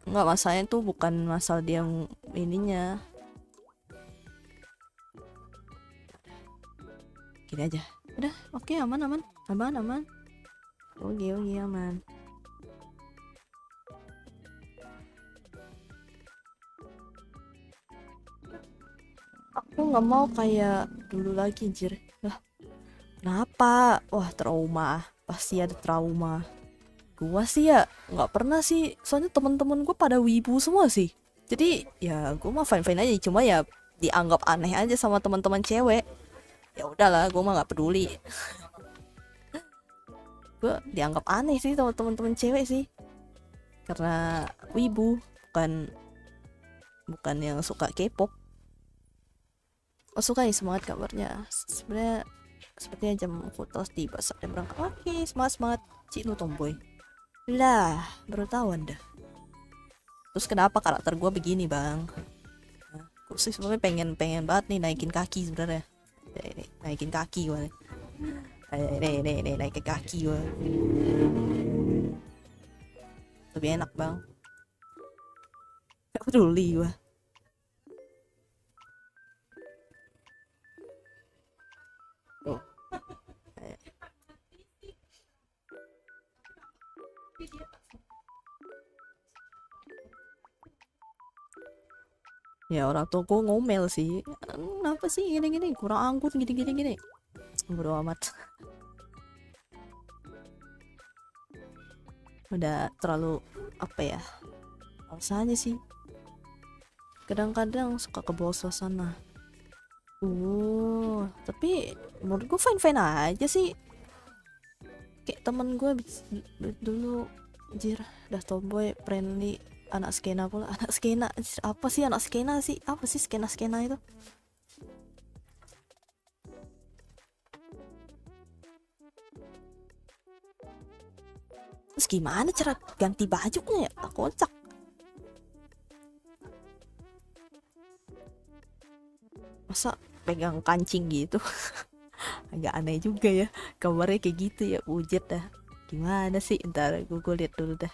Nggak, masalahnya tuh bukan masalah dia ininya. Gini aja. Udah, oke, aman. Oke, aman. Aku nggak mau kayak dulu lagi, anjir. Lah, kenapa? Wah, trauma. Pasti ada trauma. Gua sih ya nggak pernah sih, soalnya teman-teman gue pada wibu semua sih. Jadi ya gue mah fine aja, cuma ya dianggap aneh aja sama teman-teman cewek. Ya udahlah, gue mah nggak peduli. Gue dianggap aneh sih sama teman-teman cewek sih, karena wibu, bukan yang suka K-pop. Oh, suka nih, semangat kabarnya. Sebenarnya sepertinya jam aku telah tiba saatnya berangkat. Oke, semangat Cik lu tomboy. Lah, baru tahu Anda. Terus kenapa karakter gue begini bang? Nah, gue sih sebenarnya pengen banget nih naikin kaki sebenarnya. Naikin kaki gue. Nih, naikin kaki gue. Lebih enak bang. Gak peduli gue. Oh. Ya orang tua gue ngomel sih, kenapa sih gini kurang anggun gini. Bodo amat. Udah terlalu apa ya, alasannya sih kadang-kadang suka ke bawah suasana. Tapi menurut gue fine aja sih. Kayak temen gue dulu, anjir, dah tomboy, friendly, anak skena pula. Anak skena, apa sih anak skena sih? Apa sih skena itu? Terus gimana cara ganti bajunya ya? Tak kocak. Masa pegang kancing gitu? Agak aneh juga ya. Kabarnya kayak gitu ya, ujet dah. Gimana sih? Ntar gue lihat dulu dah.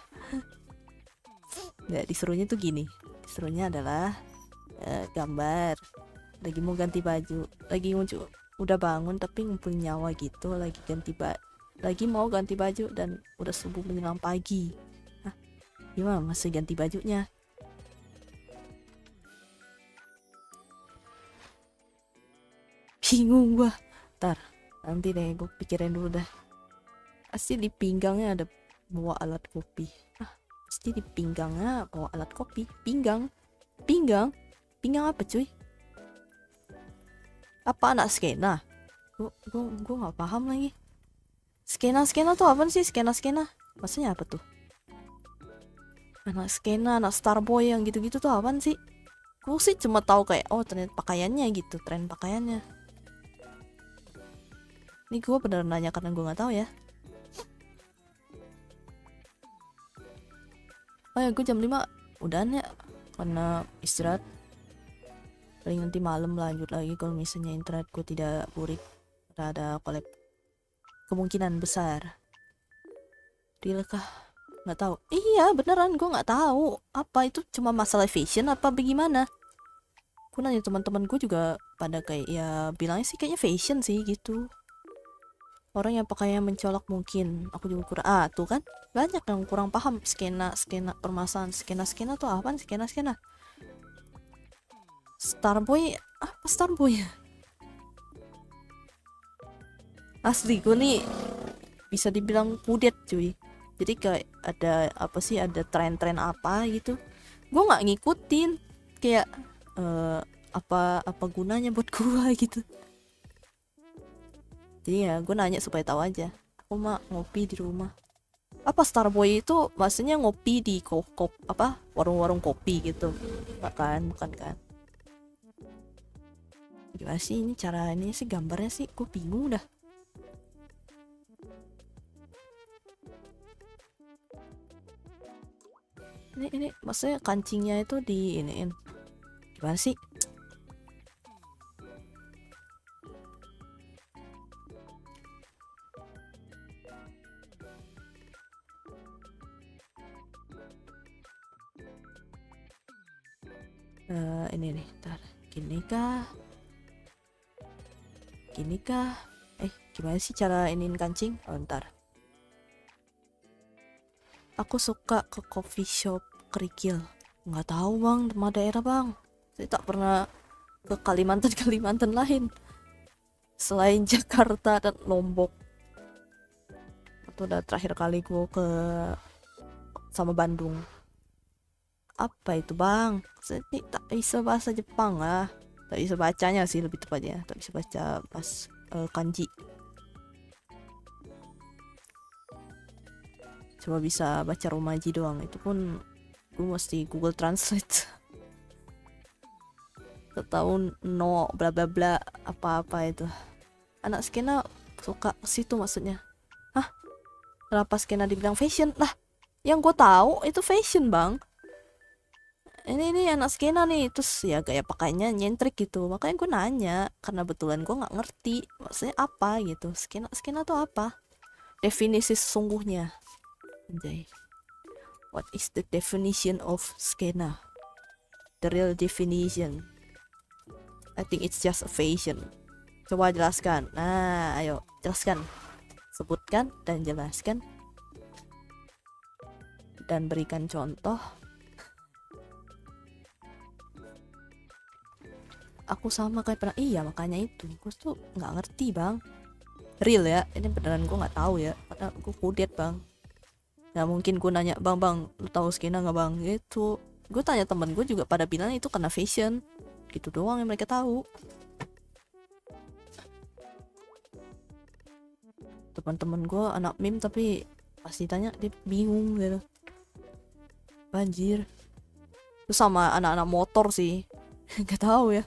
Nggak, disuruhnya tuh gini. Disuruhnya adalah gambar. Lagi mau ganti baju. Lagi udah bangun tapi ngumpul nyawa gitu. Lagi mau ganti baju dan udah subuh menjelang pagi. Hah? Gimana masih ganti bajunya? Bingung gua. Ntar, nanti deh gue pikirin dulu dah. Pasti di pinggangnya ada bawa alat kopi. Pasti di pinggangnya bawa alat kopi. Pinggang apa cuy? Apa anak skena? Gue nggak paham lagi. Skena tuh apa sih? Skena maksudnya apa tuh? Anak skena, anak starboy yang gitu-gitu tuh apaan sih? Gue sih cuma tahu kayak ternyata pakaiannya gitu, tren pakaiannya. Ini gue bener nanya karena gue nggak tahu ya. Oh ya, gue jam 5 udahan ya, karena istirahat. Paling nanti malam lanjut lagi kalau misalnya internet gue tidak burik. Ada collab kemungkinan besar. Real kah? Nggak tahu. Iya beneran, gue nggak tahu apa itu, cuma masalah fashion apa bagaimana. Gue nanya teman-teman gue juga pada kayak ya bilangnya sih kayaknya fashion sih gitu. Orang yang pakainya mencolok mungkin. Aku juga kurang, tuh kan banyak yang kurang paham skena permasalahan skena tuh apaan? Skena Starboy, apa Starboy? Asli gue nih bisa dibilang kudet cuy. Jadi kayak ada apa sih, ada tren-tren apa gitu, gue nggak ngikutin. Kayak apa gunanya buat gua gitu. Jadi ya gue nanya supaya tahu aja. Aku mah ngopi di rumah. Apa Starboy itu maksudnya ngopi di apa warung-warung kopi gitu? Bukan kan? Gimana sih ini cara ini sih gambarnya sih? Gue bingung dah. Ini maksudnya kancingnya itu di iniin. Gimana sih? Ini nih, ntar. Gini kah? Gimana sih cara iniin kancing? Oh, ntar. Aku suka ke coffee shop kerikil. Nggak tahu bang, nama daerah bang. Saya tak pernah ke Kalimantan lain selain Jakarta dan Lombok. Itu udah terakhir kali gue ke sama Bandung. Apa itu bang? Saya tak bisa bahasa Jepang lah. Tak bisa bacanya sih lebih tepatnya. Tak bisa baca kanji. Coba bisa baca romaji doang. Itu pun gue mesti Google Translate. Setahun no bla bla bla apa-apa itu. Anak skena suka ke situ maksudnya. Hah? Kenapa skena dibilang fashion? Lah, yang gue tahu itu fashion bang. Ini anak skena nih, terus ya gaya pakainya nyentrik gitu. Makanya gue nanya, karena betulan gue nggak ngerti maksudnya apa gitu. Skena tuh apa? Definisi sesungguhnya. Anjay. What is the definition of skena? The real definition. I think it's just a fashion. Coba jelaskan. Nah, ayo jelaskan. Sebutkan dan jelaskan. Dan berikan contoh. Aku sama kayak pernah, iya makanya itu gue tuh nggak ngerti bang, real ya, ini beneran gue nggak tahu ya, karena gue kudet bang, nggak mungkin gue nanya bang lu tahu skena nggak bang gitu. Gue tanya temen gue juga pada bilang itu karena fashion gitu doang yang mereka tahu. Teman-teman gue anak meme tapi pasti tanya dia bingung gitu, banjir. Terus sama anak-anak motor sih nggak tahu ya,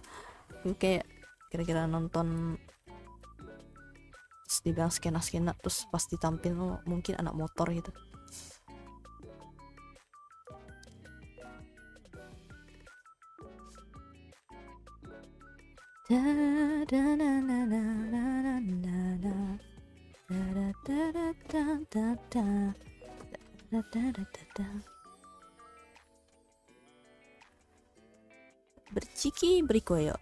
kayak kira-kira nonton terus dibilang skena terus pasti tampil oh, mungkin anak motor gitu. Berciki berikoyo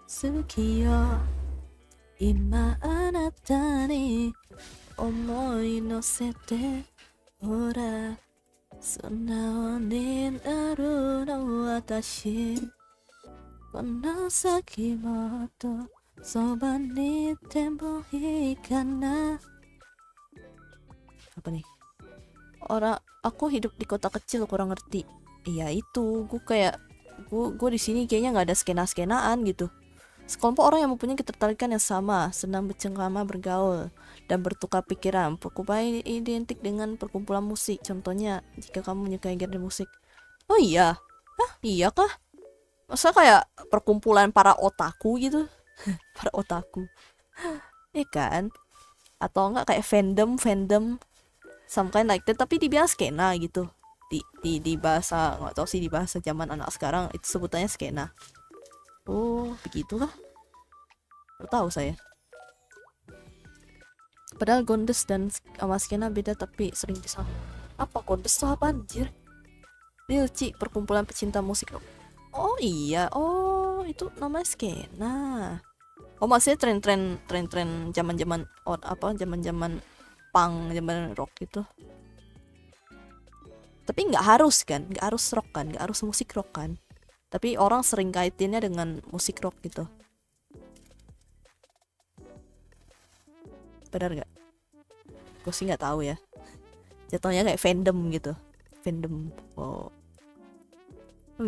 Sukiyo Ima anata ni Omoi nosete Hora Sunao ni naru no watashi Kono saki moto Soba ni tempo hikana. Apa nih? Aku hidup di kota kecil kurang ngerti. Iya itu, gue di sini kayaknya nggak ada skena-skenaan gitu. Sekelompok orang yang mempunyai ketertarikan yang sama, senang bercengkrama, bergaul, dan bertukar pikiran. Perkumpulan identik dengan perkumpulan musik. Contohnya, jika kamu menyukai genre musik. Oh iya? Hah? Iya kah? Masa kayak perkumpulan para otaku gitu? Para otaku. Iya kan? Atau enggak kayak fandom, some kind like that, tapi dibilang skena gitu. Di bahasa, nggak tahu sih di bahasa zaman anak sekarang itu sebutannya skena. Oh, begitulah. Baru tahu saya. Padahal Gondes dan sama skena beda tapi sering disama. Apa Gondes tuh apa anjir? Rilci, perkumpulan pecinta musik. Oh iya, oh itu namanya skena. Oh maksudnya tren zaman-zaman zaman-zaman punk, zaman rock gitu. Tapi nggak harus kan, nggak harus rock kan, nggak harus musik rock kan. Tapi orang sering kaitinnya dengan musik rock gitu. Benar nggak? Gue sih nggak tahu ya. Jatuhnya kayak fandom gitu, fandom. Oh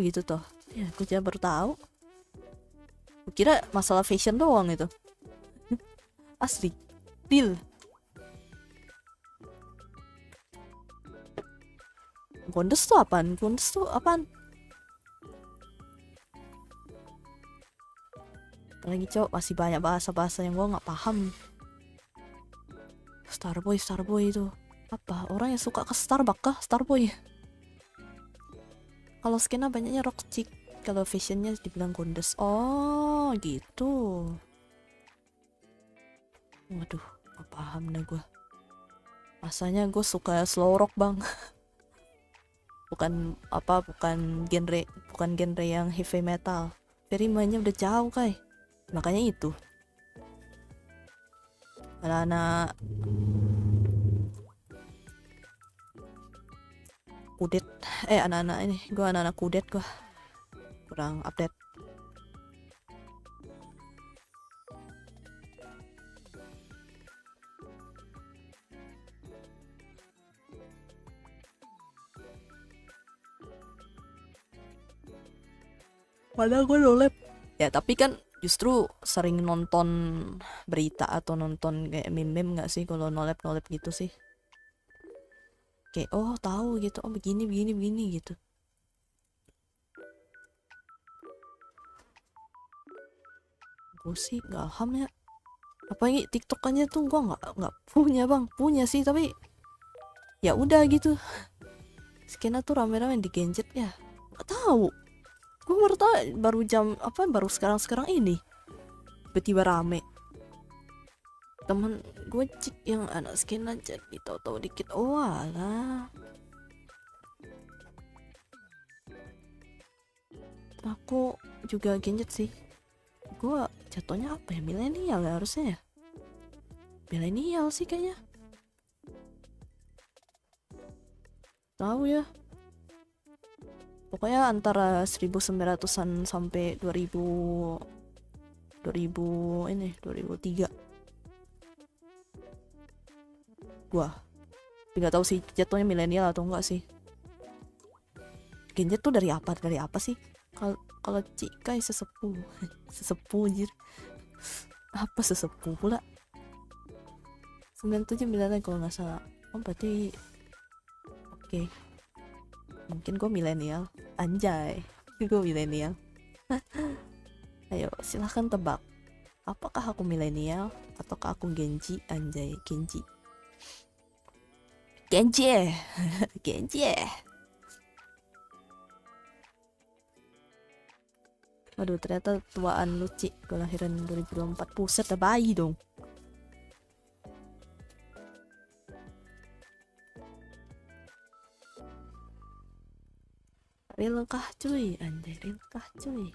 gitu toh. Ya, gue juga baru tahu. Kira masalah fashion doang itu. Asli, real. Gondes tuh apaan? Gondes tuh apaan? Apalagi cowok masih banyak bahasa-bahasa yang gue nggak paham. Starboy itu apa? Orang yang suka ke Starbucks kah? Starboy. Kalau skena banyaknya rock chick, kalau fashionnya dibilang gondes. Oh gitu. Waduh, gak paham dah gue. Rasanya gue suka slow rock bang. bukan genre yang heavy metal. Very mainnya udah jauh kai. Makanya itu. Anak-anak kudet, anak-anak ini, gue anak-anak kudet gue kurang update. Padahal gue nolep. Ya tapi kan justru sering nonton berita atau nonton kayak meme-meme nggak sih kalau nolep gitu sih. Kayak oh tahu gitu, oh begini gitu. Gue sih nggak paham ya. Apa ini tiktokannya tuh gue nggak punya bang, punya sih tapi ya udah gitu. Skena tuh rame-rame di gadget ya. Nggak tahu. Gue baru sekarang ini tiba-tiba rame. Temen gue cek yang anak skena jadi tahu-tahu dikit, oh alah. Aku juga gadget sih. Gue jatuhnya apa ya, milenial ya harusnya ya. Milenial sih kayaknya. Tahu ya. Pokoknya antara 1900-an sampai 2003. Gua nggak tahu sih jatuhnya milenial atau enggak sih. Genjet tuh dari apa sih? Kalau Cikai sesepuh. Sesepuh anjir. Apa sesepuh pula? 97 milenial kalau nggak salah. Oh berarti oke. Mungkin gue milenial. Anjay. Gue milenial. Ayo silahkan tebak. Apakah aku milenial ataukah aku Genji? Anjay, Genji. Genji. Waduh, ternyata tuaan lucu. Gue lahiran 2024. Puset, dah bayi dong. Real kah cuy? Anjay, real kah cuy?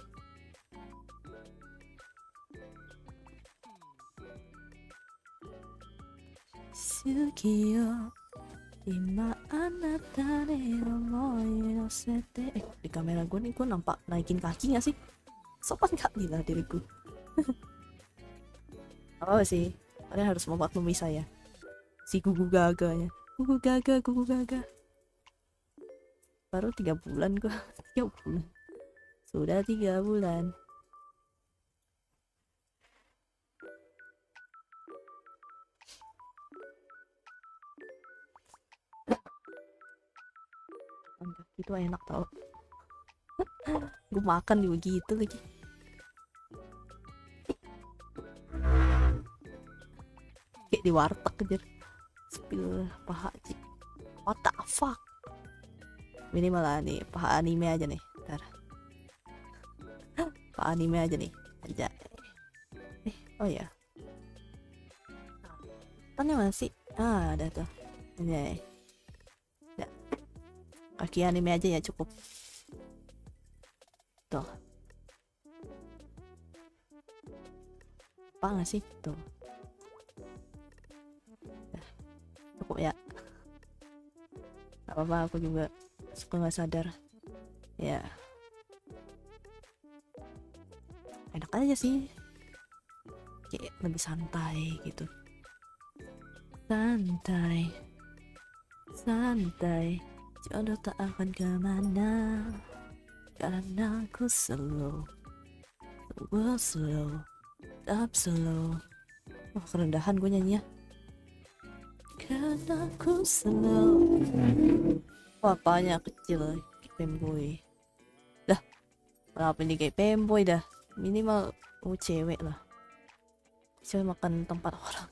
Sukiyo Ima anata ni omoi nosete. Di kamera gue nih gue nampak naikin kaki gak sih? Sopan gak nih lah diriku? Apa sih? Kalian harus memaklumi saya. Si gugu gaganya. Gugu gaga. Baru 3 bulan gue. 3 bulan. Sudah 3 bulan. Itu enak tau. Gue makan juga gitu lagi. Kayak di warteg aja. Spill paha cik. What the fuck? Ini malah nih paha anime aja nih. Ntar. Paha anime aja nih. Aja. Oh ya. Tanya mana sih? Ah, ada tuh. Ini. Ya. Kaki anime aja ya cukup. Tuh. Apa nggak sih? Tuh. Nah, cukup ya. Gak apa-apa, aku juga suka nggak sadar. Ya. Enak aja sih. Kayak lebih santai gitu. Santai. Jodoh tak akan kemana. Karena aku selalu Go slow, up slow. Wah, kerendahan gue nyanyi ya. Karena aku slow. Wah, apanya kecil kayak pemboy. Dah, kenapa ini kayak pemboy dah? Minimal cewek lah. Cewek makan tempat orang.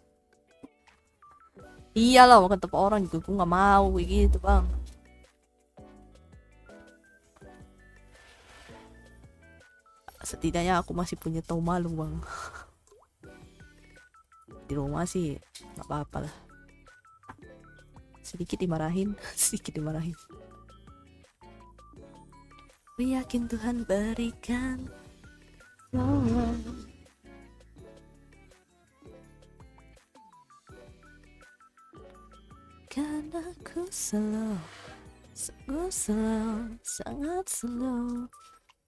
Iyalah, makan tempat orang juga gue nggak mau kayak gitu bang. Setidaknya aku masih punya tahu malu bang. Di rumah sih nggak apa-apa lah. Sedikit dimarahin, sedikit dimarahin. Aku yakin Tuhan berikan. Karena aku slow, sungguh slow, sangat slow,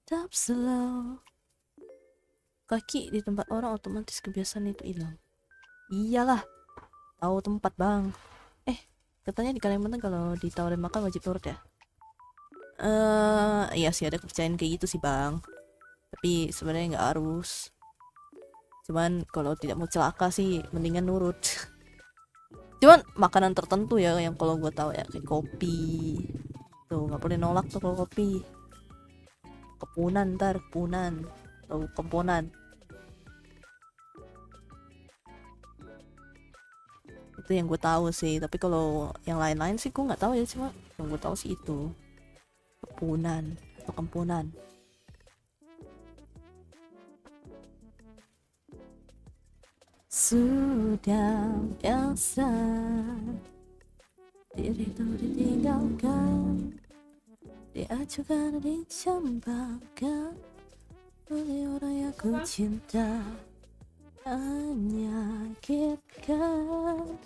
tak slow. Kaki di tempat orang otomatis kebiasaan itu hilang. Iyalah, tahu tempat bang. Katanya di Kalimantan kalau ditawarin makan wajib nurut ya. Iya sih ada kepercayaan kayak gitu sih bang. Tapi sebenarnya nggak harus. Cuman kalau tidak mau celaka sih mendingan nurut. Cuman makanan tertentu ya yang kalau gue tahu ya kayak kopi. Tuh nggak boleh nolak tuh kalau kopi. Kepunan ntar kepunan atau kemponan. Itu yang gue tahu sih. Tapi kalau yang lain-lain sih gue nggak tahu ya, cuma yang gue tahu sih itu kepunan atau kemponan. Sudah biasa diriku ditinggalkan, diacukan, dicambangkan oleh orang yang ku cinta. Menyakitkan,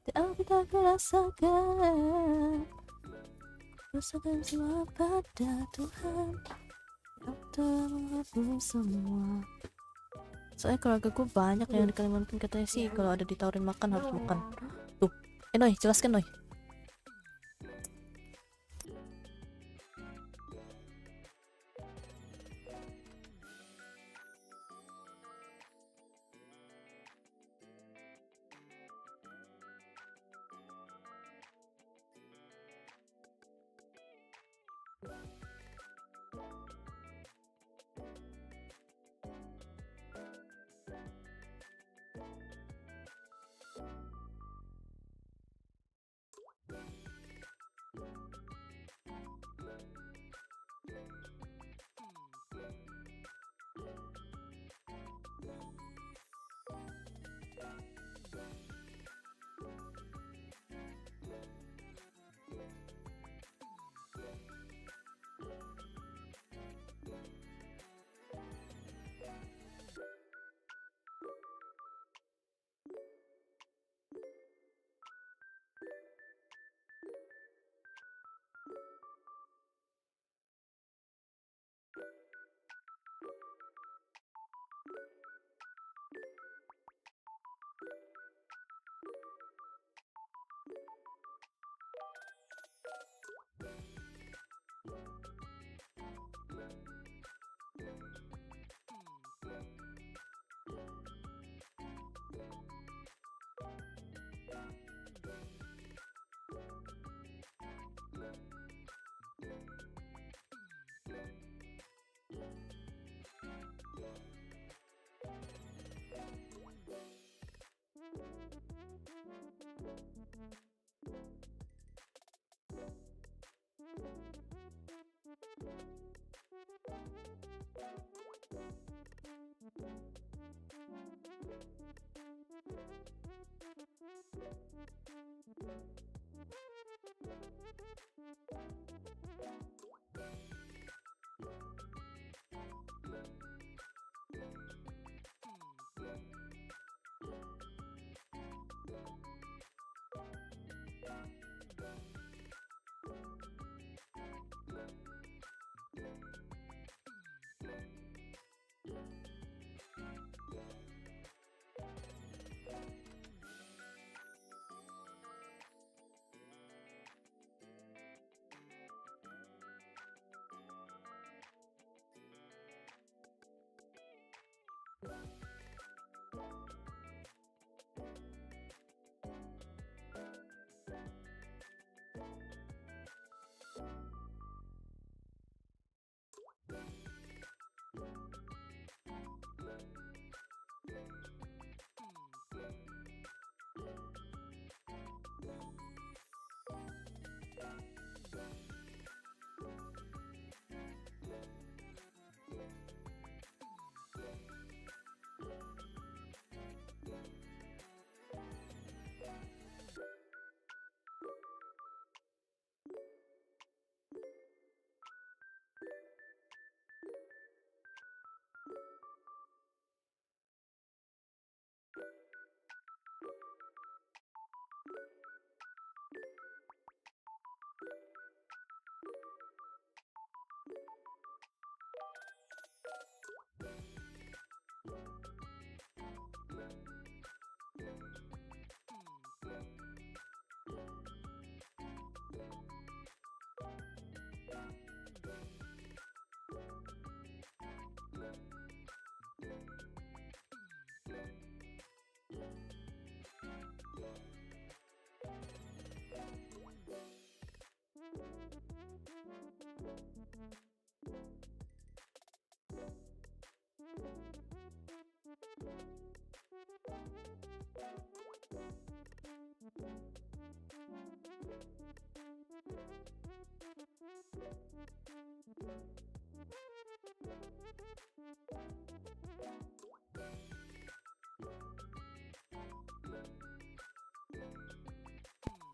tapi tak kurasakan. Rasakan semua pada Tuhan yang telah menghapus semua. Soalnya keluarga gue banyak yang di Kalimantan, katanya sih kalau ada ditawarin makan harus makan. Tuh, Noy, jelaskan Noy.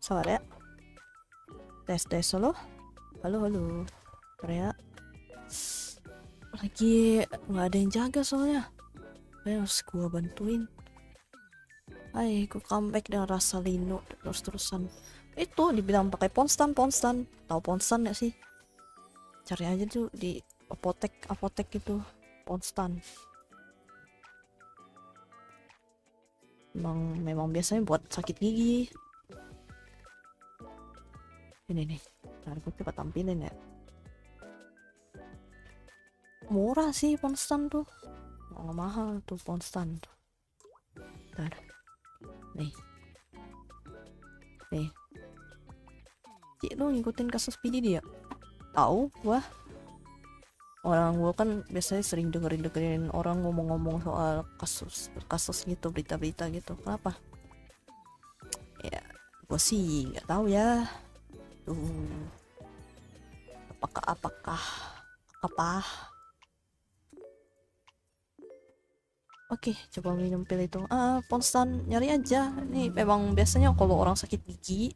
Sabar ya. Tes halo. Halo. Teriak. Lagi nggak ada yang jaga soalnya. Harus gua bantuin. Hai, gua comeback dengan rasa lino terus-terusan. Itu dibilang pakai ponstan. Tahu ponstan nggak sih? Cari aja tuh di apotek gitu. Ponstan. Memang biasanya buat sakit gigi. Ini nih. Ntar gue coba tampilin ya. Murah sih ponstan tuh. Nggak mahal tuh ponstan. Ntar. Nih. Cik, lu ngikutin kasus PD dia? Tahu? Wah. Orang gua kan biasanya sering dengerin orang ngomong-ngomong soal kasus gitu, berita-berita gitu. Kenapa? Ya, gua sih nggak tahu ya. Apakah apa? Oke, coba minum pil itu. Ponstan nyari aja. Nih memang biasanya kalau orang sakit gigi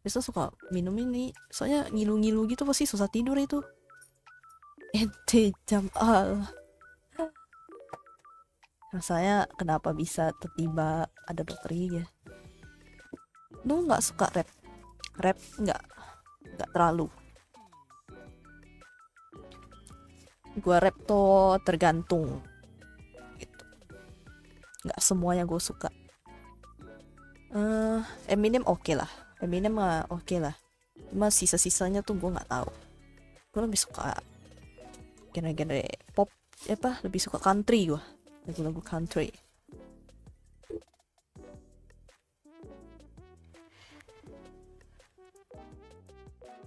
biasa suka minum ini. Soalnya ngilu-ngilu gitu pasti susah tidur itu. Ente Jamal. Rasanya kenapa bisa tiba-tiba ada dokter gigi ya? Lu nggak suka rap? Rap nggak terlalu. Gua rap tuh tergantung gitu. Nggak semuanya gue suka. Eminem oke lah. Eminem mah oke lah. Cuma sisa-sisanya tuh gue nggak tahu. Gue lebih suka genre pop, lebih suka country gue, lagu-lagu country.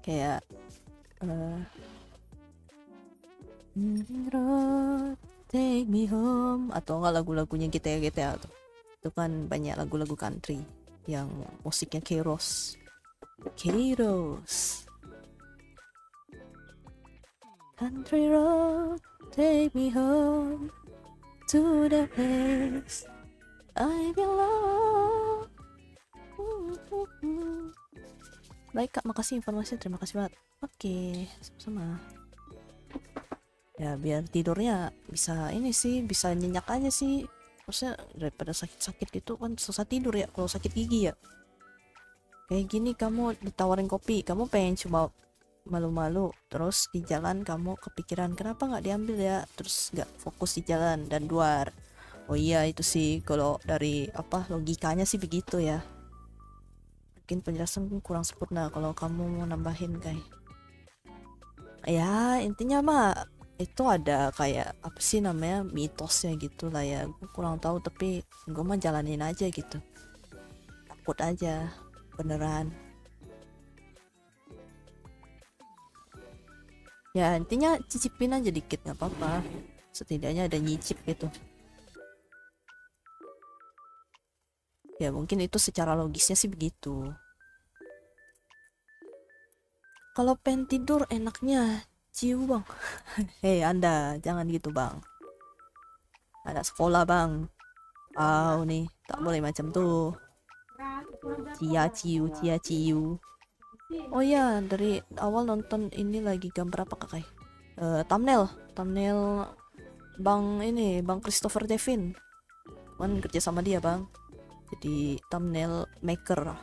Kayak Take Me Home atau enggak lagu-lagunya GTA tuh. Itu kan banyak lagu-lagu country yang musiknya Kairos. Country road, take me home to the place I belong. Baik Kak, makasih informasinya, terima kasih banget. Oke, sama-sama. Ya biar tidurnya bisa ini sih, bisa nyenyak aja sih. Maksudnya daripada sakit-sakit gitu kan susah tidur ya kalau sakit gigi ya. Kayak gini kamu ditawarin kopi, kamu pengen cuma malu-malu, terus di jalan kamu kepikiran kenapa nggak diambil ya, terus nggak fokus di jalan dan luar. Oh iya itu sih kalau dari logikanya sih begitu ya. Mungkin penjelasan kurang sempurna kalau kamu mau nambahin kayak. Ya intinya mah itu ada kayak apa sih namanya mitosnya gitu lah ya. Gue kurang tahu tapi gue mah jalanin aja gitu. Takut aja beneran. Ya intinya cicipin aja dikit nggak apa-apa, setidaknya ada nyicip gitu ya. Mungkin itu secara logisnya sih begitu. Kalau pengen tidur enaknya ciu bang. Hei Anda jangan gitu bang, anak sekolah bang. Nih tak boleh macam tuh. Cia ciu. Oh ya, dari awal nonton ini lagi gambar apa kakak? Thumbnail Bang Christopher Devin kan kerja sama dia bang, jadi thumbnail maker,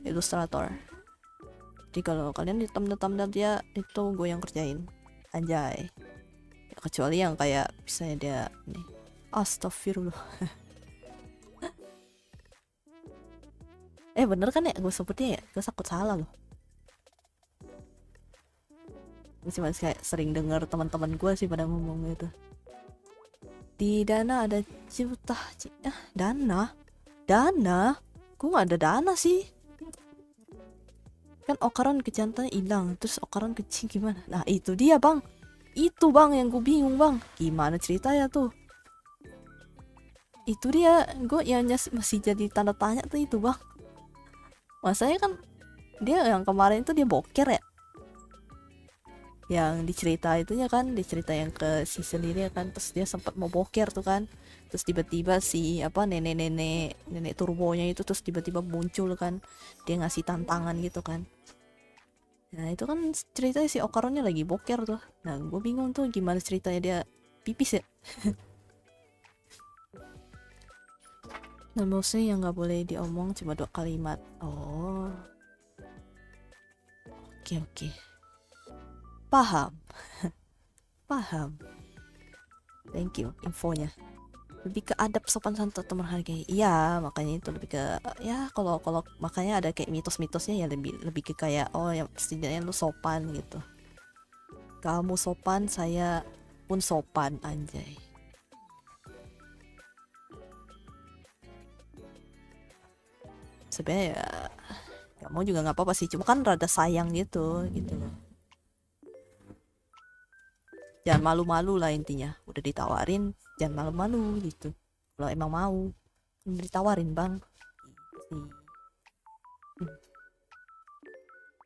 ilustrator. Jadi kalau kalian di thumbnail dia itu gue yang kerjain, anjay ya, kecuali yang kayak misalnya dia nih, astagfirullah. Bener kan ya gue sebutnya ya, gue takut salah loh. Gue cuma kayak sering dengar teman-teman gue sih pada ngomong gitu. Di Dana ada juta Dana gue gak ada Dana sih. Kan Okaran kejantannya hilang, terus Okaran kecil gimana? Nah itu dia bang, itu bang yang gue bingung bang, gimana ceritanya tuh. Itu dia, gue yang masih jadi tanda tanya tuh itu bang. Masanya kan dia yang kemarin itu dia boker ya. yang dicerita itunya kan, dicerita yang ke si sendiri kan, terus dia sempat mau boker tuh kan, terus tiba-tiba si apa nenek turbonya itu terus tiba-tiba muncul kan, dia ngasih tantangan gitu kan. Nah itu kan ceritanya si Okaronnya lagi boker tuh. Nah gue bingung tuh gimana ceritanya dia pipis ya. Dan bosnya yang nggak boleh diomong cuma 2 kalimat. Oh, oke. Paham. Paham. Thank you infonya. Lebih ke adab sopan santun atau menghargai. Iya, makanya itu lebih ke ya kalau kalau makanya ada kayak mitos-mitosnya ya lebih ke kayak oh ya setidaknya lu sopan gitu. Kamu sopan, saya pun sopan anjay. Sebenarnya ya nggak mau juga nggak apa-apa sih, cuma kan rada sayang gitu loh. Jangan malu-malu lah intinya, udah ditawarin jangan malu-malu gitu kalau emang mau. Udah ditawarin bang sih.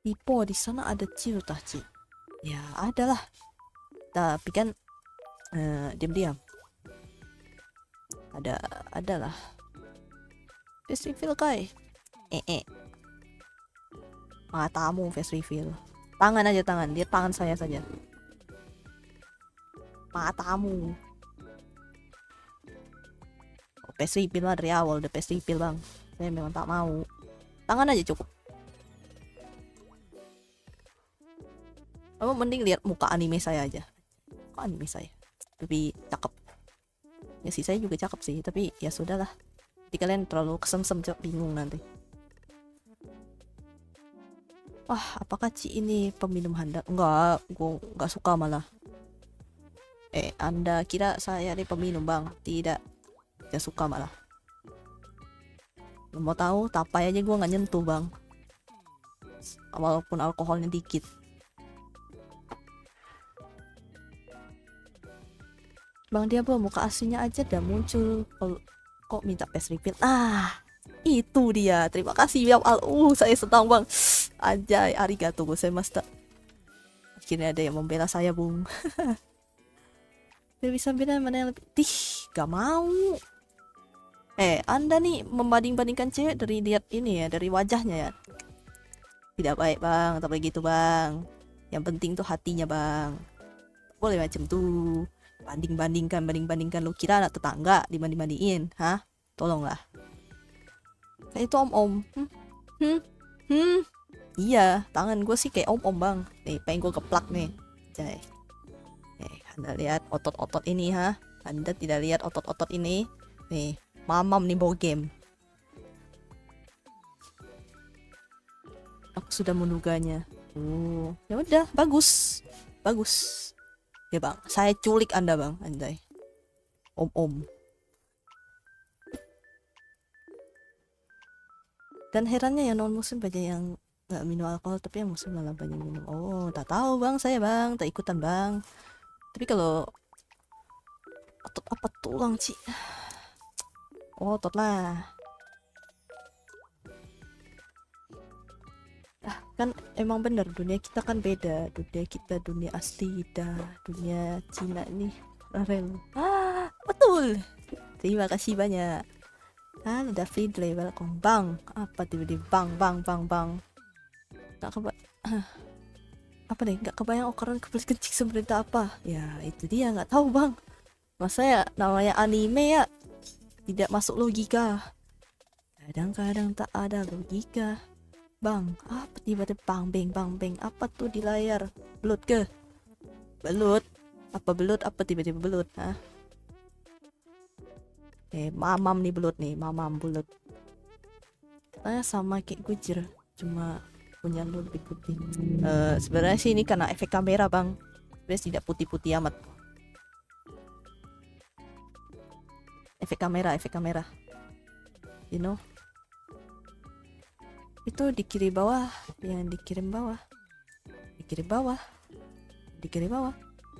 Pipo di sana ada Ciu tah Ci? Ya ada lah, tapi kan diam-diam ada lah. Face reveal kai matamu face reveal. Tangan aja, tangan dia, tangan saya saja. Matamu. Oh, face reveal lah dari awal udah face reveal bang, saya memang tak mau. Tangan aja cukup. Kamu mending lihat muka anime saya aja, muka anime saya lebih cakep. Ya sih saya juga cakep sih, tapi ya sudahlah, jadi kalian terlalu kesemsem bingung nanti. Wah, apakah Ci ini peminum handal? Enggak, gue enggak suka malah. Anda kira saya ini peminum bang? Tidak, tidak suka malah. Mau tahu, tapai aja gue nggak nyentuh bang, walaupun alkoholnya dikit. Bang dia belum muka aslinya aja udah muncul, kok minta face reveal? Itu dia, terima kasih ya saya senang bang. Anjay, arigato gozaimashita. Akhirnya ada yang membela saya bung. Dia bisa beda mana yang lebih. Gak mau. Anda nih membanding-bandingkan cewek dari lihat ini ya, dari wajahnya ya. Tidak baik bang, tak boleh gitu bang. Yang penting tuh hatinya bang. Boleh macam tuh. Banding-bandingkan, lu kira anak tetangga dibanding-bandingin, hah? Tolonglah. Kayak itu om-om. Iya, tangan gue sih kayak om-om bang. Nih, pengen gue keplak nih. Jai. Anda lihat otot-otot ini, ha? Anda tidak lihat otot-otot ini? Nih, mamam nih bawa game. Aku sudah menduganya. Ya udah, bagus. Ya bang, saya culik Anda bang, andai. Om-om. Dan herannya ya non muslim banyak yang nggak minum alkohol, tapi yang muslim malah banyak minum. Oh, tak tahu bang, saya bang, tak ikutan bang. Tapi kalau otot apa tulang Ci? Oh, otot lah. Kan emang bener dunia kita kan beda, dunia kita dunia asli dah, dunia Cina nih real. Betul, terima kasih banyak. Udah free delay welcome bang. Apa tiba-tiba bang nggak apa deh, nggak kebayang Okaron kebelet kencing sebenarnya apa ya. Itu dia, nggak tahu bang, masa ya namanya anime ya tidak masuk logika, kadang-kadang tak ada logika. Bang, apa tiba-tiba bang beng apa tuh di layar? Belut ke? Belut? Apa tiba-tiba belut? Hah? Mamam nih belut nih, mamam belut. Sama kayak Gujir, cuma punya lu lebih putih. Sebenarnya sih ini karena efek kamera bang, sebenarnya tidak putih-putih amat. Efek kamera, you know. Itu di kiri bawah, yang dikirim bawah.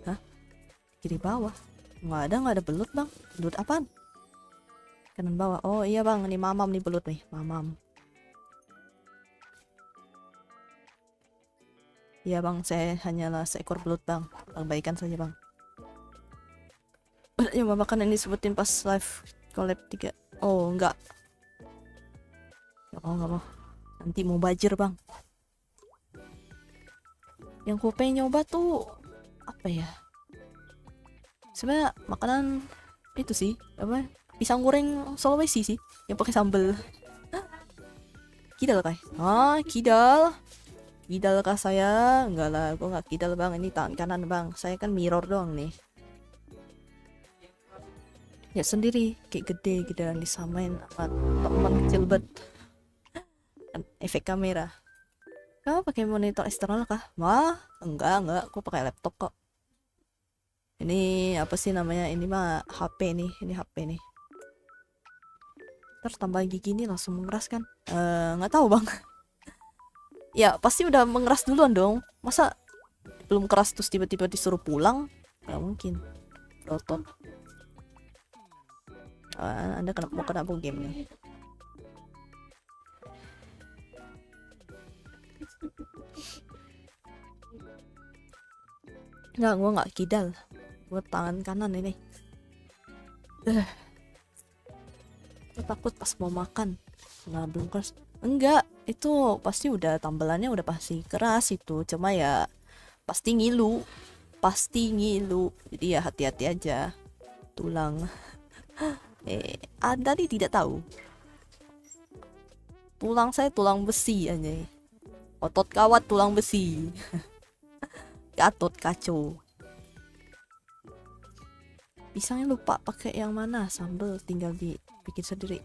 Hah? Kiri bawah? Nggak ada belut bang. Belut apaan? Kanan bawah. Oh iya bang, ini mamam nih belut nih, mamam. Ya bang, saya hanyalah seekor belut bang. Abaikan saja bang. Ya makan yang disebutin pas live collab 3. Oh enggak. Enggak mau. Nanti mau bajir bang. Yang ku pengen nyoba tuh apa ya? Sebenarnya makanan itu sih apa? Pisang goreng Sulawesi sih, yang pakai sambel. Kidal kah? Ah, kidal. Kidal kah saya? Enggak lah, gua nggak kidal bang. Ini tangan kanan bang. Saya kan mirror doang nih. Ya sendiri, kayak gede gitu dan disamain sama teman kecil banget. Efek kamera. Kamu pakai monitor eksternal kah? Wah, enggak. Aku pakai laptop kok. Ini apa sih namanya? Ini mah HP nih. Ini HP nih. Terus tambah gigi ini langsung mengeras kan? Nggak tahu bang. Ya pasti udah mengeras duluan dong. Masa belum keras terus tiba-tiba disuruh pulang? Nggak mungkin. Rotot. Anda mau kenapa gamenya? Nggak, gue nggak kidal. Gue tangan kanan ini. Gue takut pas mau makan. Nggak, belum keras. Enggak, itu pasti udah tambelannya udah pasti keras itu. Cuma ya pasti ngilu. Jadi ya hati-hati aja. Tulang. Anda nih tidak tahu. Tulang saya tulang besi aja. Otot kawat tulang besi. Gatot kacau. Pisangnya lupa pakai yang mana, sambel tinggal dibikin sendiri.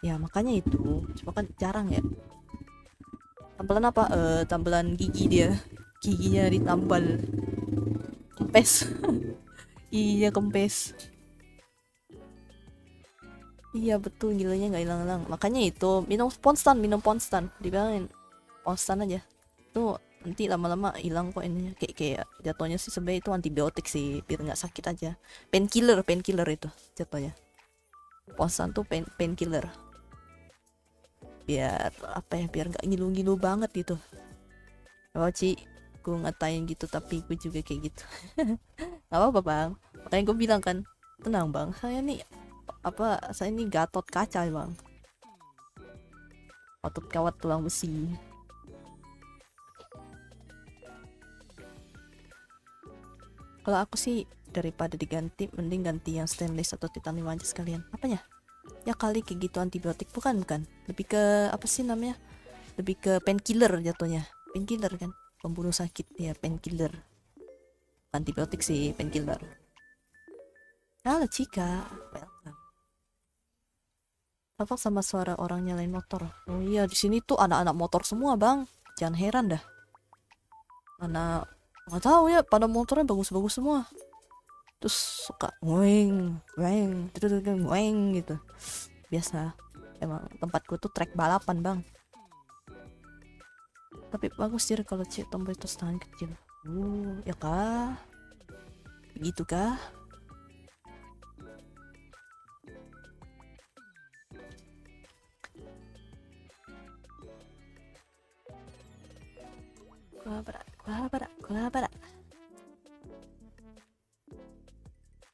Ya makanya itu, cuma kan jarang ya. Tambelan apa? Tambelan gigi dia. Giginya ditambal. Kempes. Giginya kempes. Iya betul, gilanya nggak hilang-hilang. Makanya itu minum Ponstan, dibilangin Ponstan aja. Tuh nanti lama-lama hilang kok ininya. Kayak jatuhnya sih sebenarnya itu antibiotik sih, biar nggak sakit aja. Painkiller itu jatuhnya. Ponstan tuh painkiller. Biar apa ya? Biar nggak ngilu-ngilu banget gitu. Oh Ci, gue ngatain gitu tapi gue juga kayak gitu. Gak apa-apa bang. Makanya gue bilang kan, tenang bang. Saya ini Gatot Kaca bang. Otot kawat tulang besi. Kalau aku sih daripada diganti, mending ganti yang stainless atau titanium aja sekalian. Apanya? Ya kali kayak gitu antibiotik bukan? Lebih ke apa sih namanya? Lebih ke painkiller jatuhnya. Painkiller kan, pembunuh sakit ya painkiller. Antibiotik sih painkiller. Halo Cika, welcome. Apa sama suara orang nyalain motor? Oh iya di sini tuh anak-anak motor semua bang. Jangan heran dah. Mana nggak tahu ya, pada motornya bagus-bagus semua. Terus suka weng gitu. Biasa. Emang tempatku tuh trek balapan bang. Tapi bagus sih kalau cek tombol itu tangan kecil. Ya kah? Begitu kah? Kolabara.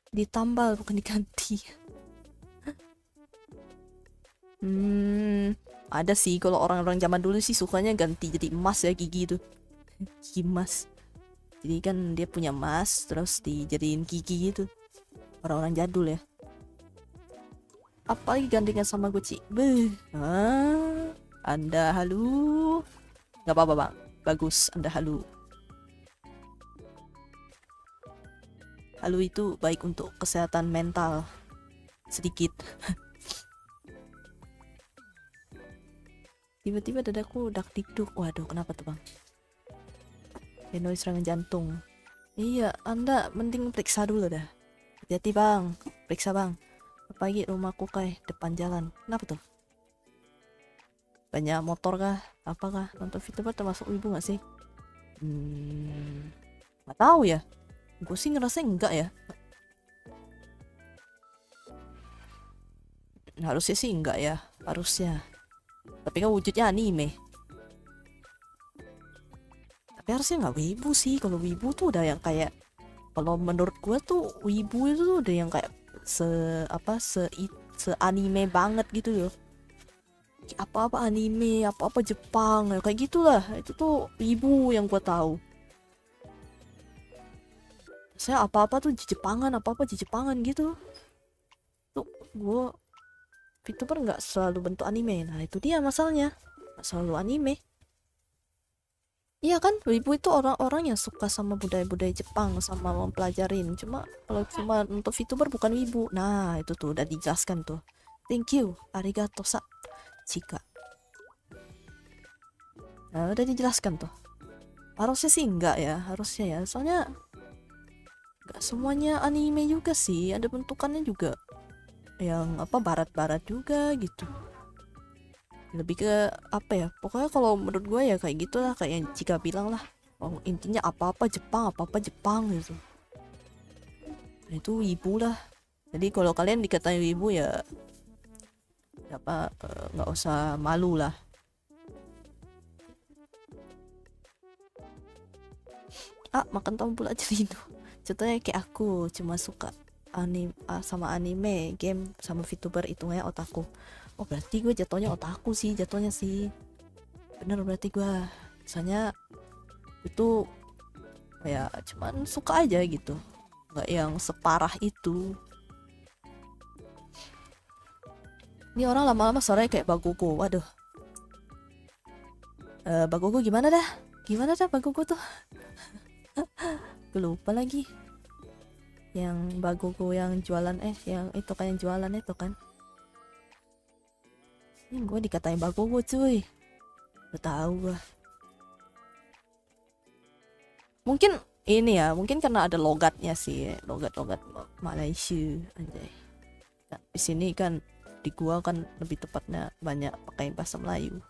Ditambal bukan diganti. Ada sih kalau orang-orang zaman dulu sih sukanya ganti jadi emas ya gigi itu. Gigi emas. Jadi kan dia punya emas terus dijadiin gigi gitu. Orang-orang jadul ya. Apalagi gandengan sama Gucci. Anda halu. Gak apa-apa bang. Bagus, Anda halu. Halu itu baik untuk kesehatan mental. Sedikit. Tiba-tiba dadaku dak dikduk. Waduh, kenapa tuh bang? Denoi serangan jantung. Iya, Anda mending periksa dulu dah. Hati-hati bang, periksa bang. Apalagi rumahku kayak depan jalan. Kenapa tuh? Banyak motor kah? Apakah nonton VTuber termasuk ibu gak sih? Gak tahu ya. Gue sih ngerasa enggak ya. Harusnya sih enggak ya. Harusnya. Tapi kan wujudnya anime. Tapi harusnya nggak wibu sih. Kalau wibu tuh udah yang kayak, kalau menurut gue tuh wibu itu tuh udah yang kayak se anime banget gitu loh. Apa-apa anime, apa-apa Jepang, ya kayak gitulah. Itu tuh wibu yang gue tahu. Saya apa-apa tuh Jepangan, apa-apa Jepangan gitu. Tuh gue VTuber nggak selalu bentuk anime. Nah itu dia masalahnya, nggak selalu anime. Iya kan, wibu itu orang-orang yang suka sama budaya-budaya Jepang, sama mempelajarin. Cuma kalau cuma untuk VTuber bukan wibu. Nah, itu tuh udah dijelaskan tuh. Thank you, arigato sa, Chika. Nah, udah dijelaskan tuh. Harusnya sih enggak ya, harusnya ya. Soalnya enggak semuanya anime juga sih, ada bentukannya juga yang barat-barat juga gitu. Lebih ke apa ya, pokoknya kalau menurut gue ya kayak gitulah, kayak yang Cika bilang lah. Oh, intinya apa-apa Jepang gitu. Nah, itu wibu lah. Jadi kalau kalian dikatain wibu ya nggak usah malu lah. Makan tombol aja Lino. Contohnya kayak aku cuma suka sama anime, game, sama VTuber, hitungnya otaku. Oh berarti gue jatuhnya otaku sih, jatuhnya sih. Bener berarti gue. Misalnya itu kayak cuman suka aja gitu. Nggak yang separah itu. Ini orang lama-lama suaranya kayak Bagogo. Waduh. Bagogo gimana dah? Gimana dah Bagogo tuh? Gue lupa lagi. Yang Bagogo yang jualan yang itu kan, yang jualan itu kan. Ini gue dikatain Bagogo cuy. Udah tahu gue. Mungkin ini ya, mungkin karena ada logatnya sih, logat-logat Malaysia anjay. Nah, di sini kan di gua kan lebih tepatnya banyak pakai bahasa Melayu.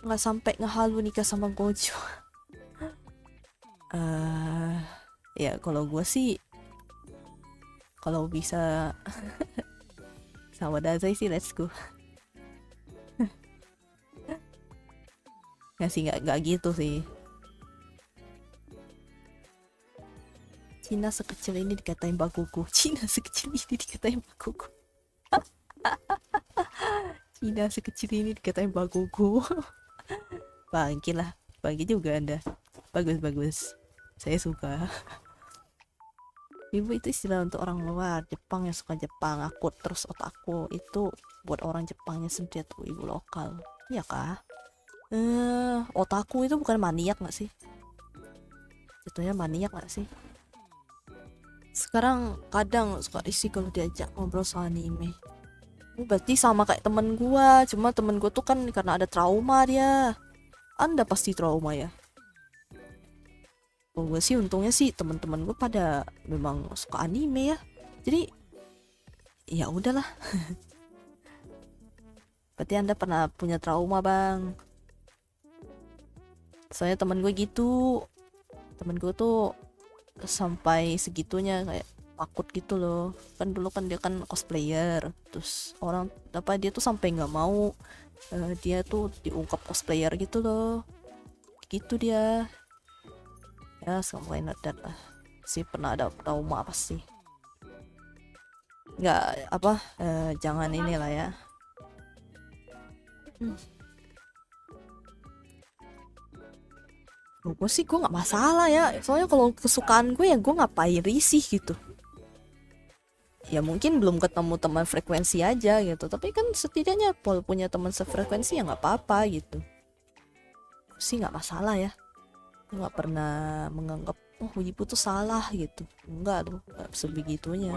Nggak sampai ngehalu nikah sama Gojo. Ya kalau gua sih, kalau bisa sama Dazai sih let's go. Nggak gitu sih. Cina sekecil ini dikatain Bagogo. Cina sekecil ini dikatain Bagogo. Cina sekecil ini dikatain Bagogo. Bangki lah, bangki juga Anda. Bagus. Saya suka. Wibu itu istilah untuk orang luar Jepang yang suka Jepang. Akut terus otaku itu buat orang Jepangnya sendiri tuh, wibu lokal. Iya kah? Otaku itu bukan maniak gak sih? Jatuhnya maniak gak sih? Sekarang kadang suka risih kalau diajak ngobrol soal anime. Berarti sama kayak temen gua, cuma temen gua tuh kan karena ada trauma dia. Anda pasti trauma ya. Gue sih untungnya sih teman-teman gue pada memang suka anime ya. Jadi ya udahlah. Berarti Anda pernah punya trauma, Bang. Soalnya temen gue gitu. Temen gue tuh sampai segitunya kayak takut gitu loh. Kan dulu kan dia kan cosplayer. Terus orang dia tuh sampai nggak mau dia tuh diungkap cosplayer gitu loh. Gitu dia. Ya something like that lah. Sih pernah ada trauma pasti. Nggak jangan inilah ya. Gue sih gue nggak masalah ya, soalnya kalau kesukaan gue ya gue ngapain risih gitu. Ya mungkin belum ketemu teman frekuensi aja gitu, tapi kan setidaknya kalau punya teman sefrekuensi ya nggak apa-apa gitu. Gue sih nggak masalah ya, gue nggak pernah menganggap wibu tuh salah gitu, enggak loh, nggak sebegitunya.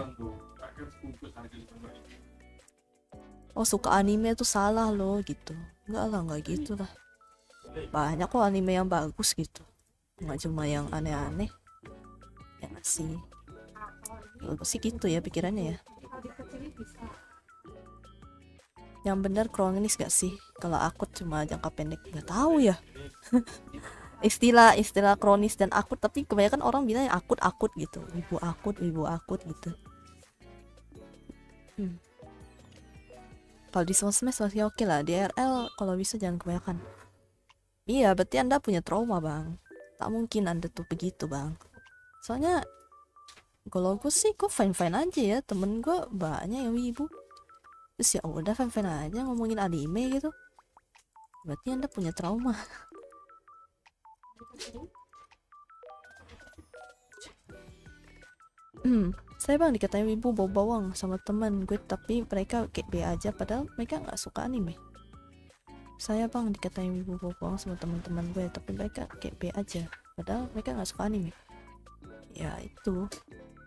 Suka anime tuh salah loh gitu, enggak lah, nggak gitu lah. Banyak kok anime yang bagus gitu, nggak cuma yang aneh-aneh ya nggak sih. Gue sih gitu ya pikirannya ya. Yang benar kronis gak sih? Kalau akut cuma jangka pendek, nggak tahu ya. istilah kronis dan akut, tapi kebanyakan orang bilang akut gitu, wibu akut gitu. Kalau di sosmed masih oke lah, di IRL kalau bisa jangan kebanyakan. Iya, berarti Anda punya trauma, Bang. Tak mungkin Anda tuh begitu, Bang. Soalnya kalau gue sih gue fine-fine aja ya, temen gue banyak yang wibu. Terus ya udah fine-fine aja ngomongin anime gitu. Berarti Anda punya trauma. Saya bang dikatain wibu bau bawang sama teman gue, tapi mereka kayak B aja padahal mereka nggak suka anime. Saya bang dikatain wibu bau bawang sama teman-teman gue, tapi mereka kayak B aja padahal mereka nggak suka anime. Ya itu.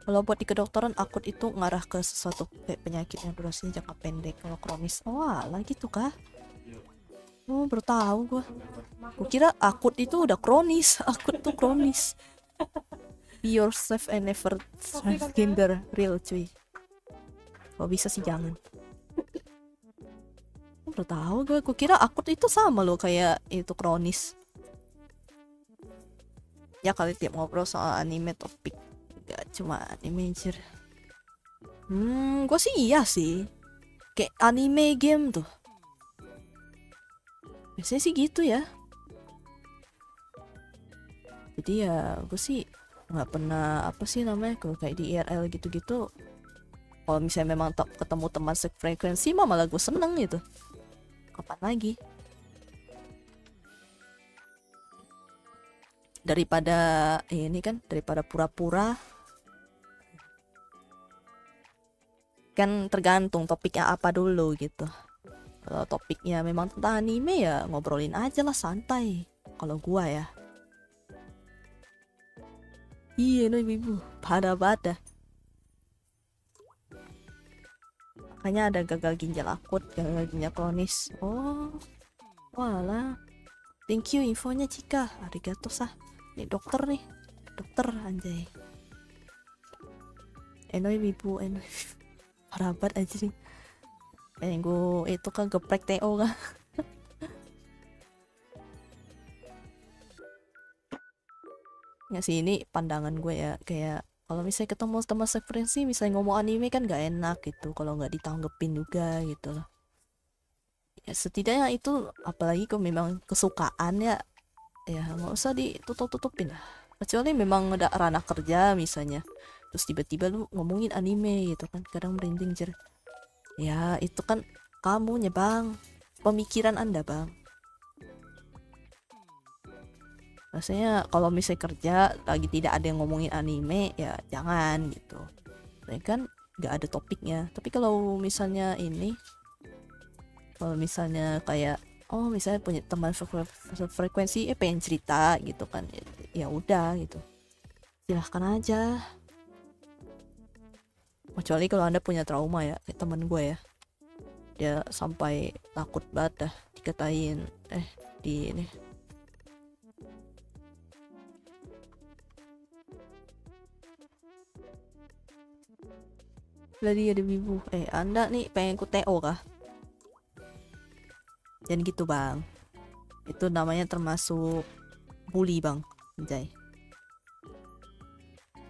Kalau buat di kedokteran akut itu ngarah ke sesuatu kayak penyakit yang durasinya jangka pendek. Kalau kronis, oh lah gitu kah? Oh baru tahu gue. Gue kira akut itu udah kronis. Akut tuh kronis. Be yourself and never transgender real cuy. Kalau bisa sih jangan. Baru tahu gue kira akut itu sama loh kayak itu kronis. Ya kali tiap ngobrol soal anime topik gak cuma anime anjir. Gue sih iya sih. Kayak anime game tuh. Biasanya sih gitu ya. Jadi ya gue sih nggak pernah apa sih namanya kalau kayak di IRL gitu-gitu. Kalau misalnya memang ketemu teman sefrekuensi mah malah gue seneng gitu. Kapan lagi? Daripada ini kan, daripada pura-pura. Kan tergantung topiknya apa dulu gitu. Kalau topiknya memang tentang anime ya ngobrolin aja lah santai. Kalau gua ya. Iya no ibu, pada pada. Makanya ada gagal ginjal akut, gagal ginjal kronis. Oh, walah. Thank you infonya Cika. Arigato sah. Nih dokter nih, dokter anjay. Enoi ibu, enoi. Parabat aja nih. Gue itu kan geprek TO kan. Nggak sih ini pandangan gue ya, kayak kalau misalnya ketemu teman sefrekuensi misalnya ngomong anime kan gak enak gitu kalau nggak ditanggepin juga gitu loh. Ya setidaknya itu apalagi kalau memang kesukaan ya nggak usah ditutup-tutupin lah, kecuali memang ada ranah kerja misalnya terus tiba-tiba lu ngomongin anime gitu kan kadang merinding jer. Ya itu kan kamunya bang, pemikiran anda bang. Rasanya kalau misalnya kerja lagi tidak ada yang ngomongin anime ya jangan gitu. Soalnya kan nggak ada topiknya. Tapi kalau misalnya ini, kalau misalnya kayak oh misalnya punya teman frekuensi pengen cerita gitu kan, ya udah gitu. Silahkan aja. Kecuali kalau anda punya trauma ya, kayak teman gue ya. Dia sampai takut banget dah dikatain di ini. Jadi ada wibu. Anda nih pengen ku TO kah? Jangan gitu bang. Itu namanya termasuk bully bang. Anjay.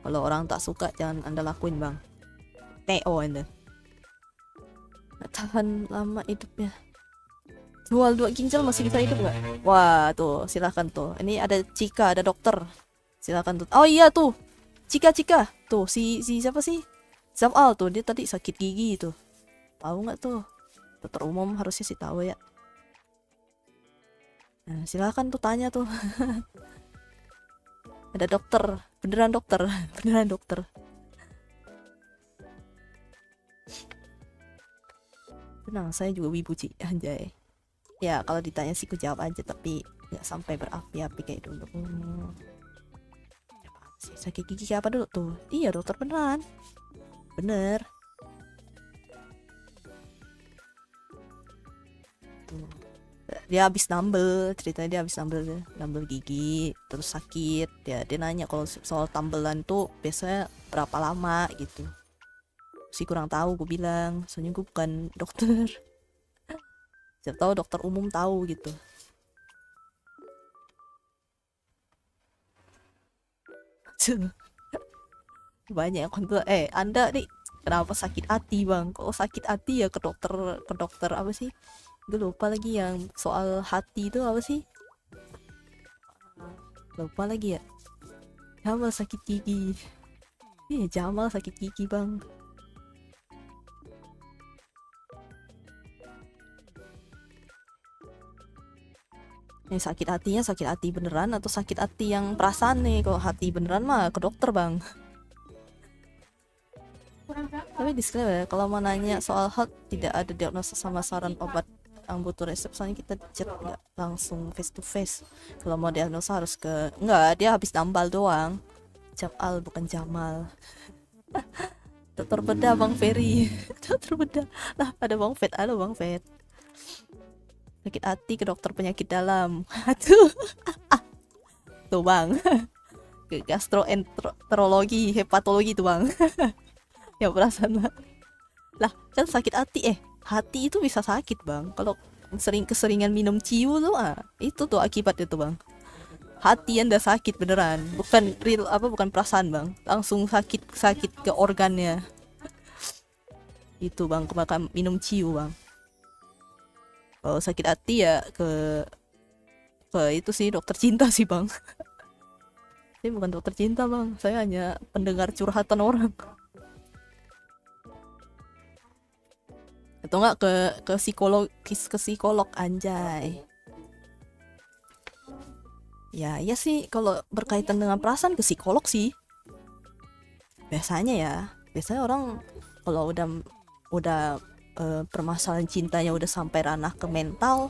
Kalau orang tak suka jangan anda lakuin bang. TO anda. Gak tahan lama hidupnya. Jual 2 ginjal masih bisa hidup nggak? Wah tuh silakan tuh. Ini ada Cika, ada dokter. Silakan tuh. Oh iya tuh. Cika tuh si siapa sih? Zafal tuh dia tadi sakit gigi tuh. Tahu nggak tuh? Dokter umum harusnya sih tahu ya. Nah, silakan tuh tanya tuh. Ada dokter, beneran dokter, beneran dokter. Tenang, saya juga wibu Ci, anjay. Ya kalau ditanya sih ku jawab aja tapi nggak sampai berapi-api kayak dulu. Sih sakit gigi apa dulu tuh? Iya dokter beneran, bener. Tuh. Dia habis nambel, ceritanya dia habis nambel gigi terus sakit ya. Dia nanya kalau soal tambelan tuh biasanya berapa lama gitu. Sih kurang tahu, gue bilang soalnya gue bukan dokter. Siapa tahu dokter umum tahu gitu. Banyak yang kontrol. Anda nih Kenapa sakit hati bang? Kalau sakit hati ya ke dokter apa sih? Gue lupa lagi yang soal hati itu apa sih? Lupa lagi ya. Jamal sakit gigi. Iya Jamal sakit gigi bang. Yang sakit hatinya sakit hati beneran atau sakit hati yang perasaan nih? Kalau hati beneran mah ke dokter bang. Tapi disclaimer ya, kalau mau nanya soal health tidak ada diagnosa sama saran obat yang butuh resep, soalnya kita chat nggak langsung face to face. Kalau mau diagnosa harus ke, nggak, dia habis nambal doang. Jamal bukan Jamal. Dokter bedah Bang Ferry. Dokter bedah lah, ada Bang Fet, halo Bang Fet. Sakit hati ke dokter penyakit dalam. Aduh. Tuh bang, ke gastroenterologi, hepatologi tuh bang. Ya perasaan lah kan sakit hati itu bisa sakit bang kalau keseringan minum ciu tuh, itu tuh akibatnya tuh bang. Hati anda sakit beneran, bukan real bukan perasaan bang, langsung sakit ke organnya. Itu bang, kemakan minum ciu bang. Kalau sakit hati ya ke itu sih dokter cinta sih bang. Saya bukan dokter cinta bang, saya hanya pendengar curhatan orang. Atau enggak ke psikolog anjay. Ya iya sih, kalau berkaitan dengan perasaan ke psikolog sih biasanya ya. Biasanya orang kalau udah permasalahan cintanya udah sampai ranah ke mental,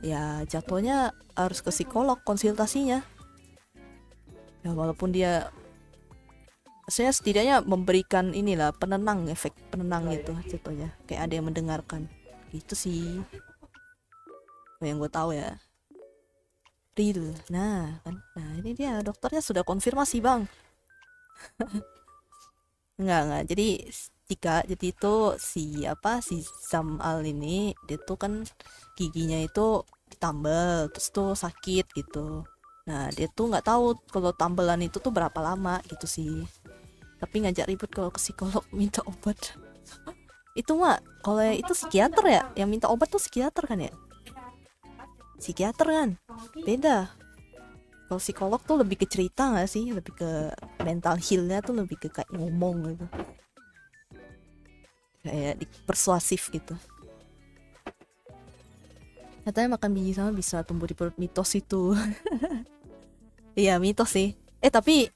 ya jatuhnya harus ke psikolog konsultasinya. Ya walaupun dia, saya setidaknya memberikan inilah penenang, efek penenang gitu jatuhnya, kayak ada yang mendengarkan gitu sih yang gue tahu ya. Real. Nah ini dia dokternya sudah konfirmasi bang. enggak, jadi jadi itu si Zamal ini dia tuh kan giginya itu ditambal terus tuh sakit gitu. Nah dia tuh nggak tahu kalau tambelan itu tuh berapa lama gitu sih, tapi ngajak ribut kalau ke psikolog minta obat. Itu mah kalau itu psikiater ya, yang minta obat tuh psikiater kan ya, psikiater kan beda. Kalau psikolog tuh lebih ke cerita nggak sih, lebih ke mental healnya tuh lebih ke kayak ngomong gitu, kayak persuasif gitu. Katanya makan biji sama bisa tumbuh di perut, mitos itu. Iya mitos sih. Tapi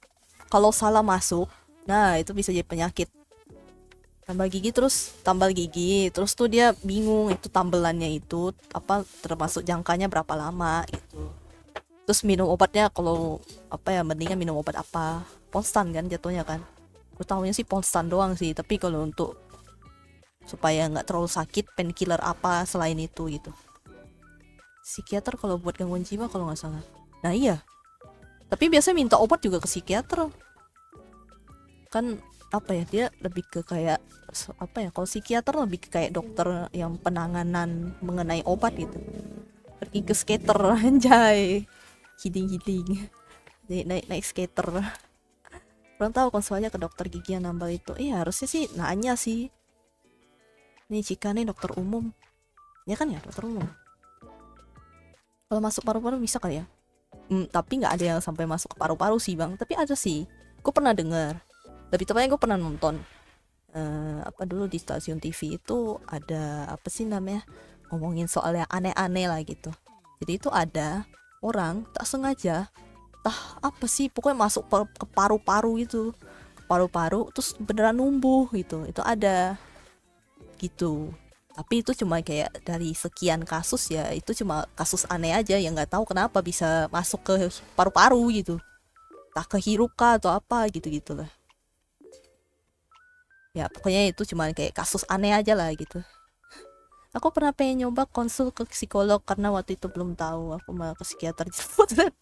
kalau salah masuk, nah itu bisa jadi penyakit. Tambal gigi terus tuh dia bingung itu tambelannya itu termasuk jangkanya berapa lama gitu. Terus minum obatnya kalau mendingan minum obat apa, Ponstan kan jatuhnya kan. Gue tahunya sih Ponstan doang sih, tapi kalau untuk supaya nggak terlalu sakit, painkiller apa selain itu gitu. Psikiater kalau buat gangguan jiwa kalau nggak salah. Nah iya, tapi biasanya minta obat juga ke psikiater kan. Dia lebih ke kayak kalau psikiater lebih ke kayak dokter yang penanganan mengenai obat gitu. Pergi ke skater anjay, hiding naik skater. Kurang tahu konsulnya ke dokter gigi yang nambal itu. Harusnya sih nanya sih, nih Cika nih dokter umum ya kan, ya dokter umum. Kalau masuk paru-paru bisa kali ya. Tapi nggak ada yang sampai masuk ke paru-paru sih bang, tapi ada sih, gue pernah dengar. Lebih tepatnya gue pernah nonton dulu di stasiun TV itu ada ngomongin soal yang aneh-aneh lah gitu. Jadi itu ada orang tak sengaja pokoknya masuk ke paru-paru itu, paru-paru terus beneran numbuh gitu. Itu ada gitu. Tapi itu cuma kayak dari sekian kasus ya, itu cuma kasus aneh aja yang nggak tahu kenapa bisa masuk ke paru-paru gitu, tak kehirup kah atau apa gitu-gitulah. Ya pokoknya itu cuma kayak kasus aneh aja lah gitu. Aku pernah pengen nyoba konsul ke psikolog karena waktu itu belum tahu, aku malah ke psikiater jemput.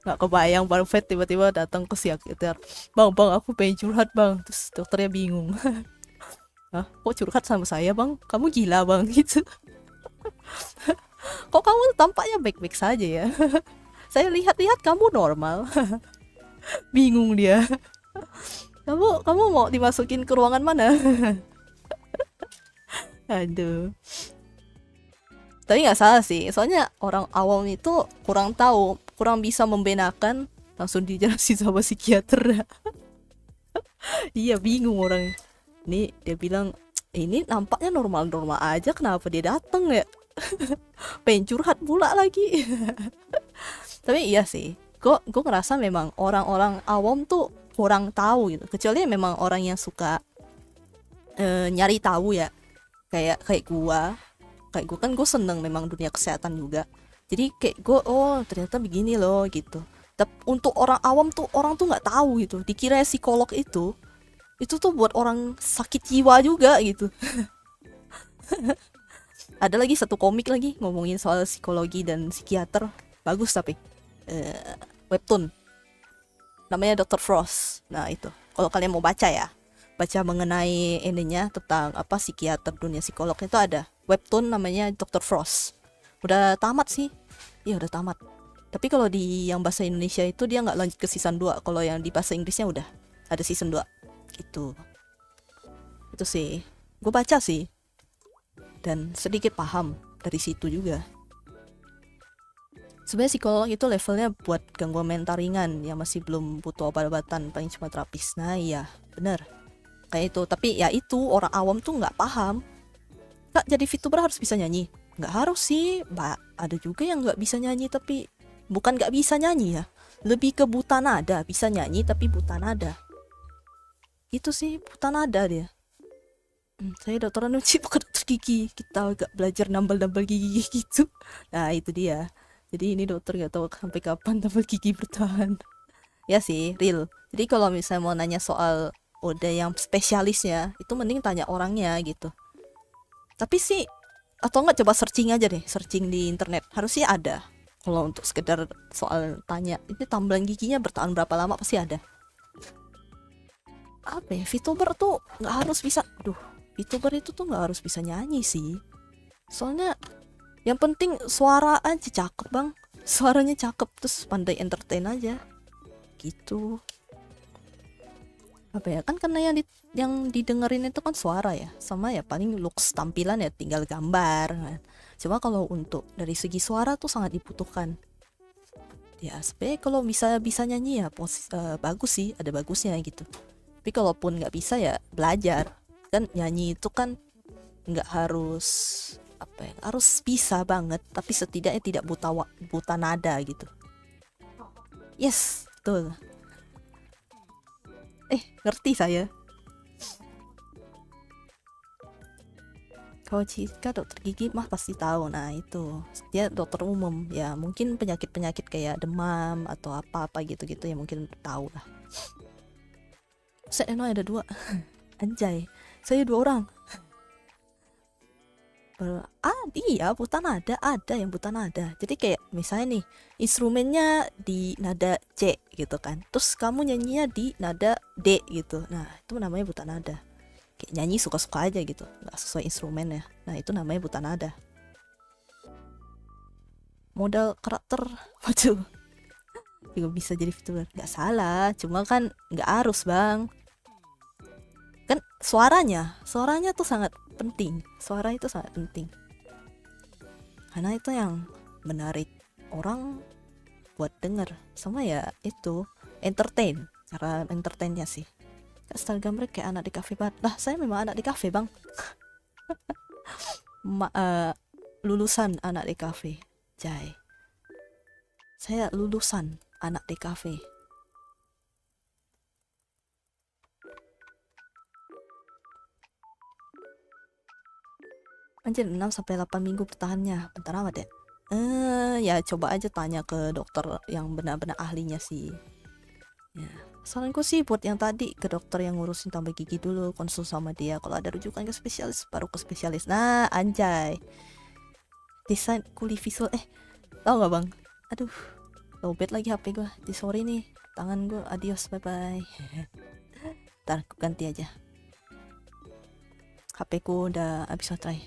Nggak kebayang baru Fed tiba-tiba datang ke psikiater, bang aku pengen curhat bang, terus dokternya bingung. Hah, kok curhat sama saya bang, kamu gila bang gitu. Kok kamu tampaknya baik-baik saja ya. Saya lihat-lihat kamu normal. Bingung dia. Kamu mau dimasukin ke ruangan mana? Aduh. Tapi nggak salah sih, soalnya orang awam itu kurang tahu, kurang bisa membedakan, langsung dijelasin sama psikiater. Iya, bingung orang. Ini dia bilang, ini nampaknya normal-normal aja, kenapa dia dateng ya? Pengen curhat pula lagi. Tapi iya sih, gue ngerasa memang orang-orang awam tuh kurang tahu gitu. Kecuali memang orang yang suka nyari tahu ya, kayak gue kan gue seneng memang dunia kesehatan juga. Jadi kayak gue, oh ternyata begini loh gitu. Tapi untuk orang awam tuh, orang tuh nggak tahu gitu, dikira psikolog itu tuh buat orang sakit jiwa juga gitu. Ada lagi satu komik lagi ngomongin soal psikologi dan psikiater, bagus tapi webtoon, namanya Dr. Frost. Nah itu kalau kalian mau baca ya, baca mengenai ininya tentang apa psikiater dunia psikolog, itu ada webtoon namanya Dr. Frost. Udah tamat sih, iya udah tamat. Tapi kalau di yang bahasa Indonesia itu dia nggak lanjut ke season 2. Kalau yang di bahasa Inggrisnya udah ada season 2 gitu. Itu sih gue baca sih dan sedikit paham dari situ juga. Sebenarnya psikolog itu levelnya buat gangguan mental ringan yang masih belum butuh obat-obatan, paling cuma terapis. Nah iya bener kayak itu. Tapi ya itu orang awam tuh nggak paham. Kak, jadi VTuber harus bisa nyanyi? Nggak harus sih, Mbak. Ada juga yang nggak bisa nyanyi tapi bukan nggak bisa nyanyi ya, lebih ke buta nada. Bisa nyanyi tapi buta nada. Itu sih buta nada dia. Saya dokter Nuci bukan dokter gigi. Kita agak belajar nambal-nambal gigi gitu. Nah itu dia. Jadi ini dokter nggak tahu sampai kapan nambal gigi bertahan. Ya sih, real. Jadi kalau misalnya mau nanya soal udah yang spesialisnya, itu mending tanya orangnya gitu. Tapi sih, atau nggak coba searching aja deh, searching di internet. Harusnya ada. Kalau untuk sekedar soal tanya, ini tambalan giginya bertahan berapa lama pasti ada. Apa ya, VTuber tuh nggak harus bisa. Duh, VTuber itu tuh nggak harus bisa nyanyi sih. Soalnya yang penting suara aja cakep bang. Suaranya cakep terus pandai entertain aja. Gitu. Apa ya, kan karena yang didengerin itu kan suara ya, sama ya paling looks tampilan ya tinggal gambar kan. Cuma kalau untuk dari segi suara tuh sangat dibutuhkan ya. Sebenarnya kalau bisa nyanyi ya bagus sih, ada bagusnya gitu. Tapi kalaupun nggak bisa ya belajar. Kan nyanyi itu kan nggak harus apa ya, harus bisa banget, tapi setidaknya tidak buta nada gitu. Yes, betul. Ngerti saya. Kalau Cika dokter gigi mah pasti tahu. Nah itu dia dokter umum ya, mungkin penyakit-penyakit kayak demam atau apa-apa gitu-gitu ya mungkin tahu lah. Saya ada 2. Anjay, saya 2 orang. Iya buta nada, ada yang buta nada. Jadi kayak misalnya nih instrumennya di nada C gitu kan, terus kamu nyanyinya di nada D gitu. Nah itu namanya buta nada. Kayak nyanyi suka-suka aja gitu, nggak sesuai instrumen ya. Nah itu namanya buta nada. Modal karakter, waduh, juga bisa jadi VTuber. Nggak salah, cuma kan nggak harus bang. Kan suaranya tuh sangat penting. Suara itu sangat penting. Karena itu yang menarik orang buat denger. Sama ya itu entertain, cara entertainnya sih. Style gambar kayak anak di kafe banget. Lah saya memang anak di kafe bang. Lulusan anak di kafe. Jai, saya lulusan anak di kafe. Anjir 6-8 minggu bertahannya. Bentar amat ya. Ya coba aja tanya ke dokter yang benar-benar ahlinya sih. Ya, saranku sih buat yang tadi ke dokter yang ngurusin tambah gigi dulu, konsul sama dia. Kalau ada rujukan ke spesialis baru ke spesialis. Nah, anjay. Desain kulit visual tau gak bang? Aduh, lowbat lagi HP gue. Sorry nih, tangan gue. Adios, bye bye. Ntar aku ganti aja. HP ku udah habis baterai.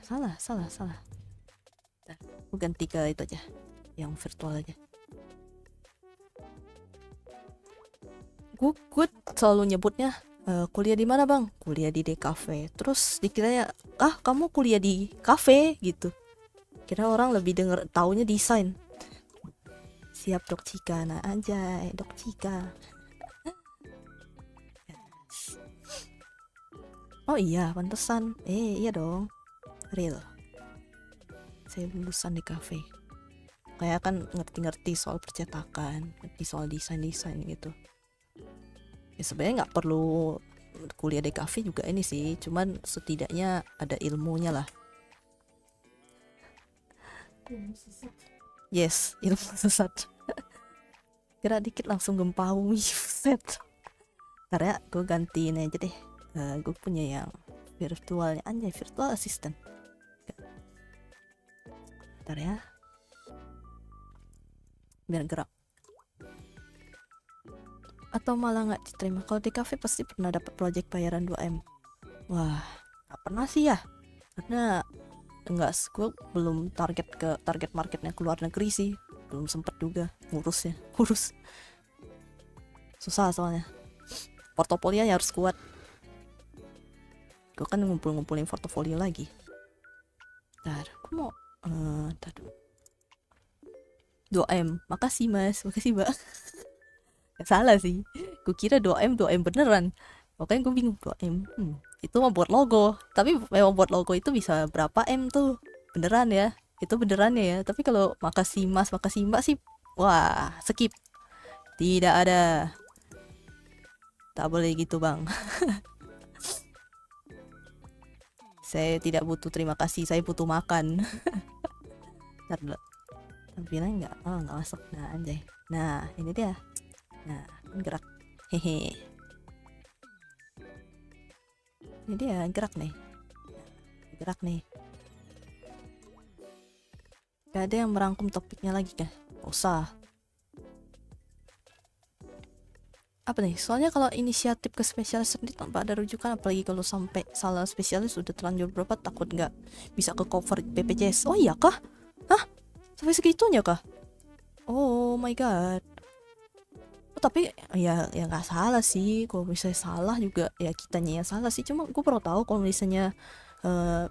Salah. Ntar, aku ganti ke itu aja. yang virtual aja. Gue selalu nyebutnya kuliah di mana bang? Kuliah di DKV. Terus dikiranya kamu kuliah di kafe gitu. Kira orang lebih denger taunya desain. Siap Dok Cika, nah anjay Dok Cika. Oh iya, pantesan. Iya dong. Real. Saya lulusan di kafe. Kayak kan ngerti-ngerti soal percetakan, ngerti soal desain-desain gitu. Ya sebenarnya nggak perlu kuliah di kafe juga ini sih, cuman setidaknya ada ilmunya lah. Yes, ilmu sesat. Kira dikit langsung gempa bumi, set. Karena gue gantiin aja deh. Gue punya yang virtualnya, anjay, virtual assistant. Bentar ya, biar gerak. Atau malah nggak diterima. Kalau di kafe pasti pernah dapat project bayaran 2M. Wah, nggak pernah sih ya, karena enggak, gue belum target marketnya keluar negeri sih, belum sempet juga ngurus susah soalnya, portofolionya harus kuat. Gue kan ngumpulin portofolio lagi. Ntar gue mau ntar 2M, makasih mas, makasih mbak. Gak salah sih, gue kira 2M beneran, makanya gue bingung 2M. Itu mau buat logo, tapi memang buat logo itu bisa berapa M tuh, beneran ya, itu benerannya ya. Tapi kalau makasih mas, makasih mbak sih, wah skip, tidak ada, tak boleh gitu bang. Saya tidak butuh terima kasih, saya butuh makan. Ntar dulu, tampilan nggak masuk, nah anjay, nah ini dia, nah gerak, hehe. Ini dia gerak nih. Gak ada yang merangkum topiknya lagi kan? Gak usah. Apa nih? Soalnya kalau inisiatif ke spesialis sendiri tanpa ada rujukan, apalagi kalau sampai salah spesialis udah terlanjur berapa, takut nggak bisa ke cover BPJS. Oh iya kah? Hah? Sampai segitunya kah? Oh my god. Tapi ya nggak salah sih. Kalau misalnya salah juga ya kitanya yang salah sih. Cuma gue perlu tahu kalau misalnya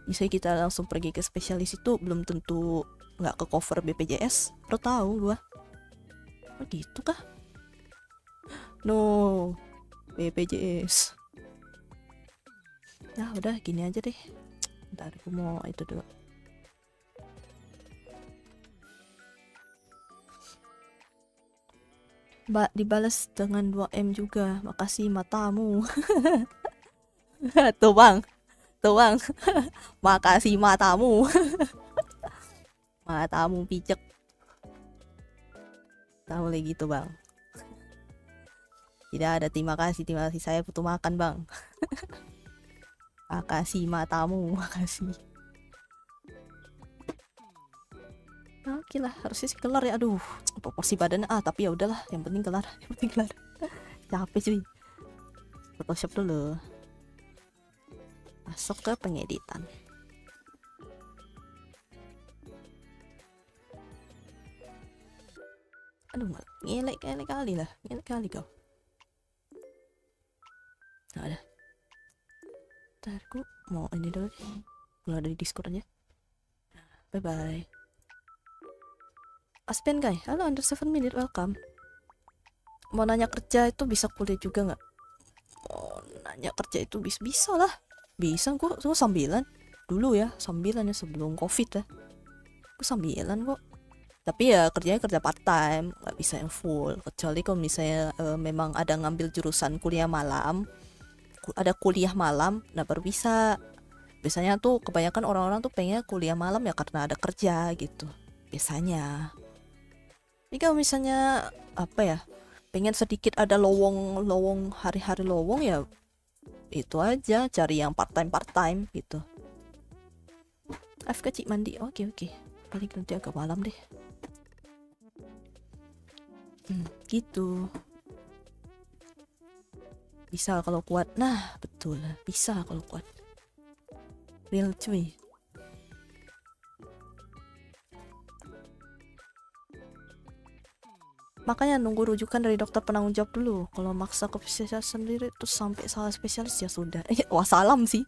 misalnya kita langsung pergi ke spesialis itu belum tentu nggak ke cover BPJS. Perlu tahu gue. Oh gitu kah? No, BPJS. Ya udah gini aja deh. Ntar gue mau itu dulu. Mbak dibalas dengan 2M juga. Makasih matamu. Tuh bang. Makasih matamu. Matamu picek. Tak boleh gitu bang. Tidak ada terima kasih, saya butuh makan bang. Makasih matamu, makasih. Oke lah, harusnya sih kelar ya. Aduh, proporsi badannya tapi ya udahlah, yang penting kelar. Capek cuy. Photoshop dulu. Masuk ke pengeditan. Aduh, ngelek kali lah. Ngelek kali kau. Nah, ada. Ntar aku mau ini dulu deh. Keluar dari Discord aja. Bye bye. Aspen guys, halo under 7 minute, welcome. Mau nanya kerja itu bisa kuliah juga nggak? Mau nanya kerja itu bisa lah. Bisa, gue sambilan dulu ya, sambilan ya sebelum covid ya. Gue sambilan kok. Tapi ya kerjanya kerja part time, nggak bisa yang full. Kecuali kalau misalnya memang ada ngambil jurusan kuliah malam, ada kuliah malam, nah baru bisa. Biasanya tuh kebanyakan orang-orang tuh pengen kuliah malam ya karena ada kerja gitu. Biasanya. Ini kalau misalnya apa ya, pengen sedikit ada lowong hari-hari lowong ya itu aja, cari yang part time gitu. AFK Cik mandi, oke. Paling nanti agak malam deh. Gitu. Bisa kalau kuat, nah betul, bisa kalau kuat. Real cuy. Makanya nunggu rujukan dari dokter penanggung jawab dulu. Kalau maksa ke spesialis sendiri terus sampai salah spesialis ya sudah. Wassalam sih.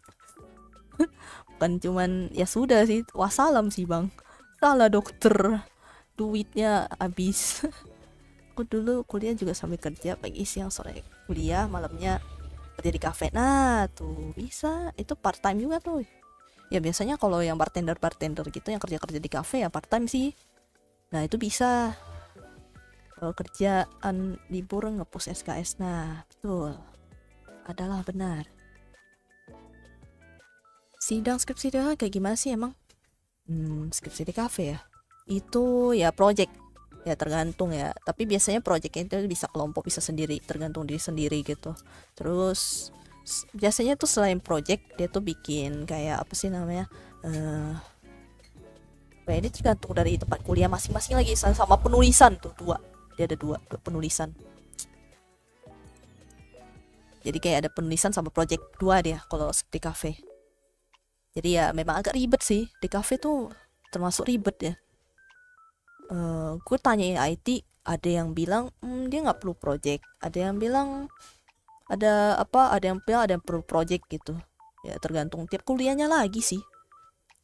Bukan cuman ya sudah sih, wassalam sih bang. Salah dokter, duitnya habis. Aku dulu kuliah juga sambil kerja, pagi siang sore kuliah, malamnya kerja di kafe. Nah tuh bisa, itu part time juga tuh. Ya biasanya kalau yang bartender gitu yang kerja di kafe ya part time sih. Nah itu bisa. Kalau kerjaan libur ngepost SKS, nah betul, adalah benar. Sidang skripsi dia kayak gimana sih emang? Skripsi di kafe ya? Itu ya project, ya tergantung ya. Tapi biasanya project itu bisa kelompok, bisa sendiri, tergantung diri sendiri gitu. Terus biasanya tuh selain project dia tuh bikin kayak apa sih namanya? Ini tergantung dari tempat kuliah masing-masing lagi, sama penulisan tuh dua. Dia ada dua penulisan. Jadi kayak ada penulisan sama project dua dia kalau di cafe. Jadi ya memang agak ribet sih di cafe tuh, termasuk ribet ya. Gue tanyain IT, ada yang bilang dia nggak perlu project, ada yang bilang ada yang bilang ada yang perlu project gitu. Ya tergantung tiap kuliahnya lagi sih.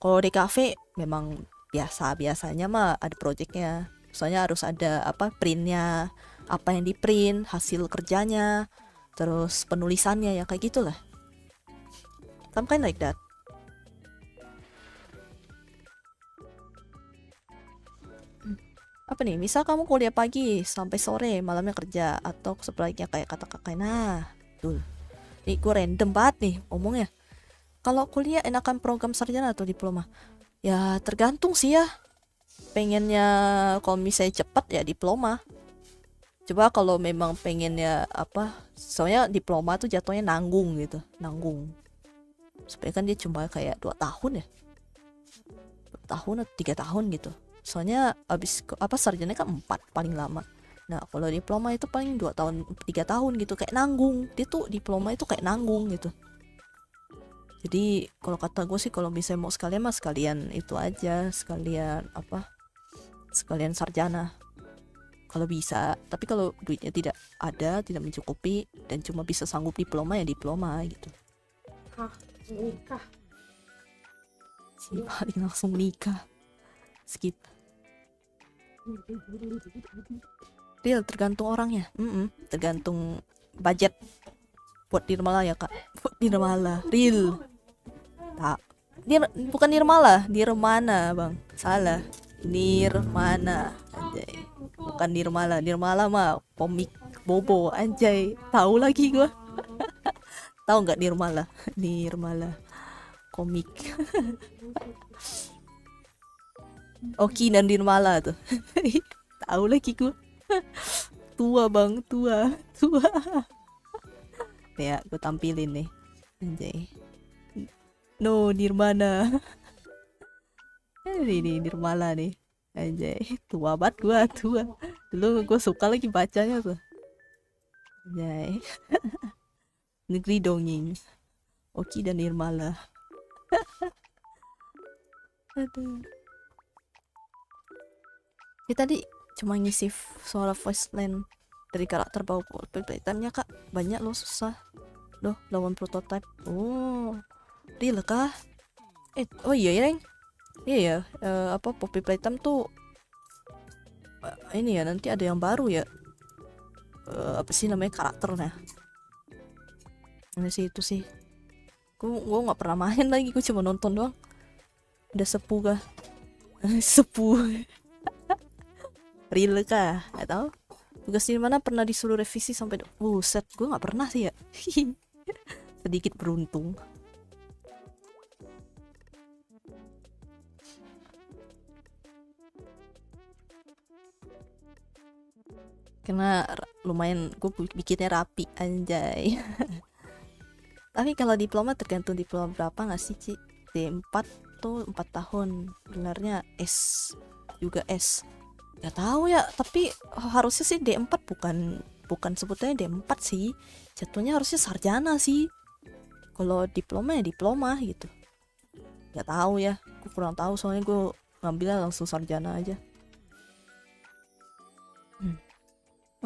Kalau di cafe memang biasanya mah ada projectnya. Soalnya harus ada printnya, apa yang di print, hasil kerjanya, terus penulisannya ya kayak gitulah. Some kind like that. Apa nih, misal kamu kuliah pagi sampai sore, malamnya kerja, atau sebaliknya kayak kata kakak. Nah tuh, ini gue random banget nih omongnya. Kalau kuliah enakan program sarjana atau diploma? Ya tergantung sih ya. Pengennya kalau misalnya cepat ya diploma. Coba kalau memang pengennya soalnya diploma tuh jatuhnya nanggung gitu, nanggung. Supaya kan dia cuma kayak 2 tahun ya, 2 tahun atau 3 tahun gitu. Soalnya abis sarjana kan 4 paling lama. Nah kalau diploma itu paling 2 tahun 3 tahun gitu, kayak nanggung. Dia tuh diploma itu kayak nanggung gitu. Jadi kalau kata gue sih, kalau misalnya mau sekalian mah sekalian itu aja, sekalian sarjana kalau bisa. Tapi kalau duitnya tidak ada, tidak mencukupi, dan cuma bisa sanggup diploma ya diploma gitu. Nikah Si paling langsung nikah, skip. Real tergantung orangnya. Tergantung budget buat Nirmala ya kak. Buat Nirmala real tak, bukan Nirmala, Nirmana bang, salah. Nirmana anjay, bukan Nirmala. Nirmala mah komik bobo anjay, tahu lagi gua. Tahu nggak Nirmala? Nirmala komik. Oki dan Nirmala tuh. Tahu lagi gua. Tua bang, tua. Ya gue tampilin nih anjay. No Nirmana. Ini Nirmala nih anjay, tua banget gua, tua. Dulu gue suka lagi bacanya tuh anjay. Negeri Dongeng, Oki dan Nirmala. Aduh. Ya tadi cuma ngisi suara voice line dari karakter bawah playtime-nya kak. Banyak loh, susah loh lawan prototype. Oh real kah? Oh iya ya Reng. Iya ya, Poppy Playtime tuh ini ya, nanti ada yang baru ya. Apa sih namanya karakternya? Ini sih itu sih. Gue nggak pernah main lagi, gue cuma nonton doang. Udah sepuh kah? Sepuh. Real kah? Gak tau. Tugas di mana pernah disuruh revisi sampai set. Gue nggak pernah sih ya. Sedikit beruntung. Karena lumayan gue bikinnya rapi anjay. Tapi kalau diploma tergantung diploma berapa gak sih Ci? D4 tuh 4 tahun, gelarnya S juga S. Gak tahu ya, tapi harusnya sih D4, bukan sebutnya D4 sih. Jatuhnya harusnya sarjana sih. Kalau diploma ya diploma gitu. Gak tahu ya, gue kurang tahu soalnya gue ngambilnya langsung sarjana aja.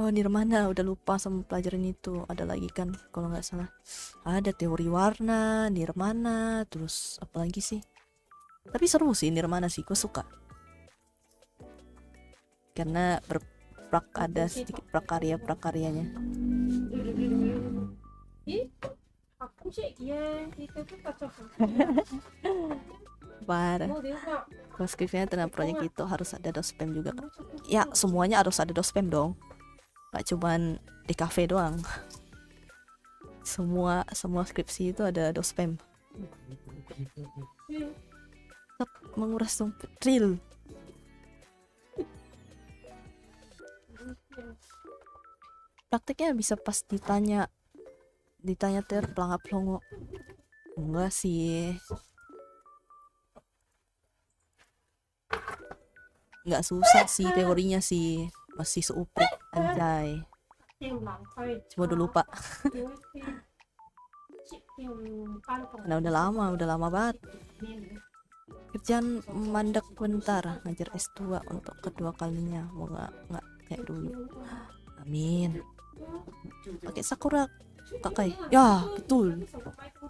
Oh, Nirmana, udah lupa sama pelajaran itu. Ada lagi kan, kalau nggak salah. Ada teori warna, Nirmana, terus apa lagi sih? Tapi seru sih Nirmana sih, gue suka. Karena ada sedikit prakarya-prakaryanya. ih aku sih iya itu tuh cocok Parah. mau dia nggak Kalau skripsinya tentang proyek itu harus ada dospem juga kan. Ya, semuanya harus ada dospem dong. Gak cuman di cafe doang. Semua skripsi itu ada dospem. Tetap menguras dompet real. Prakteknya bisa pas ditanya ter pelangap longo. Enggak sih. Nggak susah sih teorinya sih. Masih seuprit anjay. Cuma udah lupa. Karena udah lama banget. Kerjaan mandek bentar, ngajar S2 untuk kedua kalinya. Mau nggak kayak dulu. Amin. Pakai Sakura Kakai. Ya, betul.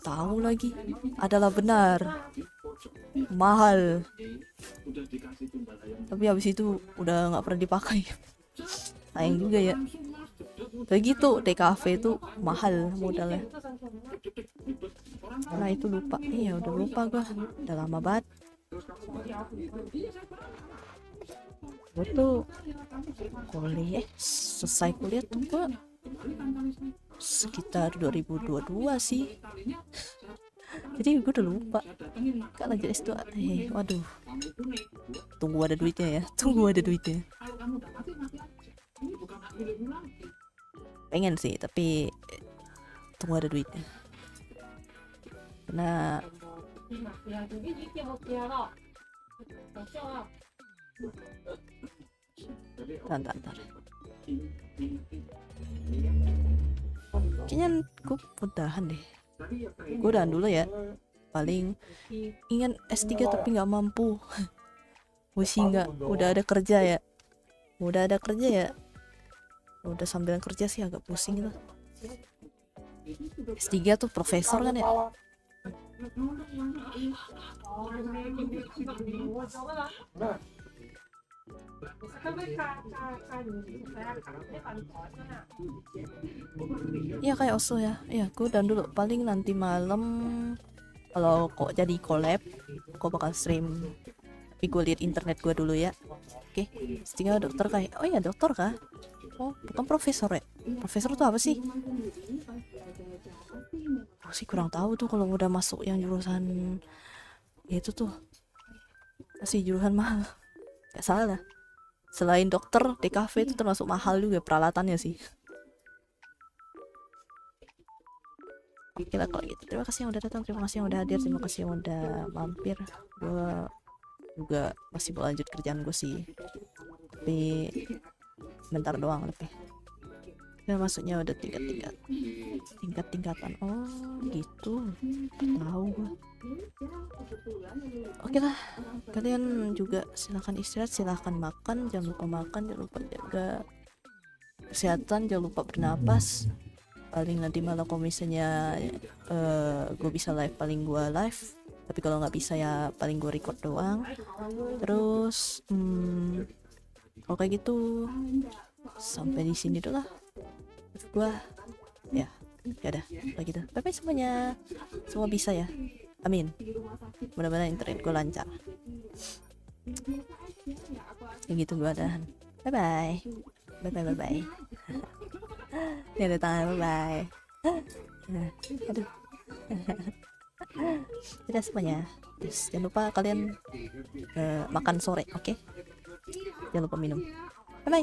Tahu lagi. Adalah benar. Mahal. Tapi habis itu udah nggak pernah dipakai. Sayang juga ya. Begitu DKV itu mahal modalnya. Nah itu lupa. Iya udah lupa gua. Udah lama banget. Gue tuh kuliah selesai kuliah tuh gua sekitar 2022 sih. Jadi gue udah lupa. Kan lanjut S2. Waduh. Tunggu ada duitnya ya. Pengen sih, tapi tunggu ada duitnya. Karena Ntar. Kayaknya gue udahan deh. Gue udahan dulu ya. Paling ingin S3 tapi nggak mampu. Pusing nggak? Udah ada kerja ya. Udah sambil kerja sih agak pusing gitu. S3 tuh profesor kan ya. Iya kayak Oso ya. Iya, gue udahan dulu. Paling nanti malam kalau kok jadi collab, kok bakal stream. Tapi gue lihat internet gue dulu ya. Oke, tinggal dokter kayak. Oh iya dokter kah? Oh bukan profesor ya? Profesor tuh apa sih? Aku sih kurang tahu tuh kalau udah masuk yang jurusan itu tuh. Masih jurusan mahal. Gak salah. Selain dokter, DKV itu termasuk mahal juga peralatannya sih. Oke lah kalau gitu. Terima kasih yang udah datang, terima kasih yang udah hadir, terima kasih yang udah mampir. Gue juga masih mau lanjut kerjaan gue sih. Tapi bentar doang lebih. Ya maksudnya udah tingkat-tingkatan. Oh gitu. Tahu gue. Oke lah. Kalian juga silahkan istirahat, silahkan makan, jangan lupa makan, jangan lupa jaga kesehatan, jangan lupa bernapas. Paling nanti malah kalau misalnya gue bisa live, paling gue live. Tapi kalau nggak bisa ya paling gue record doang. Terus kalau kayak gitu sampai di sini dulu lah. Gue ya udah kayak gitu. Bye bye semuanya. Semua bisa ya. Amin. Mudah-mudahan internet gue lancar. Kayak gitu gue udahan. Bye bye. Bye bye. Ini ada tangan, bye. Aduh. Udah semuanya. Terus jangan lupa kalian makan sore, oke? Jangan lupa minum. Bye bye.